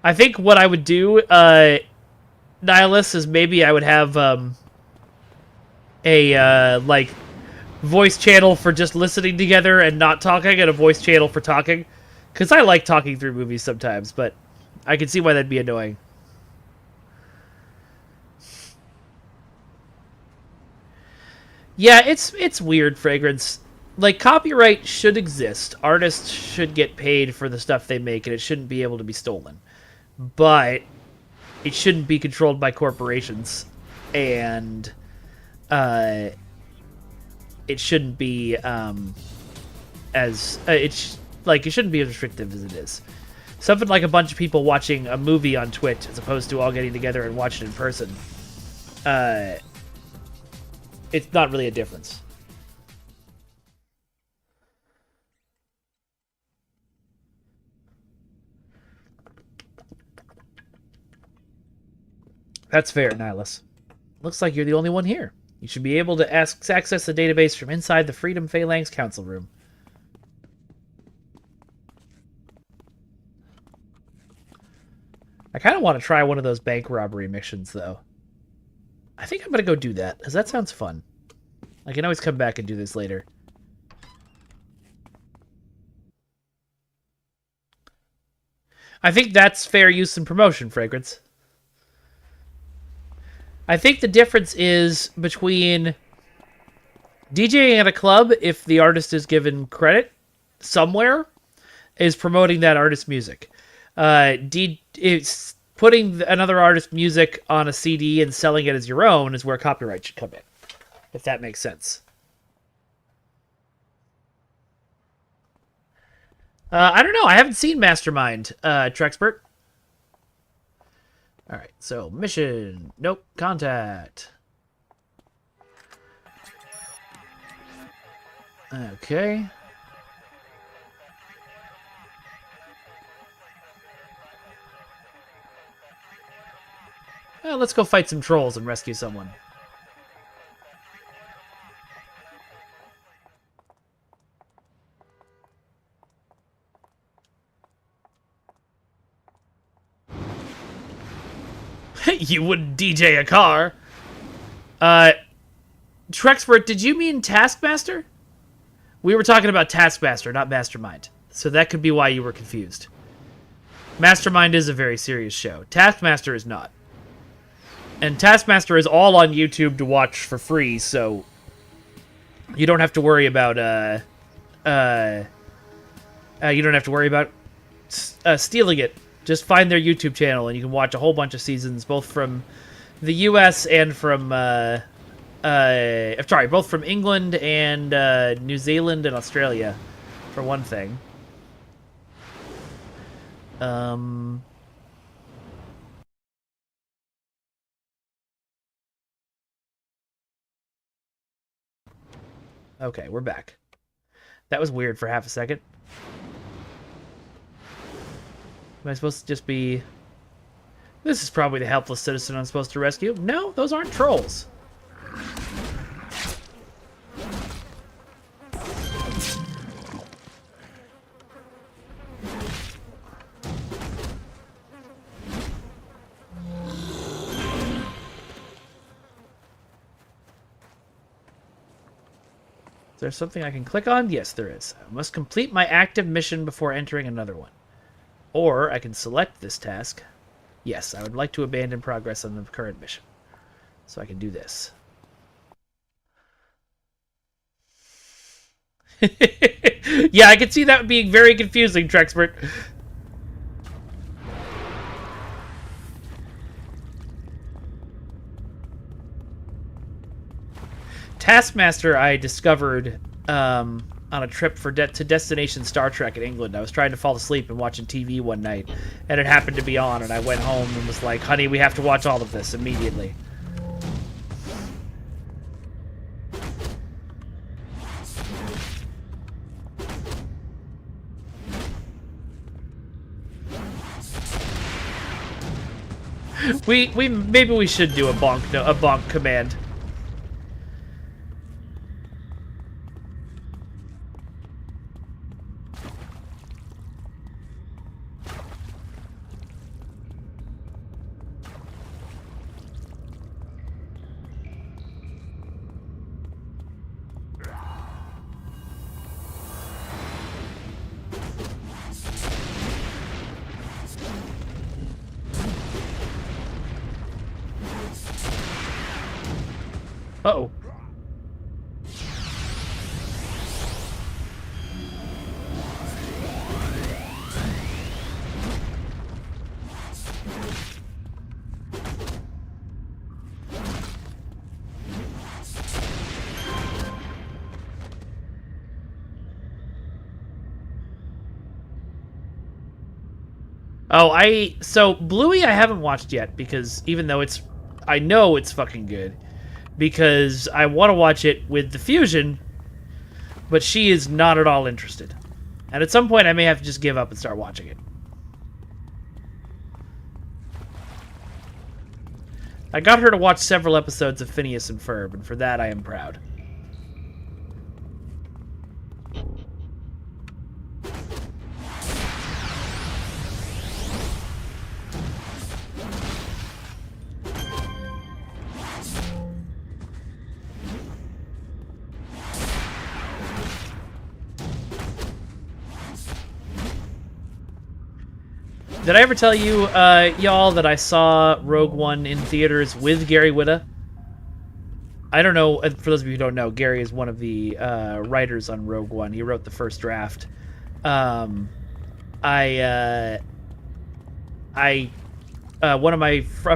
I think what I would do, Nihilus, is maybe I would have a like voice channel for just listening together and not talking, and a voice channel for talking. Because I like talking through movies sometimes, but I can see why that'd be annoying. Yeah, it's weird, Fragrance. Like, copyright should exist. Artists should get paid for the stuff they make, and it shouldn't be able to be stolen. But it shouldn't be controlled by corporations, and it shouldn't be it shouldn't be as restrictive as it is. Something like a bunch of people watching a movie on Twitch as opposed to all getting together and watching it in person. It's not really a difference. That's fair, Nihilus. Looks like you're the only one here. You should be able to access the database from inside the Freedom Phalanx Council Room. I kind of want to try one of those bank robbery missions, though. I think I'm going to go do that, because that sounds fun. I can always come back and do this later. I think that's fair use and promotion, Fragrance. I think the difference is between DJing at a club, if the artist is given credit somewhere, is promoting that artist's music. It's putting another artist's music on a CD and selling it as your own is where copyright should come in, if that makes sense. I don't know. I haven't seen Mastermind, Trexpert. All right, so mission. Nope. Contact. Okay. Well, let's go fight some trolls and rescue someone. You wouldn't DJ a car. Trexpert, did you mean Taskmaster? We were talking about Taskmaster, not Mastermind. So that could be why you were confused. Mastermind is a very serious show. Taskmaster is not. And Taskmaster is all on YouTube to watch for free, so you don't have to worry about stealing it. Just find their YouTube channel, and you can watch a whole bunch of seasons, both from the U.S. and from both from England and New Zealand and Australia, for one thing. Okay, we're back. That was weird for half a second. Am I supposed to just be... This is probably the helpless citizen I'm supposed to rescue. No, those aren't trolls. Is there something I can click on? Yes, there is. I must complete my active mission before entering another one. Or I can select this task. Yes, I would like to abandon progress on the current mission. So I can do this. Yeah, I can see that being very confusing, Trexpert. Taskmaster I discovered on a trip to Destination Star Trek in England. I was trying to fall asleep and watching TV one night, and it happened to be on, and I went home and was like, honey, we have to watch all of this immediately. Maybe we should do a bonk command. Uh-oh. So Bluey I haven't watched yet because even though I know it's fucking good because I want to watch it with the Fusion, but she is not at all interested. And at some point I may have to just give up and start watching it. I got her to watch several episodes of Phineas and Ferb, and for that I am proud. Did I ever tell you, y'all, that I saw Rogue One in theaters with Gary Whitta? I don't know, for those of you who don't know, Gary is one of the writers on Rogue One. He wrote the first draft. One of a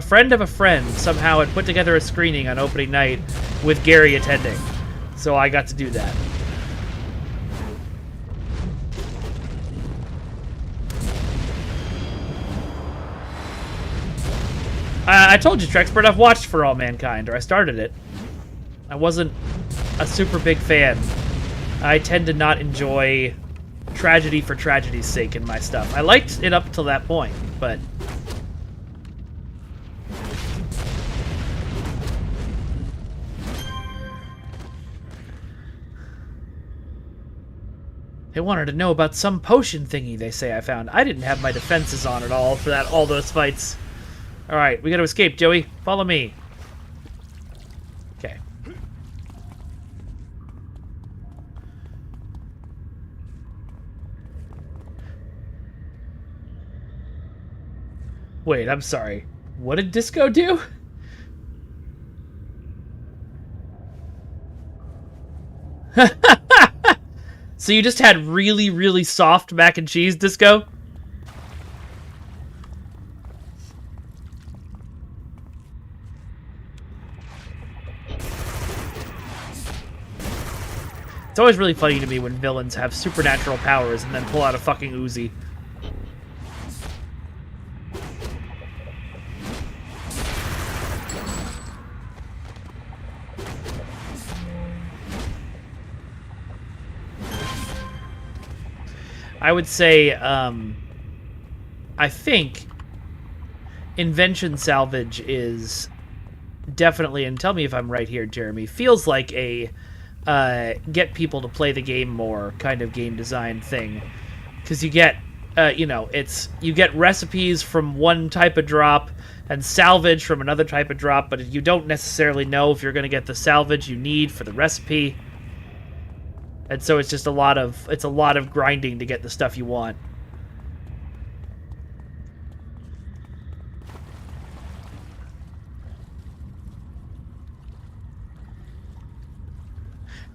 friend of a friend somehow had put together a screening on opening night with Gary attending. So I got to do that. I told you, Trexpert, I've watched For All Mankind, or I started it. I wasn't a super big fan. I tend to not enjoy tragedy for tragedy's sake in my stuff. I liked it up till that point, but... They wanted to know about some potion thingy they say I found. I didn't have my defenses on at all for all those fights. Alright, we gotta escape, Joey. Follow me. Okay. Wait, I'm sorry. What did Disco do? So you just had really, really soft mac and cheese, Disco? It's always really funny to me when villains have supernatural powers and then pull out a fucking Uzi. I would say, I think Invention Salvage is definitely, and tell me if I'm right here, Jeremy, feels like a get people to play the game more kind of game design thing. Because you get, you get recipes from one type of drop and salvage from another type of drop, but you don't necessarily know if you're going to get the salvage you need for the recipe. And so it's just a lot of grinding to get the stuff you want.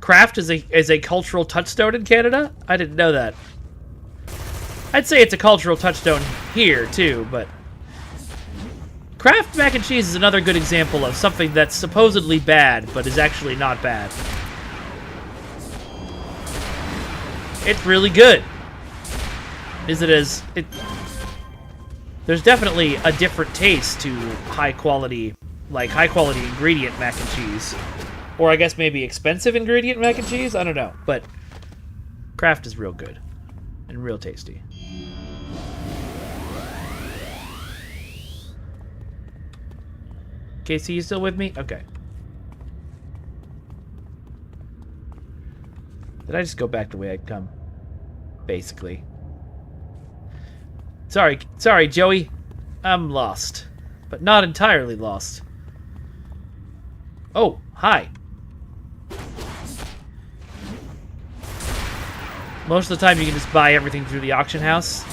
Craft is a cultural touchstone in Canada? I didn't know that. I'd say it's a cultural touchstone here, too, but... Kraft mac and cheese is another good example of something that's supposedly bad, but is actually not bad. It's really good. Is it as... There's definitely a different taste to high-quality ingredient mac and cheese. Or I guess maybe expensive ingredient mac and cheese? I don't know. But Kraft is real good. And real tasty. Casey, you still with me? Okay. Did I just go back the way I'd come? Basically. Sorry, Joey. I'm lost. But not entirely lost. Oh, hi. Most of the time you can just buy everything through the auction house.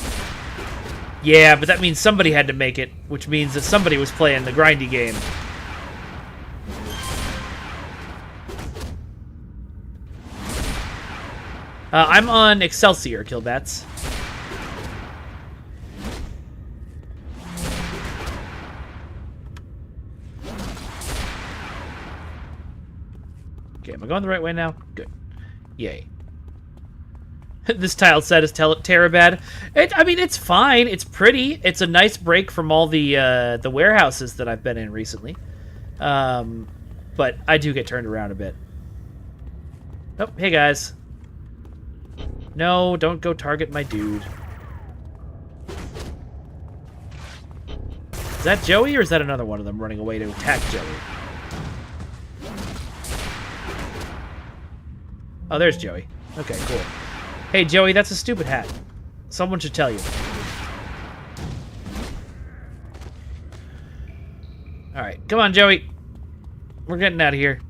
Yeah, but that means somebody had to make it, which means that somebody was playing the grindy game. I'm on Excelsior, Killbats. Okay, am I going the right way now? Good. Yay. This tile set is Terabad. I mean, it's fine. It's pretty. It's a nice break from all the warehouses that I've been in recently. But I do get turned around a bit. Oh, hey guys. No, don't go target my dude. Is that Joey, or is that another one of them running away to attack Joey? Oh, there's Joey. Okay, cool. Hey, Joey, that's a stupid hat. Someone should tell you. Alright, come on, Joey. We're getting out of here.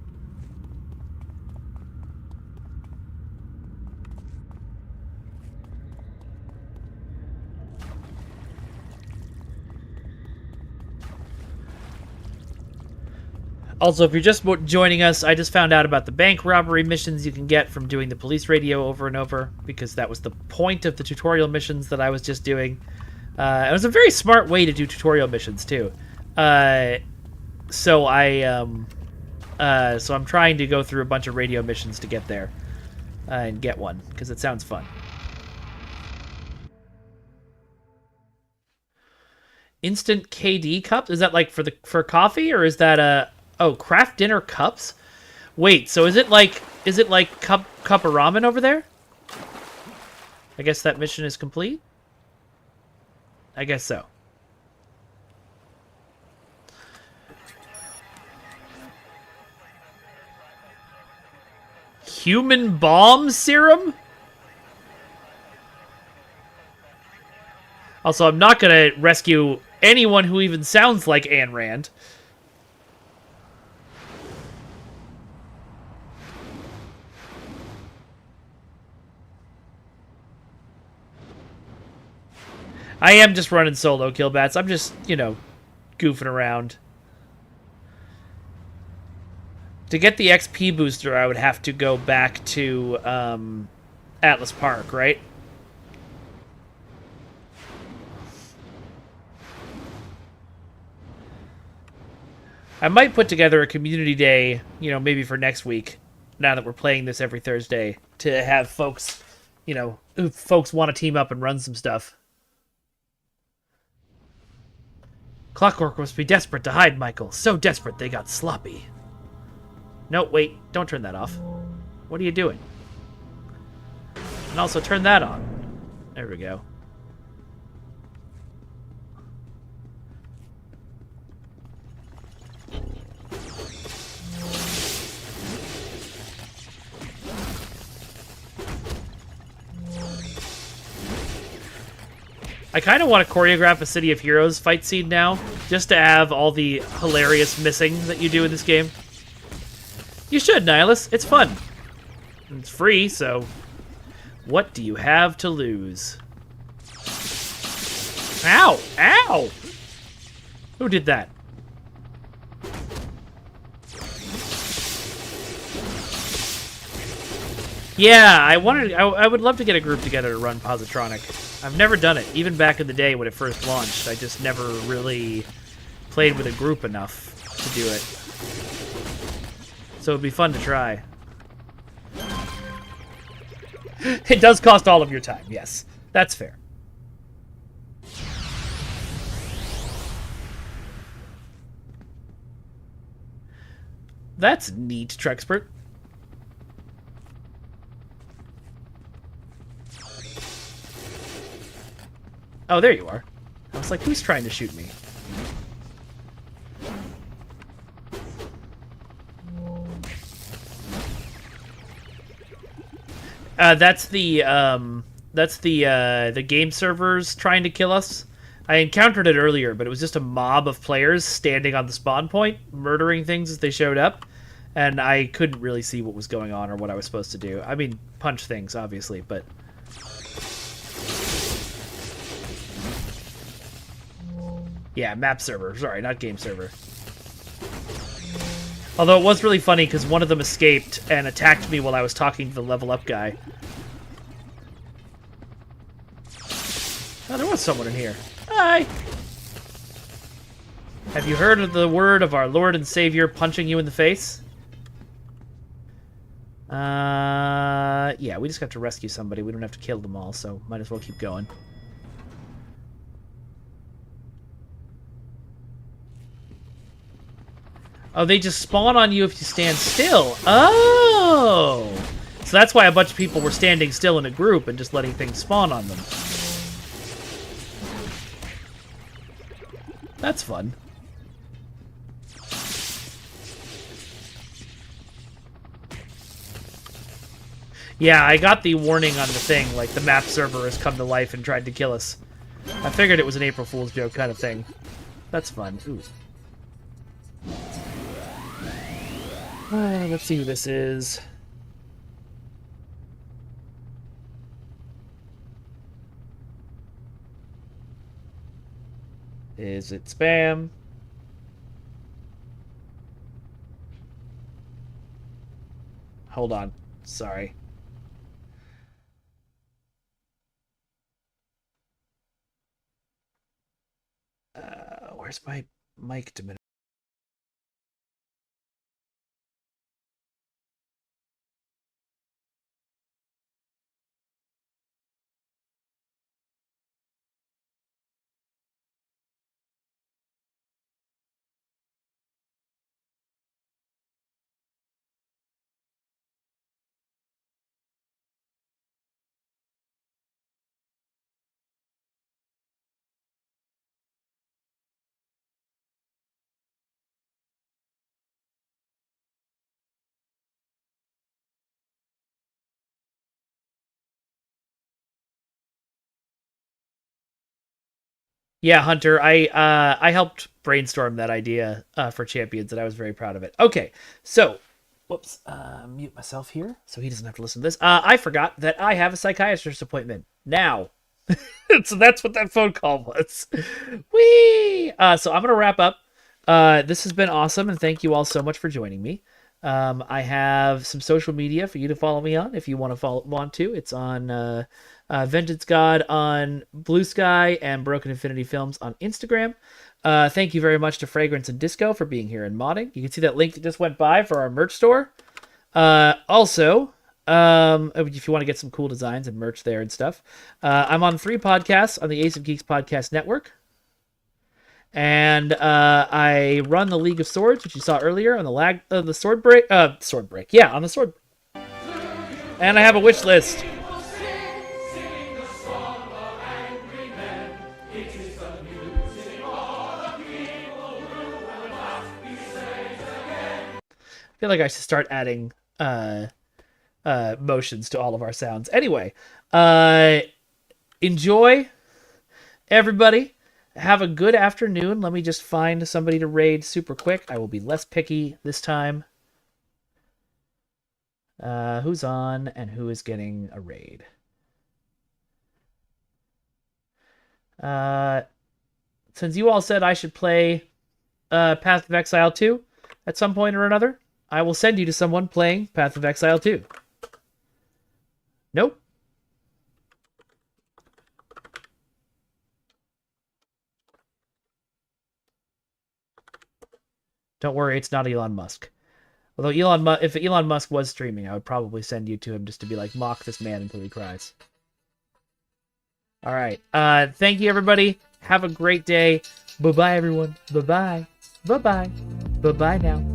Also, if you're just joining us, I just found out about the bank robbery missions you can get from doing the police radio over and over, because that was the point of the tutorial missions that I was just doing. It was a very smart way to do tutorial missions, too. So I'm trying to go through a bunch of radio missions to get there and get one, because it sounds fun. Instant KD cups? Is that like for coffee, or is that oh, craft dinner cups? Wait, so is it like cup of ramen over there? I guess that mission is complete? I guess so. Human bomb serum? Also, I'm not gonna rescue anyone who even sounds like Ayn Rand. I am just running solo, Killbats. I'm just, you know, goofing around. To get the XP booster, I would have to go back to Atlas Park, right? I might put together a community day, you know, maybe for next week, now that we're playing this every Thursday, to have folks, you know, if folks want to team up and run some stuff. Clockwork must be desperate to hide Michael. So desperate they got sloppy. No, wait. Don't turn that off. What are you doing? And also turn that on. There we go. I kind of want to choreograph a City of Heroes fight scene now, just to have all the hilarious missing that you do in this game. You should, Nihilus. It's fun. It's free, so what do you have to lose? Ow! Ow! Who did that? Yeah, I would love to get a group together to run Positronic. I've never done it, even back in the day when it first launched. I just never really played with a group enough to do it. So it'd be fun to try. It does cost all of your time, yes. That's fair. That's neat, Trexpert. Oh, there you are. I was like, who's trying to shoot me? That's the game servers trying to kill us. I encountered it earlier, but it was just a mob of players standing on the spawn point, murdering things as they showed up, and I couldn't really see what was going on or what I was supposed to do. I mean, punch things, obviously, but... Yeah, map server. Sorry, not game server. Although it was really funny because one of them escaped and attacked me while I was talking to the level up guy. Oh, there was someone in here. Hi! Have you heard of the word of our Lord and Savior punching you in the face? Yeah, we just got to rescue somebody. We don't have to kill them all, so might as well keep going. Oh, they just spawn on you if you stand still. Oh! So that's why a bunch of people were standing still in a group and just letting things spawn on them. That's fun. Yeah, I got the warning on the thing, like the map server has come to life and tried to kill us. I figured it was an April Fool's joke kind of thing. That's fun. Ooh. Let's see who this is. Is it spam? Hold on. Sorry. Where's my mic to minute? Yeah, Hunter, I helped brainstorm that idea for Champions, and I was very proud of it. Okay, so, whoops, mute myself here so he doesn't have to listen to this. I forgot that I have a psychiatrist appointment now. So that's what that phone call was. Whee! So I'm going to wrap up. This has been awesome, and thank you all so much for joining me. I have some social media for you to follow me on if you want to. It's on Vengeance God on Blue Sky and Broken Infinity Films on Instagram. Thank you very much to Fragrance and Disco for being here and modding. You can see that link that just went by for our merch store. Also, if you want to get some cool designs and merch there and stuff, I'm on 3 podcasts on the Ace of Geeks Podcast Network. And I run the League of Swords, which you saw earlier on the Sword Break. Yeah, on the Sword. And I have a wish list. I feel like I should start adding motions to all of our sounds. Anyway, enjoy, everybody. Have a good afternoon. Let me just find somebody to raid super quick. I will be less picky this time. Who's on and who is getting a raid? Since you all said I should play Path of Exile 2 at some point or another, I will send you to someone playing Path of Exile 2. Nope. Don't worry, it's not Elon Musk. Although if Elon Musk was streaming, I would probably send you to him just to be like, mock this man until he cries. All right. Thank you, everybody. Have a great day. Bye-bye, everyone. Bye-bye. Bye-bye. Bye-bye now.